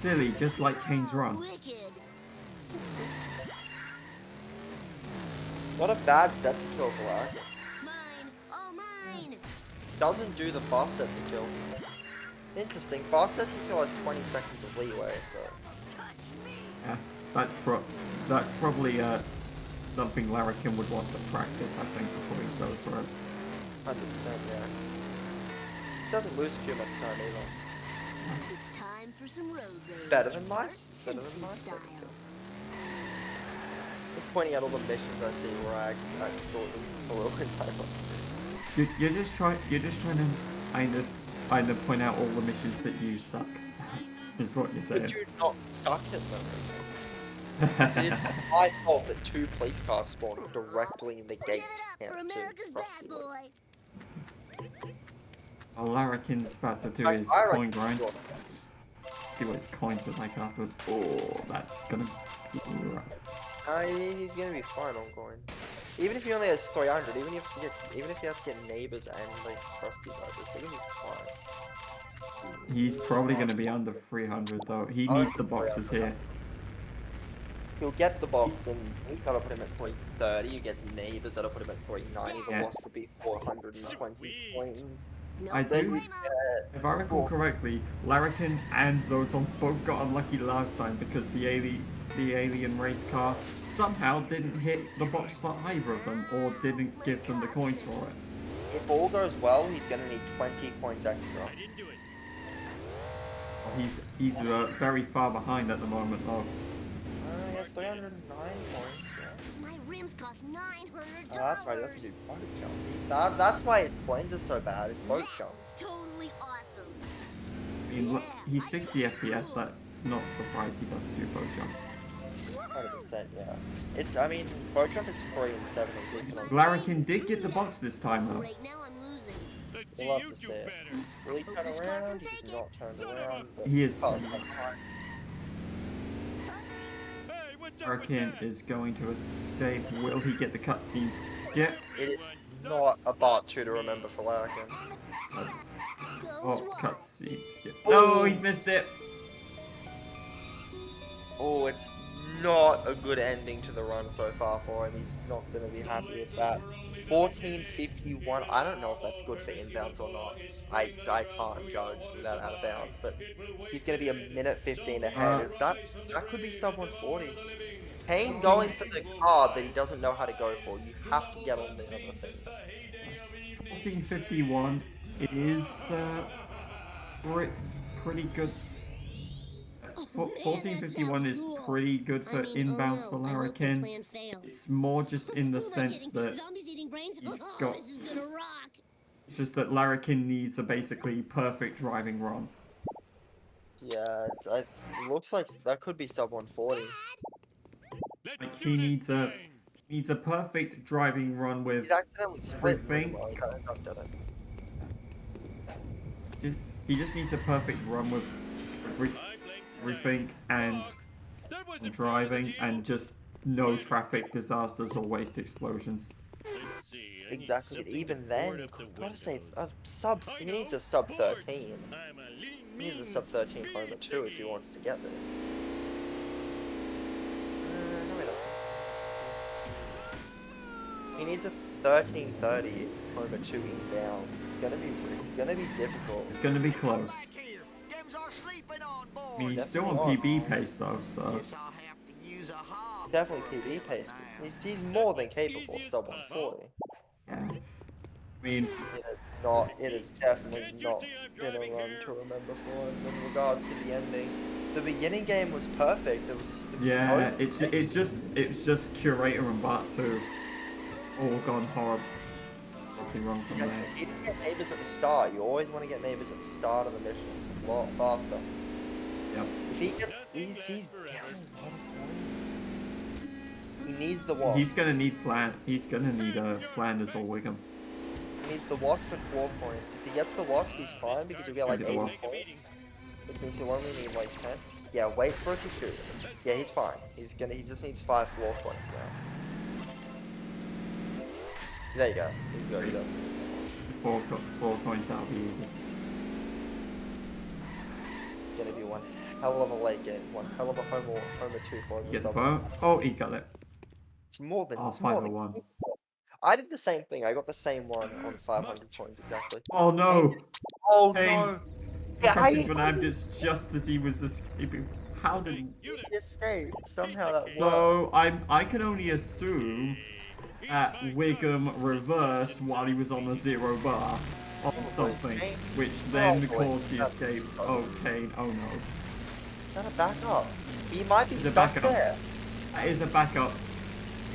Silly, just like Kane's run. Wicked. What a bad set to kill for Larrakin. Mine. All mine. Doesn't do the fast set to kill. Interesting. Fast set to kill has 20 seconds of leeway, so. Yeah, that's probably something Larrakin would want to practice, I think, before he goes for it. 100%, yeah. Doesn't lose too much time either. It's time for some road rage. Better than mice? Better than mice set to kill. Just pointing out all the missions I see where I absolutely throw in my life. You're just trying to kind of point out all the missions that you suck. Is what you're saying. But you not suck at them. It is my fault that 2 police cars spawned directly in the gate For to America's cross bad the way. boy. All Larrakin's about to do Like, is I coin reckon- grind. See what his coins look like afterwards. Oh, that's gonna be rough. He's gonna be fine on coins. Even if he only has 300, even if he has to get neighbors and like crusty budgets, he's gonna be fine. He's probably gonna be under 300 though. He needs the boxes here. He'll get the box and that'll put him at 330. He gets neighbors that'll put him at 390. The Yeah. loss would be 420 coins. No I do. problemo. If I recall correctly, Larrakin and Zoton both got unlucky last time because the alien race car somehow didn't hit the box for either of them or didn't give them the coins for it. If all goes well, he's gonna need 20 coins extra. I didn't do it. He's very far behind at the moment though. He has 309 coins. Yeah. My rims cost $900. Oh, that's right. That's a big boat jump. That's why his coins are so bad. His boat jump. It's totally awesome. I mean, look, he's 60 FPS. That's not surprised he doesn't do boat jump. 100%. Yeah. I mean, boat jump is free in 70s. Even on Larrakin did get the box this time though. Right now I'm losing. Let's see We'll have you to do see it. better. Really Hope turn this car can around. take He's it. not turned around. But He is cars turning. come behind. Hey, what's up with Larrakin that? is going to escape. Will he get the cutscene skip? It is not a part 2 to remember for Larrakin. Goes Oh, what? cutscene skip. Oh, Ooh. he's missed it. Oh, it's not a good ending to the run so far for him. He's not going to be happy with that. 14:51. I don't know if that's good for inbounds or not. I can't judge without out of bounds, but he's going to be a minute 15 ahead. That could be sub 140. Kane going for the card that he doesn't know how to go for. You have to get on the other thing. 1451 is pretty good. 1451 is pretty good for inbounds for Larrakin. It's more just in the sense that he's got. This is gonna rock. It's just that Larrakin needs a basically perfect driving run. Yeah, it looks like that could be sub 140. Let's Like do he this needs a perfect driving run with He's accidentally split. everything. Well, he kind of done it. He just needs a perfect run with everything and That wasn't driving fair to you. and just no traffic disasters or waste explosions. Let's see, I need Exactly. But something even to then, board you up the could gotta say windows. he needs a sub 13. I'm a lean, He needs a mean sub 13 speed Chroma 2 if he diggy. wants to get this. No, he doesn't. He needs a 1330 Chroma 2 inbound. It's gonna be difficult. It's gonna be close. I mean, he's still on Definitely PB pace though, so Definitely PB pace. He's more than capable of sub 140. yeah. I mean, It is definitely not been a run to remember for him in regards to the ending. The beginning game was perfect. It was just the yeah, moment- it's just Curator and Bart 2 all gone horrible. Looking wrong from Yeah, there. he didn't get neighbors at the start. You always want to get neighbors at the start of the mission. It's a lot faster. Yep. If he gets, he's down a lot of points. He needs the So one. he's gonna need Flanders or Wigan. He needs the Wasp and 4 points. If he gets the Wasp, he's fine because he'll get like Get the 80 Wasp. points. Which means he'll only need like 10. Yeah, wait for it to shoot. Yeah, he's fine. He just needs 5 floor points now. There you go. He's good. He doesn't need that much. 4 points, that'll be easy. It's gonna be one hell of a late game. One hell of a homer 2 for him. Get the phone. Oh, he got it. It's more than Oh, it's more than 501. I did the same thing. I got the same one on 500 points exactly. Oh no! Oh Haynes no! Yeah, pressing I Fernandez just as he was escaping. How did? he escaped. Somehow that worked. So I can only assume that Wiggum reversed while he was on the 0 bar on something, which then caused the escape. Oh, Kane. Oh no. Is that a backup? He might be It's a stuck backup. there. That is a backup.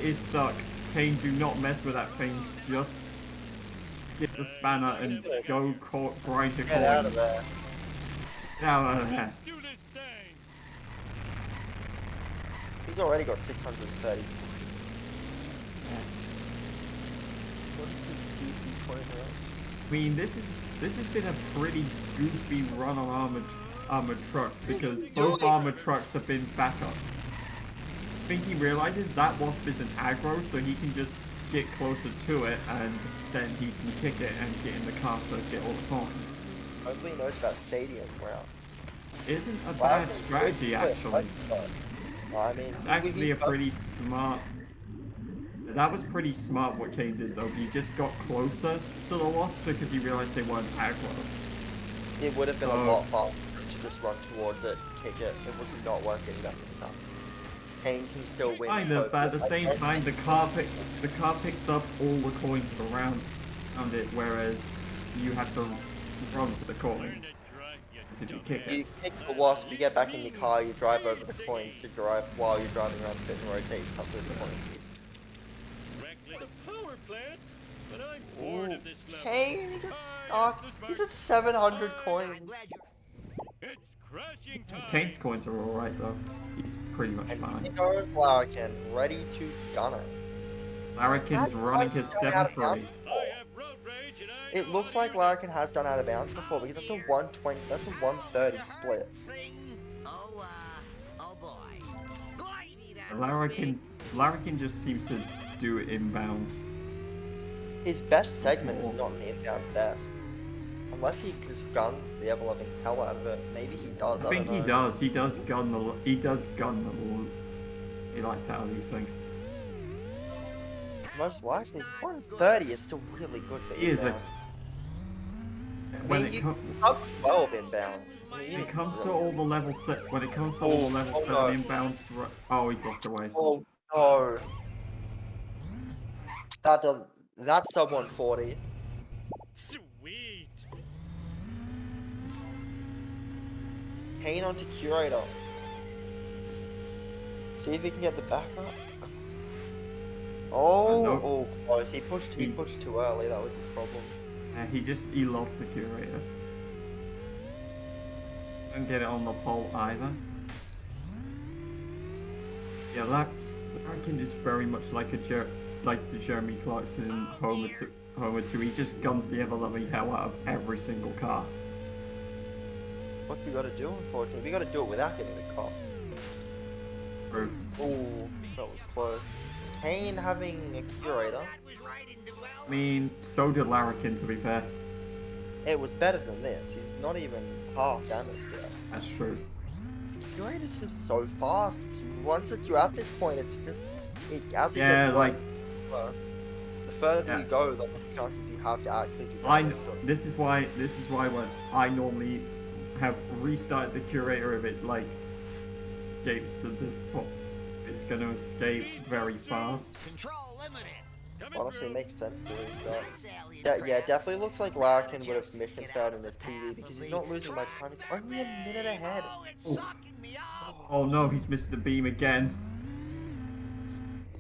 Is stuck. Kane, do not mess with that thing. Just get the spanner and go grind your Get out of coins. there. Get out of there. He's already got 630. What is this goofy point around? I mean, this has been a pretty goofy run on armored trucks because both armored trucks have been backupped. I think he realizes that Wasp isn't aggro, so he can just get closer to it and then he can kick it and get in the car to get all the coins. Hopefully he knows about stadium route. Isn't a bad strategy actually. I mean, It's actually a pretty smart. That was pretty smart what Kane did though. He just got closer to the Wasp because he realized they weren't aggro. It would have been a lot faster to just run towards it, kick it. It was not worth getting back in the car. Kane can still win. Kind of, but at the same time, the car picks up all the coins around it, whereas you have to run for the coins. As if you kick it. You kick the Wasp, you get back in your car, you drive over the coins to drive while you're driving around, sit and rotate, cut through the coins. Ooh, Kane, he got stuck. He's at 700 coins. Kane's coins are alright though. He's pretty much And fine. here goes Larrakin, ready to gun it. Larrakin's running his 7-3. It looks like Larrakin has done out of bounds before because that's a 120, that's a 130 split. Larrakin just seems to do it inbounds. His best segment is not an inbounds best. Unless he just guns the ever-loving hell out of it. Maybe he does, I think don't he know. does. He does gun the loot. He likes out of these things. Most likely, 130 is still really good for He is inbound. when I mean, it comes up 12 inbounds. when it comes to all the level 7 inbounds, oh, he's lost the waist. Oh no. That doesn't. That's sub 140. Sweet. Kane onto Curator. See if he can get the backup. Oh, Nope. oh, close. He pushed too early. That was his problem. He lost the curator. Don't get it on the pole either. Yeah, Larrakin is very much like like the Jeremy Clarkson in Homer 2. He just guns the ever-loving hell out of every single car. What we gotta do, unfortunately. We gotta do it without getting the cops. True. Oh, that was close. Kane having a Curator. I mean, so did Larrakin, to be fair. It was better than this. He's not even half damaged yet. That's true. Curator's just so fast. Once that you're at this point, it's just as it Yeah, gets like worse. The further you go, the less chances you have to actually do damage. This is why when I normally have restarted the curator, if it like escapes to this point, it's going to escape very fast. Honestly, it makes sense to restart. Yeah, definitely looks like Larrakin would have mission failed in this PV because he's not losing much time. It's only a minute ahead. Oh no, he's missed the beam again.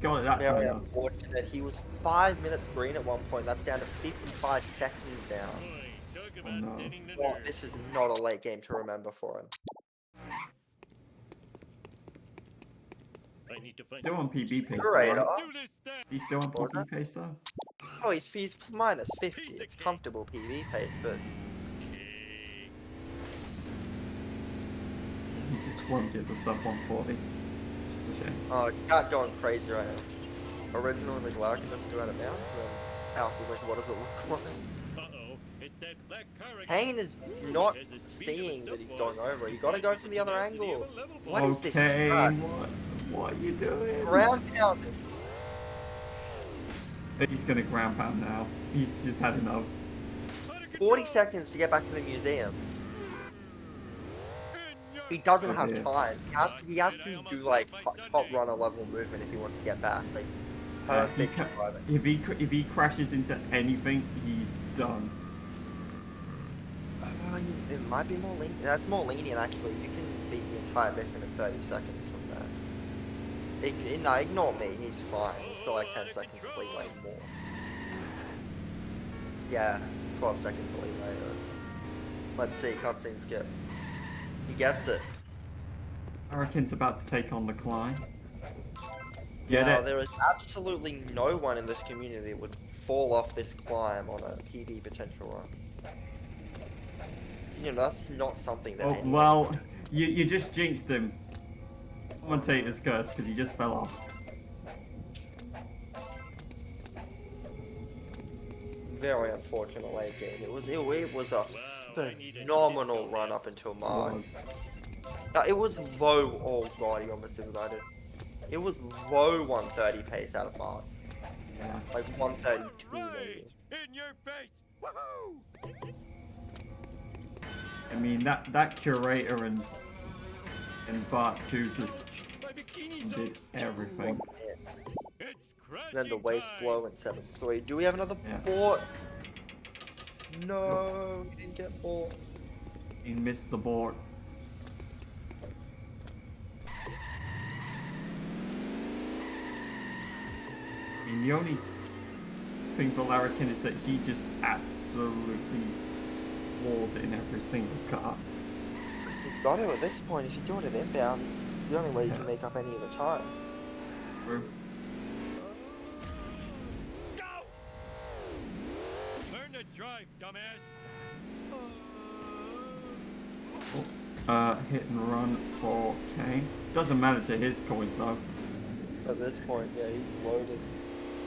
Got it that Very time. unfortunate. He was 5 minutes green at one point. That's down to 55 seconds now. Oh no. Oh, this is not a late game to remember for him. Still on PB pace, Curator. right? He's still on What was PB pace though? Oh, he's minus 50. It's comfortable PV pace, but He just won't get the sub 140. Just a shame. oh, chat going crazy right now. Originally, like Larrakin doesn't go out of bounds, and then House is like, what does it look like? Uh-oh, it's that black car again. Kane is not seeing that he's going over. You gotta go from the other angle. What is this? Okay, what are you doing? Ground pounding. He's gonna ground pound now. He's just had enough. 40 seconds to get back to the museum. He doesn't have dear. time. He has to do like top runner level movement if he wants to get back. Like perfect driving. If he crashes into anything, he's done. It might be more lenient. That's more lenient actually. You can beat the entire mission in 30 seconds from that. No, ignore me. He's fine. He's got like 10 seconds of leeway more. Yeah, 12 seconds of leeway. Let's see. Cutscene skip. He gets it. Larrakin's about to take on the climb. Get Now, it? there is absolutely no one in this community that would fall off this climb on a PB potential run. You know, that's not something that Oh, anyone... well, you just jinxed him. Commentator's curse, because he just fell off. Very unfortunate late game. It was a phenomenal run up until March. It was low. Oh god, he almost divided. It was low 130 pace out of March. Yeah. Like 132 maybe. In your face! Woohoo! I mean, that curator and Bart 2 just did everything. Then the waist blow in 7-3. Do we have another Yeah. board? No, we didn't get board. He missed the board. I mean, the only thing for Larrakin is that he just absolutely walls it in every single car. You've got to at this point. If you're doing it inbounds, it's the only way you can make up any of the time. True. Go! Learn to drive, dumbass. Hit and run for Kane. Doesn't matter to his coins though. At this point, yeah, he's loaded.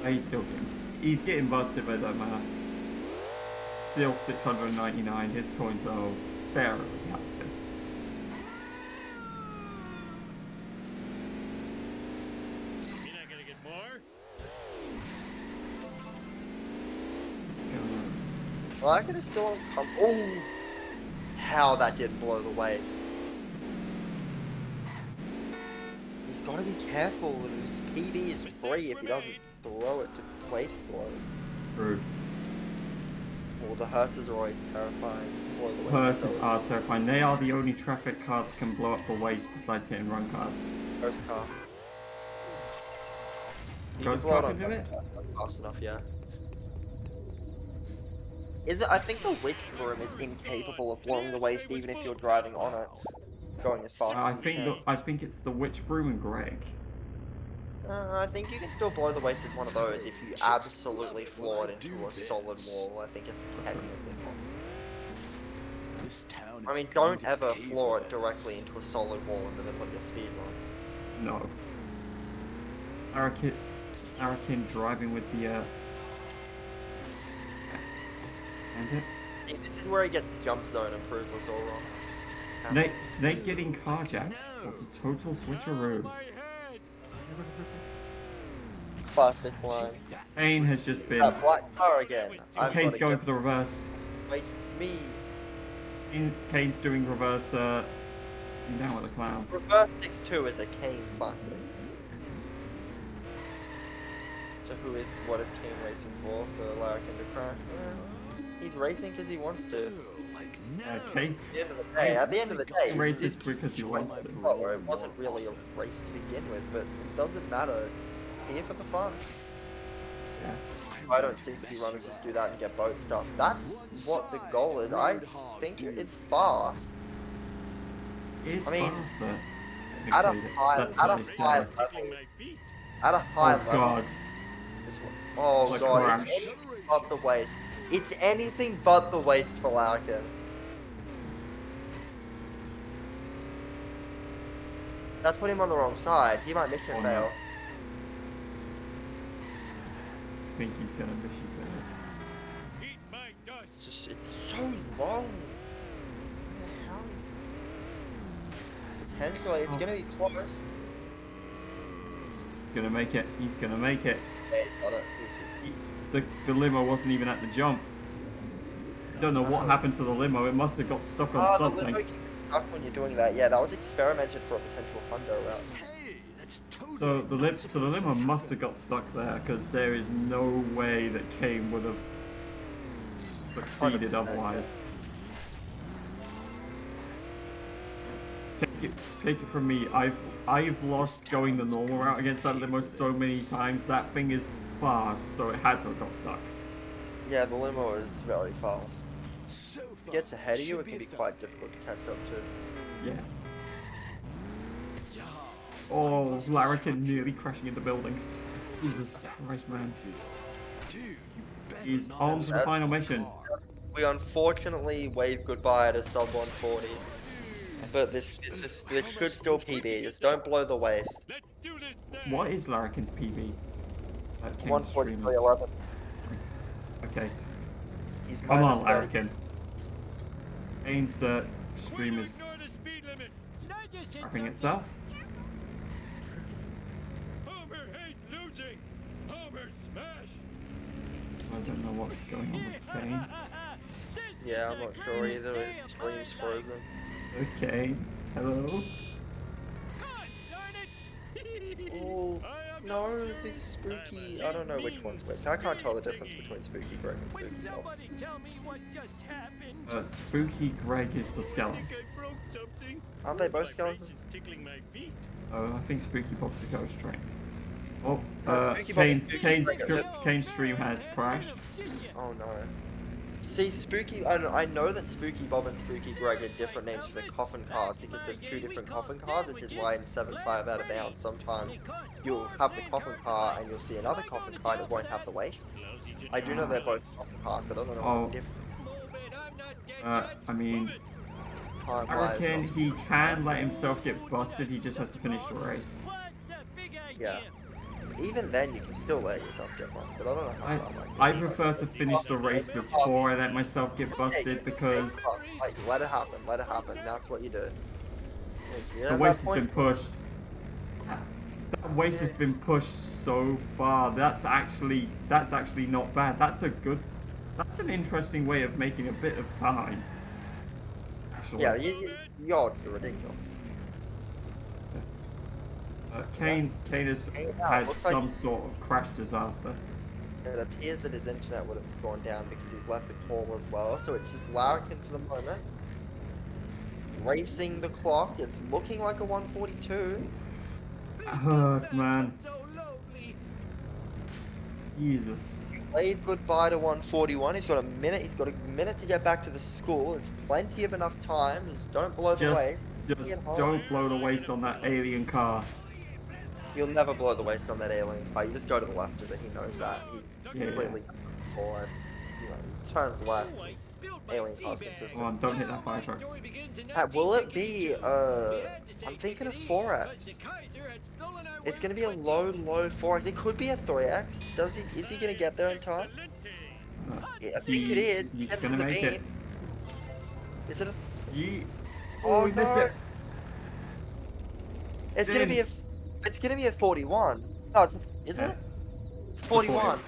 He's getting busted, but it don't matter. Still 699. His coins are barely healthy. You're not gonna get more? Well, I could have still come. Oh, how that did blow the waist. He's got to be careful. His PB is free if he doesn't throw it to waist blows. True. Well, the hearses are always terrifying. Blow the waist. Hearses are terrifying. They are the only traffic car that can blow up the waist besides hit and run cars. Ghost car. Ghost car can do it? Fast enough, yeah. I think the witch room is incapable of blowing the waist even if you're driving on it. Going as fast as you can. I think it's the witch broom and Greg. I think you can still blow the waist as one of those if you absolutely floor it into a solid wall. I think it's technically possible. This town I mean, don't ever floor it directly into a solid wall in the middle of your speed run. No. Larrakin driving with the and it. See, this is where he gets jump zone and proves us all wrong. Snake getting carjacked. What's a total switcheroo? Classic line. Kane has just been. That black car again. Kane's going for the reverse. Wastes me. Kane's doing reverse. Down with the clown. Reverse 6-2 is a Kane classic. So what is Kane racing for Larrakin to crash? He's racing because he wants to. Kane. At the end of the day, Kane races because he wants to. It wasn't really a race to begin with, but it doesn't matter. It's here for the fun. Yeah. I don't see runners just do that and get boat stuff. That's what the goal is. I think it's fast. It's I mean, faster. at a high level. Oh At a high god. level. This one. Oh Like god, crash. it's anything but the waist. It's anything but the waist for Larrakin. That's put him on the wrong side. He might miss and Oh, no. fail. I think he's gonna miss you there. Eat my dust. It's just, it's so long. What the hell is... Potentially, it's Oh. gonna be close. He's gonna make it. He's gonna make it. Yeah, he got it. The limo wasn't even at the jump. Don't know what Oh. happened to the limo. It must have got stuck on Oh, the something. limo can get stuck when you're doing that. Yeah, that was experimented for a potential Honda route. Hey, that's totally So the not so the supposed limo to must happen. have got stuck there because there is no way that Kane would have succeeded 100%, otherwise. Take it from me. I've lost going the normal route against that limo so many times. That thing is fast, so it had to have got stuck. Yeah, the limo is very fast. So If it far, gets ahead of you, should it can be a quite fair difficult to catch up to. Yeah. game. Oh, Larrakin nearly crashing into buildings. Jesus Christ, man. Dude, you better He's not on to the have final my mission. car. We unfortunately waved goodbye to sub 140, but this should still PB. Just don't blow the waist. Let's do this thing. What is Larrakin's PB? Kane's streamers. 143.11. Okay. He's Come on, minus 30. Larrakin. Kane's stream is Ignore the speed limit. wrapping itself. Homer hates losing. Homer smash. I don't know what's going on with Kane. Yeah, I'm not sure either. His stream's frozen. Okay. Hello. Oh, no, this spooky. I don't know which one's which. I can't tell the difference between Spooky Greg and Spooky Bob. Somebody tell me what just happened. Spooky Greg is the skeleton. I broke something. Aren't they both My skeletons? brace is tickling my feet. I think Spooky Bob's the ghost train. Oh, Spooky Bob and Spooky Greg are Kane's stream has crashed. Oh no. See, Spooky. I know that Spooky Bob and Spooky Greg are different names for the coffin cars because there's two different coffin cars, which is why in 7.5 Out of Bounds sometimes you'll have the coffin car and you'll see another coffin car and it won't have the waist. I do know they're both coffin cars, but I don't know Oh. what the difference I mean, I time-wise. reckon he can let himself get busted. He just has to finish the race. Yeah. Even then, you can still let yourself get busted. I don't know how far I prefer to finish the race before I let myself get busted because Like, let it happen, let it happen. That's what you do. the waist has been pushed. That waist has been pushed so far. That's actually not bad. That's an interesting way of making a bit of time. Actually. Yeah, your odds are ridiculous. Kane has had some sort of crash disaster. It appears that his internet would have gone down because he's left the call as well. So it's just Larrakin for the moment. Racing the clock. It's looking like a 142. That hurts, man. Jesus. Wave goodbye to 141. He's got a minute. He's got a minute to get back to the school. It's plenty of enough time. Just don't blow the waist. Just don't blow the waist on that alien car. You'll never blow the waist on that alien car. You just go to the left of it. He knows that. He's Yeah. completely for life. You know, turns left. Alien car's Come consistent. on, don't hit that fire truck. Will it be, I'm thinking of 4X. It's gonna be a low 4X. It could be a 3X. Is he gonna get there in time? Yeah, I think it is. He He's gets gonna in the make it. beam. Is it a... Oh, he missed no. it. It's gonna be a... It's gonna be a 41. No, it's... Is it? It's 41.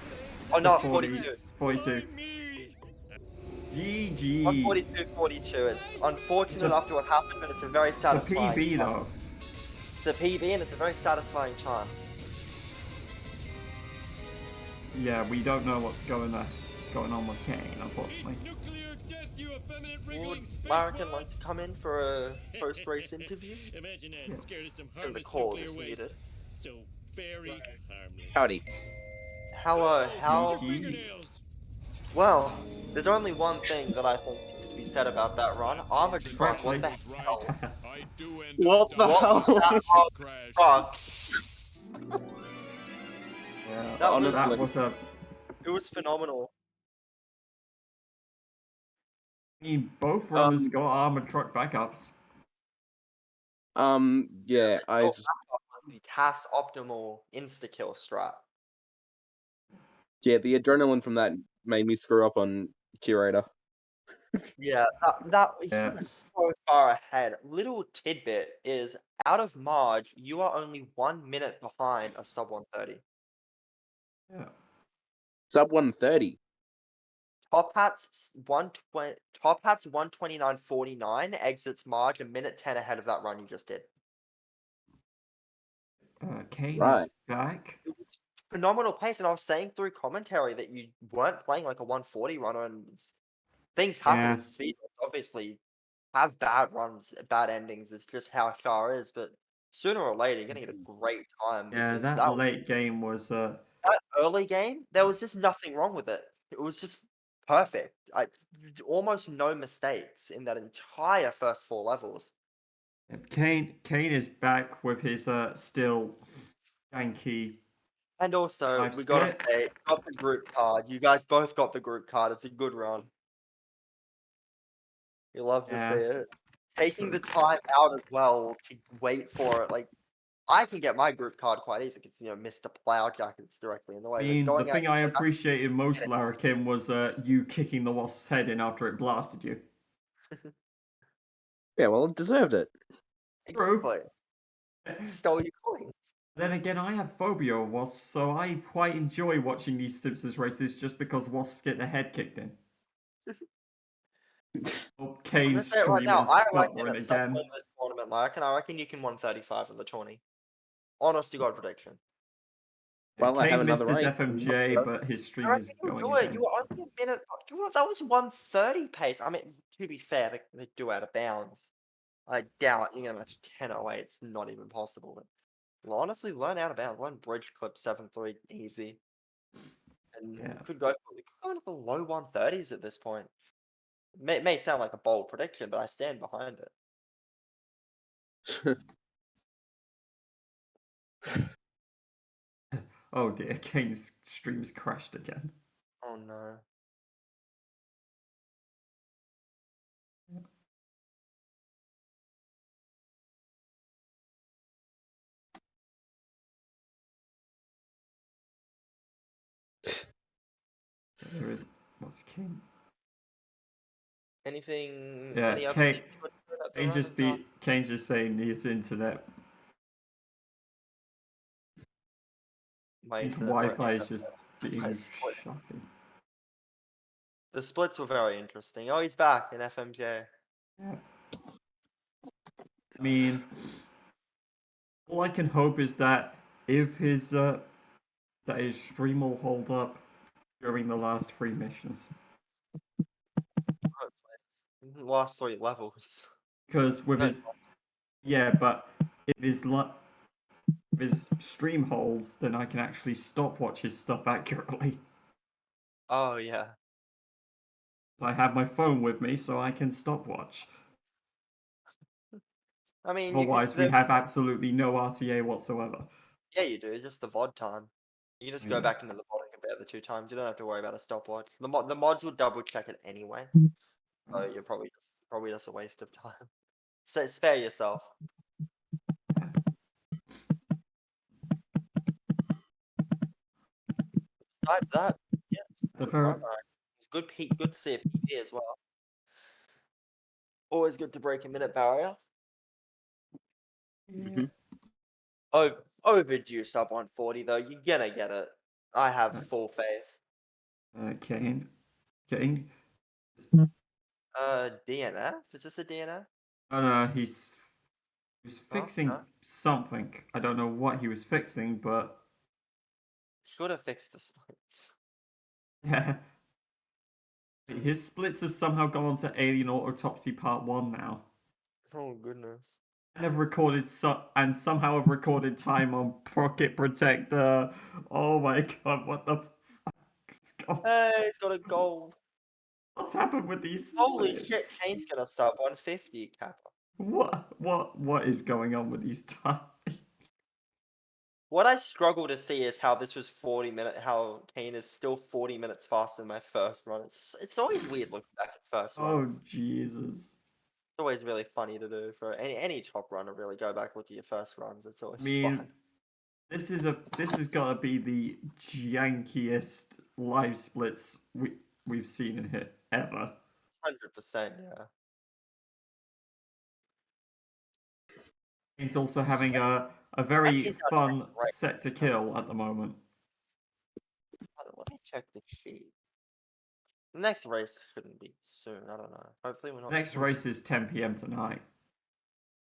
Oh, no, 42. 42. GG. 142-42. It's unfortunate after what happened, but it's a very It's a satisfying PB time. though. It's a PB and it's a very satisfying time. Yeah, we don't know what's going on with Kane, unfortunately. Nuclear death, you effeminate Would wriggling Larrakin like to come in for a post-race interview? Imagine that, Yes. scared of some It's in the harmless call nuclear is waste. needed. So very harmless. Howdy. How... GG. Fingernails. Well, there's only one thing that I think needs to be said about that run. Armored truck, what the hell? I do end What the up hell? That crash. truck. Yeah, That was that Honestly, was a. it was phenomenal. I mean, both runners um, got armored truck backups. yeah, Your backup was the task optimal insta kill strat. yeah, the adrenaline from that made me screw up on Curator. Yeah, that he Yeah. was so far ahead. Little tidbit is out of Marge, you are only 1 minute behind a sub 130. Yeah. Sub 130. Top Hat's 129.49 exits Marge a minute 10 ahead of that run you just did. Kane Right. is back. It was phenomenal pace, and I was saying through commentary that you weren't playing like a 140 runner, and things happen Yeah. in speed. Obviously, have bad runs, bad endings. It's just how Char is, but sooner or later you're gonna get a great time Yeah, because that late game was that early game there was just nothing wrong with it. It was just perfect. Almost no mistakes in that entire first 4 levels. Kane is back with his still janky And also, life we gotta split. say, got the group card. You guys both got the group card. It's a good run. You love to see Yeah. it. Taking the time out as well to wait for it. Like, I can get my group card quite easy because, Mr. Plow Jacket's directly in the I way. But mean, the going out, thing I appreciated most, Larrakin, was you kicking the wasp's head in after it blasted you. Yeah, well, it deserved it. True. exactly. Stole your coins. Then again, I have phobia of wasps, so I quite enjoy watching these Simpsons races just because wasps get their head kicked in. Oh, I'm gonna Kane's say it right stream now. is I reckon buffering at some again. point in this tournament, Larkin, I reckon you can 135 in the tourney. Honest to God prediction. Yeah, Well, I have Kane missed another his right. FMJ, but his I stream is reckon you'll going do it. You again. were only a minute. That was 130 pace. I mean, to be fair, they do out of bounds. I doubt you're gonna match 10:08. It's not even possible. But you'll honestly learn out of bounds. Learn bridge clip 7.3 easy, and Yeah. we could go into the low 130s at this point. It may sound like a bold prediction, but I stand behind it. Oh dear, Kane's stream's crashed again. Oh no. There is what's Kane? Anything? Yeah, Any other Kane. things you would say about the Kane run just of time? beat. Kane's just saying his internet. My His internet broke Wi-Fi down. is just My being split. shocking. The splits were very interesting. Oh, he's back in FMJ. Yeah. I mean, all I can hope is that if his stream will hold up during the last 3 missions. Last 3 levels. Because with No. his yeah, but if his stream holds, then I can actually stopwatch his stuff accurately. Oh yeah. So I have my phone with me, so I can stopwatch. I mean, you could. Otherwise, we have absolutely no RTA whatsoever. Yeah, you do. Just the VOD time. You can just go Yeah. back into the VOD and compare the 2 times. You don't have to worry about a stopwatch. The mods will double check it anyway. So you're probably just a waste of time. So spare yourself. Besides that, yeah, The good very run. It's good good to see a PB as well. Always good to break a minute barrier. yeah. Oh, overdue sub 140 though. You're gonna get it. I have full faith. Kane. Kane. DNF? Is this a DNF? Oh no, he's Oh, fixing no. something. I don't know what he was fixing, but Should have fixed the splits. yeah. His splits have somehow gone on to Alien Autopsy Part 1 now. Oh goodness. And have recorded and somehow have recorded time on Pocket Protector. Oh my god, what the fuck? Hey, he's got a gold. What's happened with these Holy shit, splits? Kane's gonna sub 150, Kappa. What is going on with these times? What I struggle to see is how this was 40 minute. How Kane is still 40 minutes faster than my first run. It's always weird looking back at first Oh, runs. Jesus. It's always really funny to do for any top runner. Really go back look at your first runs. It's I always mean, fun. this has got to be the jankiest live splits we've seen in here ever. 100%. Yeah. He's also having a And very he's got fun next set to race. kill at the moment. Let me check the sheet. The next race shouldn't be soon. I don't know. Hopefully we're not. Next race is 10 p.m. tonight.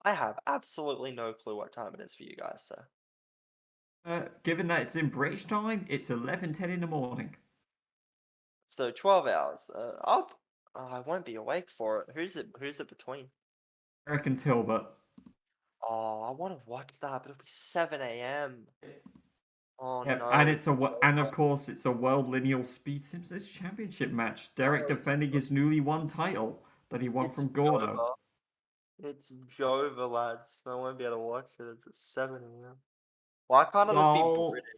I have absolutely no clue what time it is for you guys, so. Given that it's in British time, it's 11:10 in the morning. So 12 hours. I won't be awake for it. Who's it between? Larrakin Tilbert. Oh, I want to watch that, but it'll be 7 a.m. Oh Yep, no, and it's and of course it's a World Lineal Speed Simpsons Championship match. Derek it's defending his newly won title that he won it's from Gordo. Jova. It's Jova, lads. I won't be able to watch it. It's at 7 a.m. Why can't it just be So, British?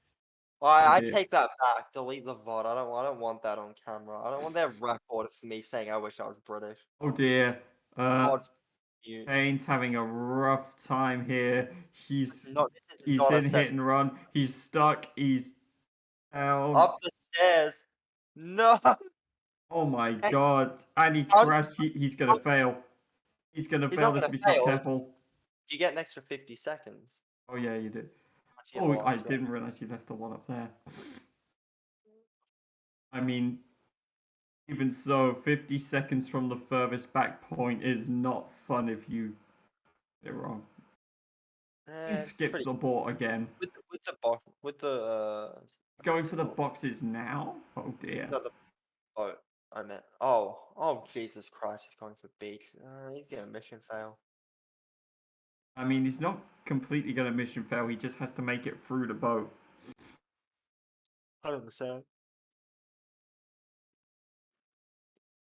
Well, oh I dear, take that back. Delete the VOD. I don't want that on camera. I don't want that record for me saying I wish I was British. oh dear. VOD's mute. Kane's having a rough time here. This is He's not a in set. hit and run. He's stuck. He's down. Up the stairs. No. Oh my Hey, god! And he how, crashed. He's gonna how, fail. He's gonna he's fail not this gonna if he's not fail. careful. You get an extra 50 seconds. Oh yeah, you did. Once you Oh, I lost, right? didn't realize you left the one up there. I mean, even so, 50 seconds from the furthest back point is not fun if you get it wrong. He It's skips pretty the board again. with the box with the Going what's for it the called? boxes now? Oh dear. No, the boat. I meant. Oh, Jesus Christ! He's going for beach. He's gonna mission fail. I mean, he's not completely going to mission fail. He just has to make it through the boat. 100%.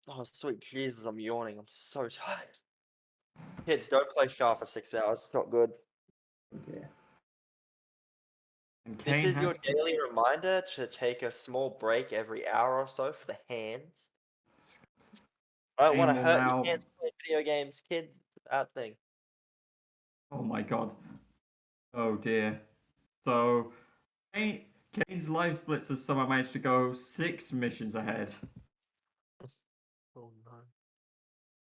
Oh, sweet Jesus! I'm yawning. I'm so tired. Kids, don't play Sha for 6 hours. It's not good. Oh dear. And This Kane is your has to. daily reminder to take a small break every hour or so for the hands. I don't want Kane to will hurt your now. hands playing video games, kids. It's a bad thing. Oh my god. Oh dear. So, Kane's live splits have somehow managed to go 6 missions ahead. Oh no.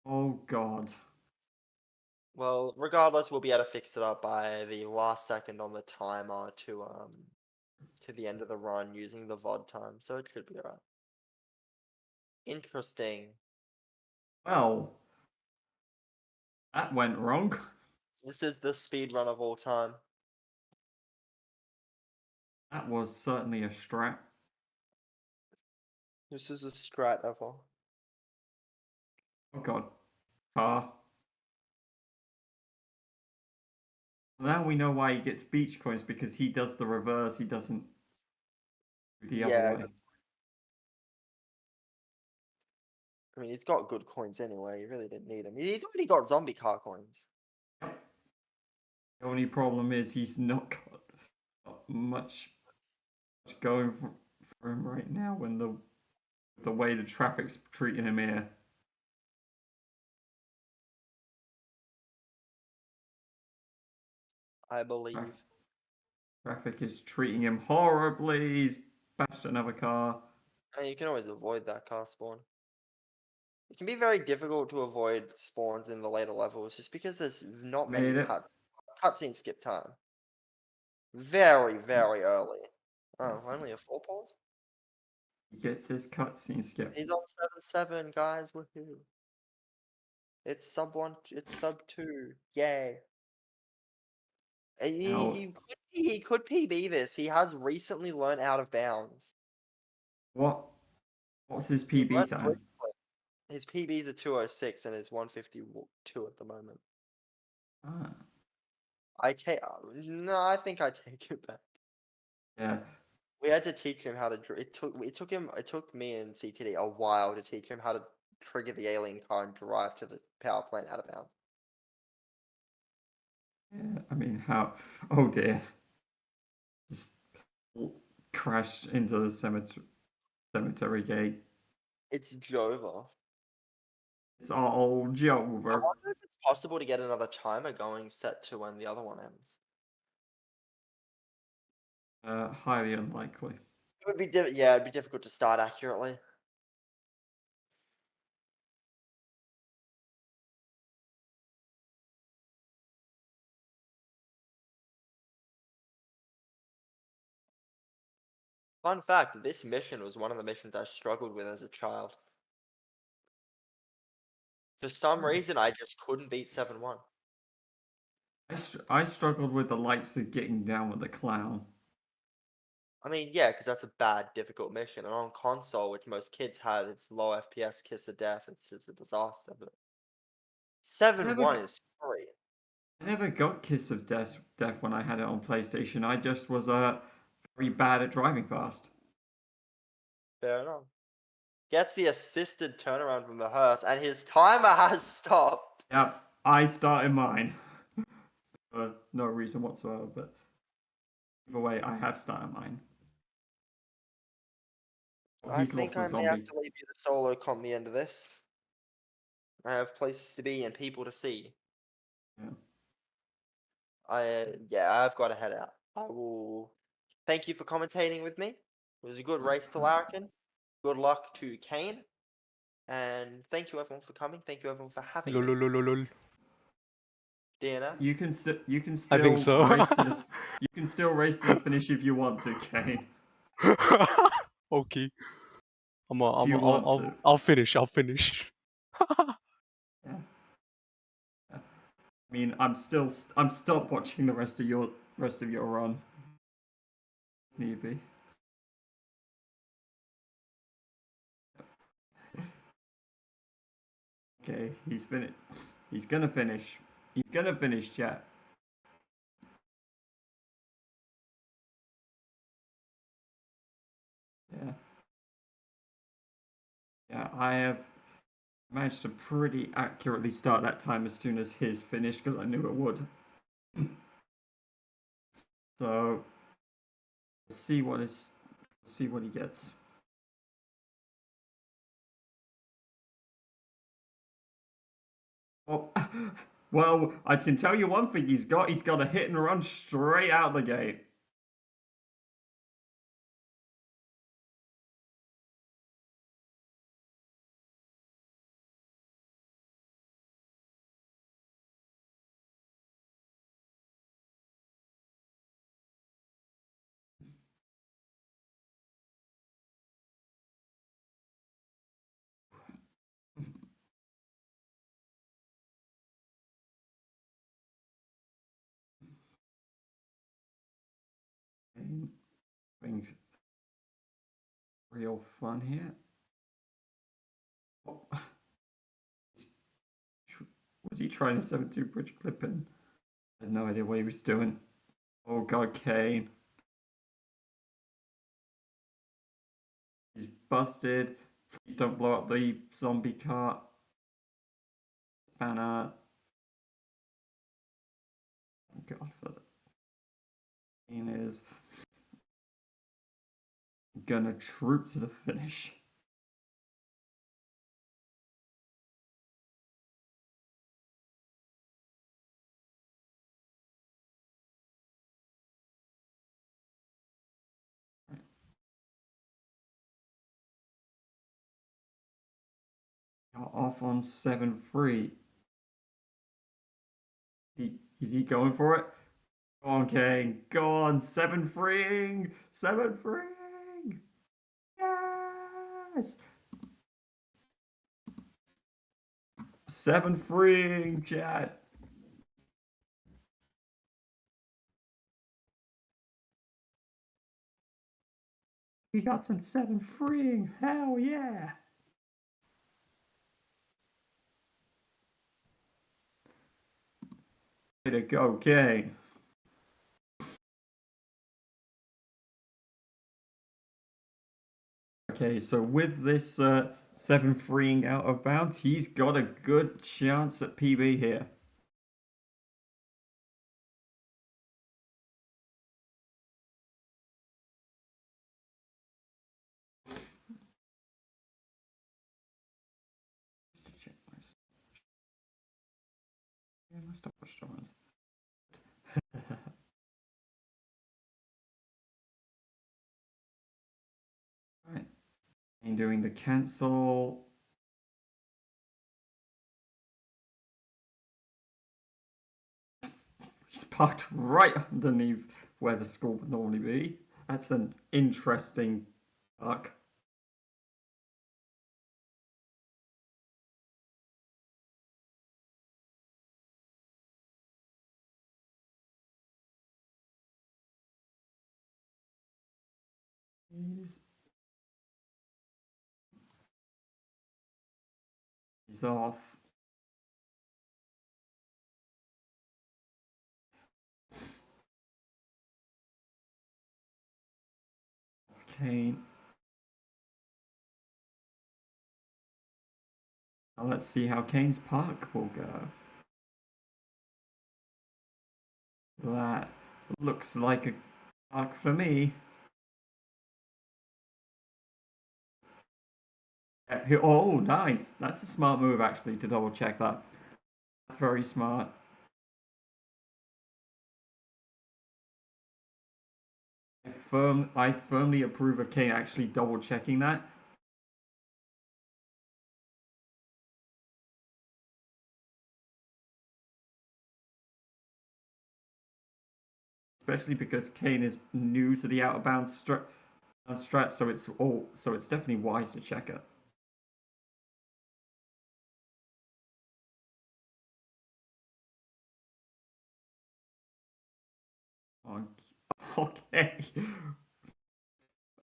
Oh god. Well, regardless, we'll be able to fix it up by the last second on the timer to the end of the run using the VOD time, so it should be alright. Interesting. Well, that went wrong. This is the speed run of all time. That was certainly a strat. This is a strat ever. Oh god. Car. Now we know why he gets beach coins because he does the reverse. He doesn't do the other Yeah, way. I mean, he's got good coins anyway. You really didn't need him. He's already got zombie car coins. Yep. The only problem is he's not got much going for him right now when the way the traffic's treating him here. I believe. Traffic is treating him horribly. He's bashed another car. And you can always avoid that car spawn. It can be very difficult to avoid spawns in the later levels just because there's not many Made it. cutscene skip time. Very, very early. Oh, Yes. only a 4 pause? He gets his cutscene skip. He's on 7-7, guys. Woohoo. It's sub 1, it's sub 2. Yay. Now, He could PB this. He has recently learned out of bounds. what? What's his He PB learned time? briefly. His PB's a 206 and it's 152 at the moment. Ah, No, I think I take it back. yeah. We had to teach him how to. It took me and CTD a while to teach him how to trigger the alien car and drive to the power plant out of bounds. Yeah. I mean, how? Oh dear. Just crashed into the cemetery gate. It's Jova. It's all I Jover. wonder if it's possible to get another timer going set to when the other one ends. Highly unlikely. It would be yeah, it'd be difficult to start accurately. Fun fact, this mission was one of the missions I struggled with as a child. For some reason, I just couldn't beat 7-1. I struggled with the likes of getting down with the clown. I mean, yeah, because that's a bad, difficult mission. And on console, which most kids have, it's low FPS, kiss of death. It's just a disaster. But I 7-1 never, is free. I never got Kiss of Death when I had it on PlayStation. I just was very bad at driving fast. Fair enough. Gets the assisted turnaround from the hearse, and his timer has stopped. Yep, I started mine. For no reason whatsoever, but either way, I have started mine. Oh, I he's think lost the I may have zombie. to leave you to solo comp the end of this. I have places to be and people to see. Yeah. Yeah, I've got to head out. I will thank you for commentating with me. It was a good race to Larrakin. Good luck to Kane. And thank you everyone for coming. Thank you everyone for having me. Lol. DNF. You can I think still so. race to the you can still race to the finish if you want to, Kane. Okay. If you want to. I'll finish. I'll finish. Yeah. I mean, I'm stop watching the rest of your run. Maybe. Okay, he's finished. He's gonna finish. He's gonna finish, chat. Yeah. Yeah, I have managed to pretty accurately start that time as soon as his finished because I knew it would. So see what he gets. Oh, well, I can tell you one thing. He's got a hit and run straight out the gate. Having real fun here. Oh. Was he trying to 7-2 bridge clipping? I had no idea what he was doing. Oh god, Kane. He's busted. Please don't blow up the zombie cart. Banner. God, for that. Kane is gonna troop to the finish. Got off on 7-3. Is he going for it? Go on, Kane. Go on. 7-freeing. 7-freeing. Yes. 7-freeing, chat. We got some 7-freeing. Hell yeah. Way to go, Kane. Okay, so with this 7-freeing out of bounds, he's got a good chance at PB here. Yeah, my stopwatch runs. Right. And doing the cancel. He's parked right underneath where the school would normally be. That's an interesting park. He's off. Kane. Now let's see how Kane's park will go. That looks like a park for me. Oh, nice. That's a smart move, actually, to double check that. That's very smart. I firmly approve of Kane actually double checking that. Especially because Kane is new to the out of bounds strat, so it's definitely wise to check it. Okay.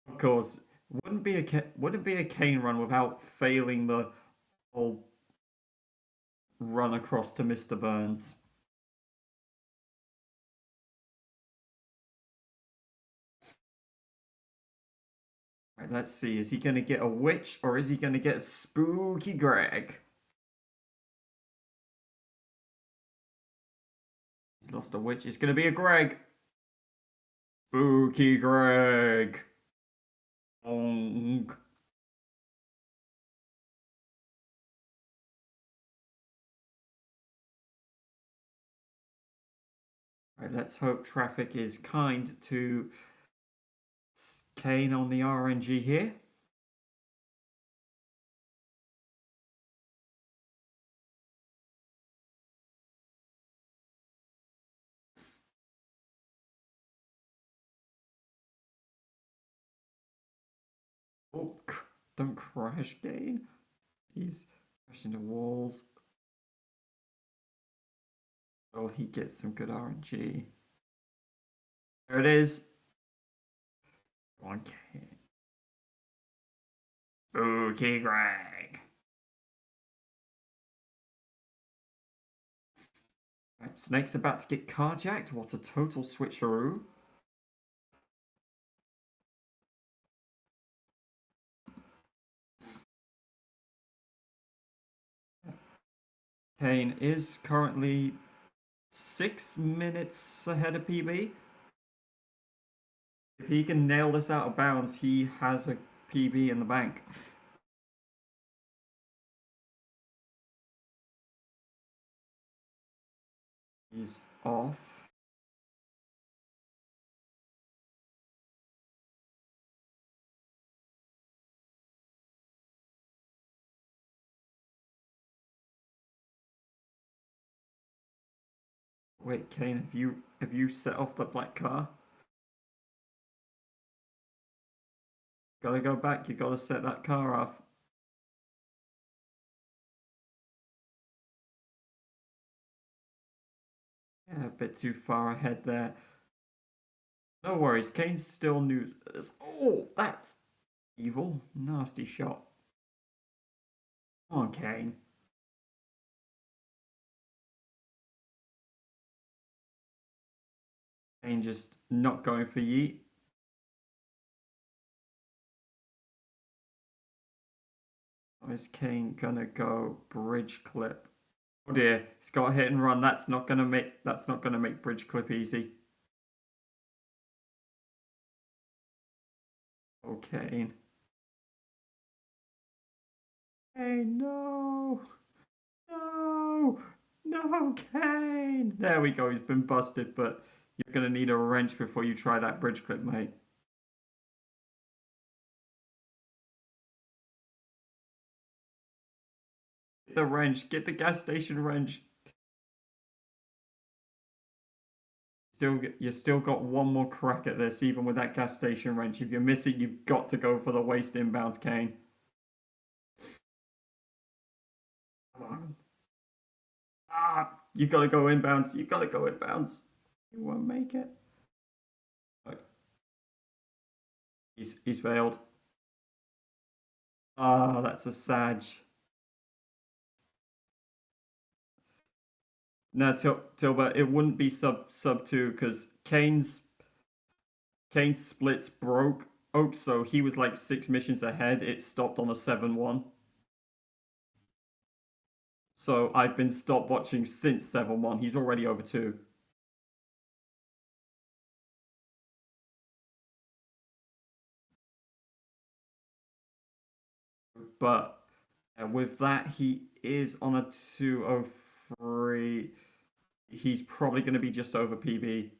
Of course, wouldn't be a Kane run without failing the whole run across to Mr. Burns. Right, let's see. Is he going to get a witch or is he going to get a spooky Greg? He's lost a witch. It's going to be a Greg. Spooky Greg. Bonk. Right, let's hope traffic is kind to Kane on the RNG here. Oh, don't crash, Kane. He's crashing the walls. Oh, he gets some good RNG. There it is. Go on, Kane. Spooky Greg. Right, Snake's about to get carjacked. What a total switcheroo. Kane is currently 6 minutes ahead of PB. If he can nail this out of bounds, he has a PB in the bank. He's off. Wait, Kane, have you set off the black car? Gotta go back, you gotta set that car off. Yeah, a bit too far ahead there. No worries, Kane's still new. Oh, that's evil. Nasty shot. Come on, Kane. Kane just not going for yeet. Or is Kane gonna go bridge clip? Oh dear, he's got a hit and run. That's not gonna make bridge clip easy. Okay. Hey, no! No! No, Kane! There we go, he's been busted, but you're gonna need a wrench before you try that bridge clip, mate. Get the wrench, get the gas station wrench. You still got one more crack at this, even with that gas station wrench. If you miss it, you've got to go for the waste inbounds, Kane. Come on. Ah, you gotta go inbounds. You gotta go inbounds. You won't make it. Right. He's failed. Ah, that's a Sag. No, Tilbert, it wouldn't be sub 2 because Kane's splits broke Oak, so he was like 6 missions ahead. It stopped on a 7-1. So I've been stopped watching since 7-1. He's already over 2. But with that, he is on a 203. He's probably going to be just over PB.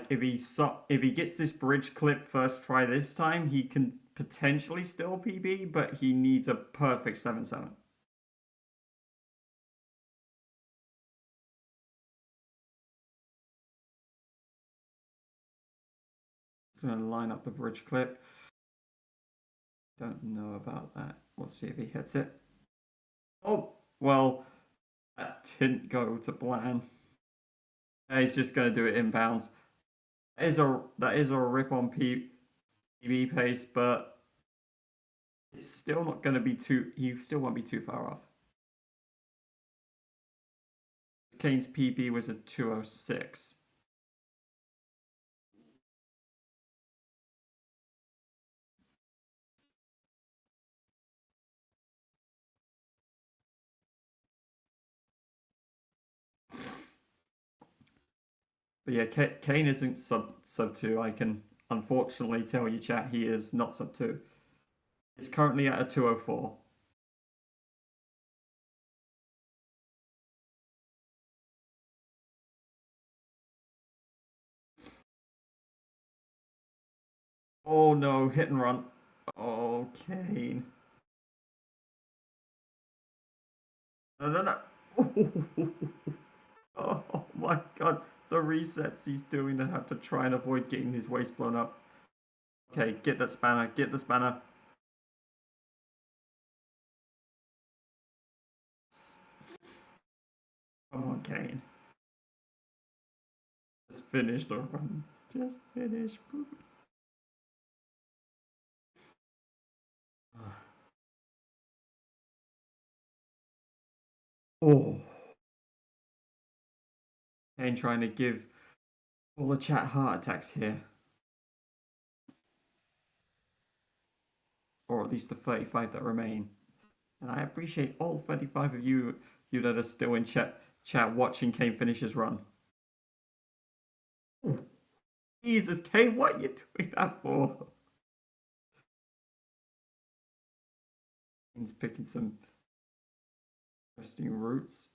If he gets this bridge clip first try this time, he can potentially still PB, but he needs a perfect 7-7. Just going to line up the bridge clip. Don't know about that. We'll see if he hits it. Oh, well, that didn't go to plan. He's just going to do it inbounds. That is a rip on PB pace, but it's still not going to be too. You still won't be too far off. Kane's PB was a 206. But yeah, Kane isn't sub 2. I can unfortunately tell you, chat, he is not sub 2. He's currently at a 204. Oh no, hit and run. Oh, Kane. No. Oh my god, the resets he's doing to have to try and avoid getting his waist blown up. Okay, get that spanner, get the spanner. Come on, Kane. Just finish the run. Just finish. Oh. Kane trying to give all the chat heart attacks here. Or at least the 35 that remain. And I appreciate all 35 of you that are still in chat watching Kane finish his run. Oh. Jesus, Kane, what are you doing that for? Kane's picking some interesting routes.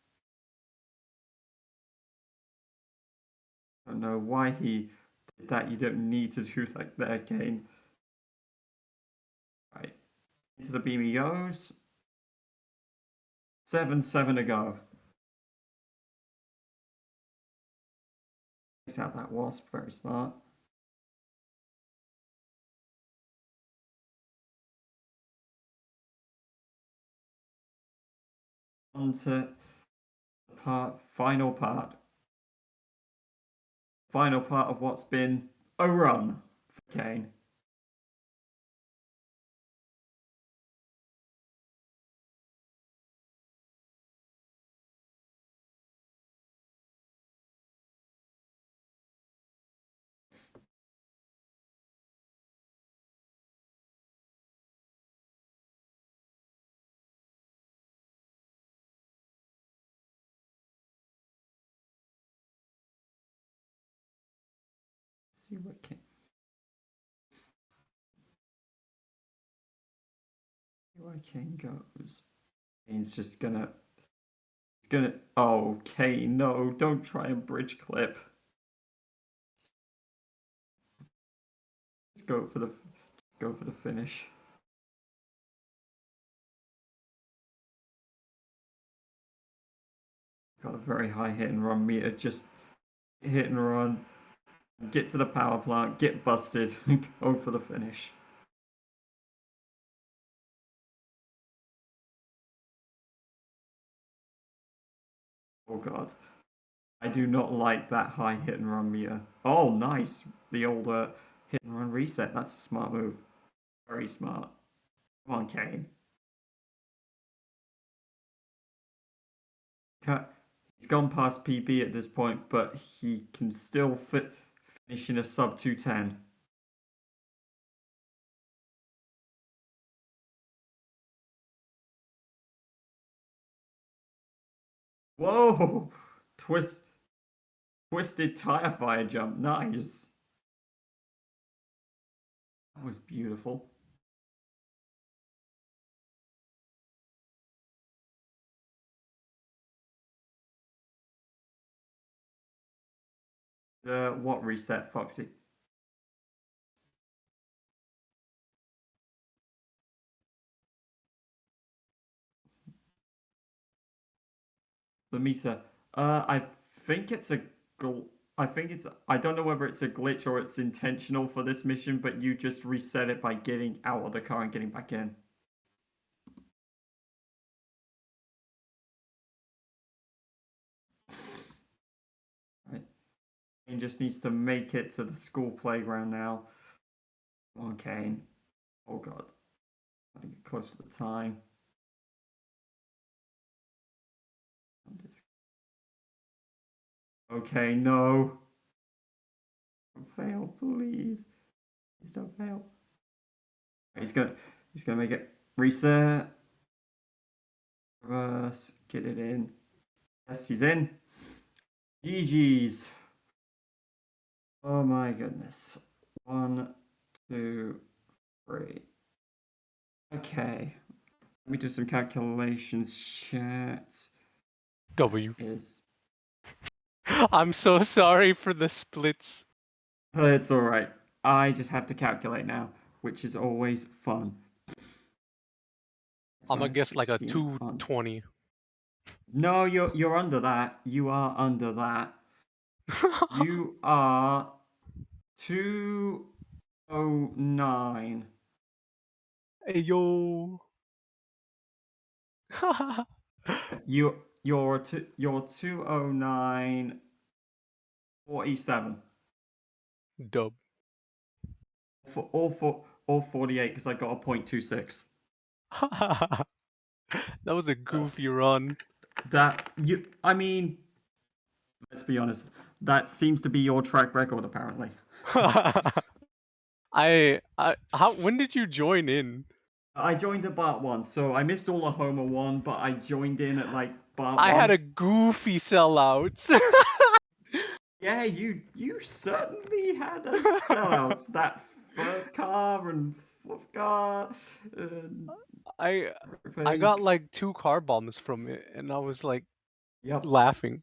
I don't know why he did that. You don't need to do that there, Kane. Right. Into the beam he goes. 7-7 to go. Takes out that wasp. Very smart. On to the final part of what's been a run for Kane. Let's see what Kane. Where Kane goes. Kane's just gonna. He's gonna. Oh, Kane, no! Don't try and bridge clip. Just go for the. Go for the finish. Got a very high hit and run meter. Just hit and run. Get to the power plant. Get busted. Go for the finish. Oh god. I do not like that high hit and run meter. Oh, nice. The old hit and run reset. That's a smart move. Very smart. Come on, Kane. He's gone past PB at this point, but he can still finish in a sub 210. Whoa! Twisted tire fire jump. Nice. That was beautiful. What reset, Foxy? The meter. I think it's a I think it's. I don't know whether it's a glitch or it's intentional for this mission, but you just reset it by getting out of the car and getting back in. Right. Kane just needs to make it to the school playground now. Come on, Kane. Oh god. Gotta get close to the time. Okay, no. Don't fail, please. Please don't fail. He's gonna make it. Reset. Reverse. Get it in. Yes, he's in. GG's. Oh my goodness. 1, 2, 3. Okay. Let me do some calculations. Chat W. is. I'm so sorry for the splits. It's alright. I just have to calculate now, which is always fun. I'm gonna guess like a 220. No, you're under that. You are under that. You are 209. Hey yo. You're 209 47. Dub. For all 48 because I got a 0.26. That was a goofy run. I mean, let's be honest. That seems to be your track record, apparently. When did you join in? I joined at Bart 1, so I missed all the Homer 1, but I joined in at like Bart 1. I had a goofy sellouts. Yeah, you certainly had a sellouts. That third car and fourth car. I got like 2 car bombs from it, and I was like laughing.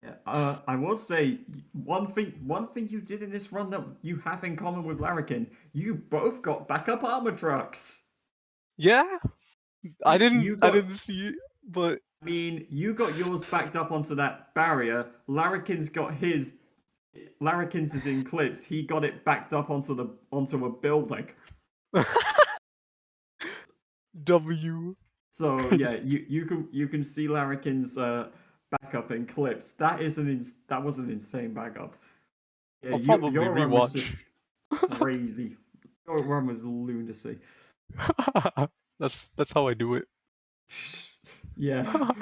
Yeah, I will say one thing you did in this run that you have in common with Larrakin, you both got backup armor trucks. Yeah, I didn't see it, but I mean, you got yours backed up onto that barrier. Larrakin's got his. Larrakin's is in clips. He got it backed up onto a building. W. So yeah, you can see Larrakin's backup in clips. That was an insane backup. Yeah, I'll probably your run was rewatch. just crazy. Your run was lunacy. That's how I do it. Yeah,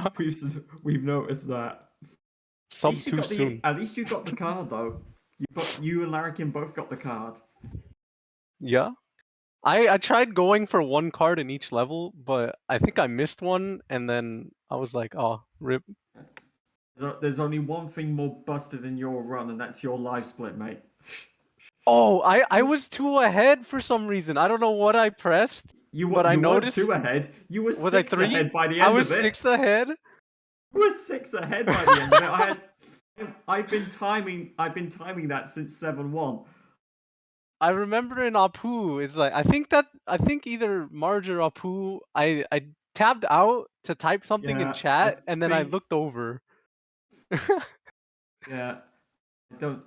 we've noticed that. Some too soon. At least you got the card though. You and Larrakin both got the card. Yeah. I tried going for 1 card in each level, but I think I missed one, and then I was like, oh, rip. There's only one thing more busted in your run, and that's your live split, mate. Oh, I was 2 ahead for some reason. I don't know what I pressed. But I you weren't noticed. 2 ahead. You were Was I 6 3? ahead by the I end was of it. 6 ahead. You were 6 ahead by the end of it. I've been timing that since 7-1. I remember in Apu, it's like I think either Marge or Apu, I tabbed out to type something in Yeah, I chat and then I think looked over. yeah.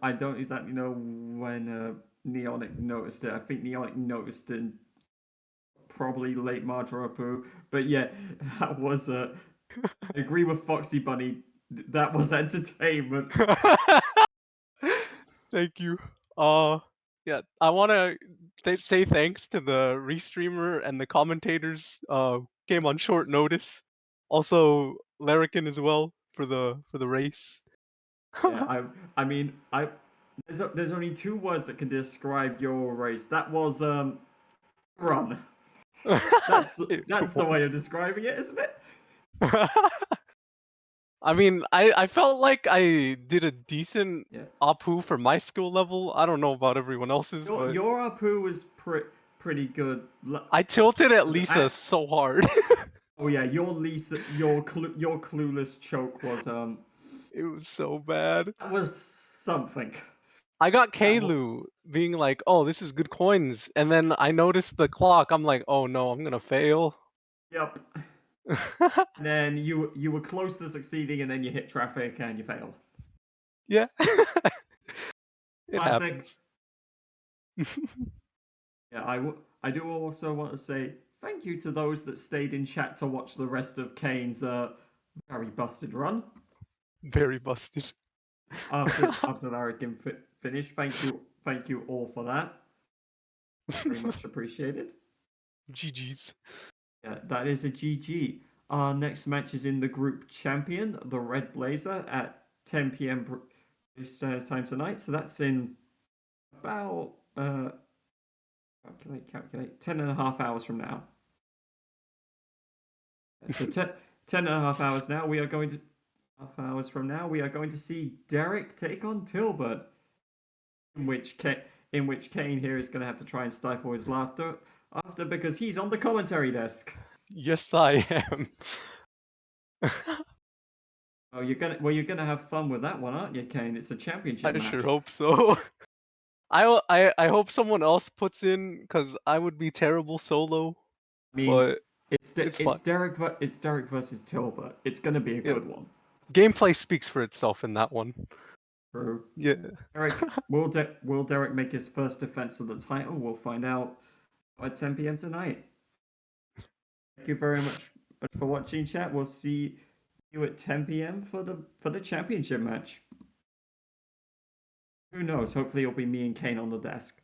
I don't exactly know when Neonic noticed it. I think Neonic noticed it probably late March or Apu. But yeah, that was I agree with Foxy Bunny. That was entertainment. Thank you. Yeah, I want to say thanks to the restreamer and the commentators. Came on short notice. Also, Larrakin as well for the race. Yeah, I mean there's only 2 words that can describe your race. That was run. That's It that's the way of describing it, isn't it? was. I mean, I felt like I did a decent Yeah. Apu for my skill level. I don't know about everyone else's, but Your Apu was pretty good. I tilted at I, Lisa so hard. oh yeah, your Lisa, your clueless choke was It was so bad. that was something. I got That was, Kalu being like, "Oh, this is good coins," and then I noticed the clock. I'm like, "Oh no, I'm gonna fail." yep. And then you were close to succeeding, and then you hit traffic and you failed. Yeah, it Classic. happens. Yeah, I do also want to say thank you to those that stayed in chat to watch the rest of Kane's very busted run Very busted. after Larrakin finished. Thank you all for that. Very much appreciated. GG's. Yeah, that is a GG. Our next match is in the group champion, the Red Blazer, at 10 p.m. British Standard Time tonight. So that's in about calculate 10 and a half hours from now. So 10 and a half hours now, we are going to half hours from now, we are going to see Derek take on Tilbert, in which Kane here is going to have to try and stifle his laughter after because he's on the commentary desk. Yes, I am. Oh, you're gonna have fun with that one, aren't you, Kane? It's a championship I match. sure hope so. I hope someone else puts in because I would be terrible solo, I mean, but it's fun. It's Derek versus Tilbert. It's gonna be a Yeah, good one. gameplay speaks for itself in that one. True. Yeah. Derek will Derek make his first defense of the title? We'll find out at 10 p.m. tonight. Thank you very much for watching, chat. We'll see you at 10 p.m. for the championship match. Who knows? Hopefully, it'll be me and Kane on the desk.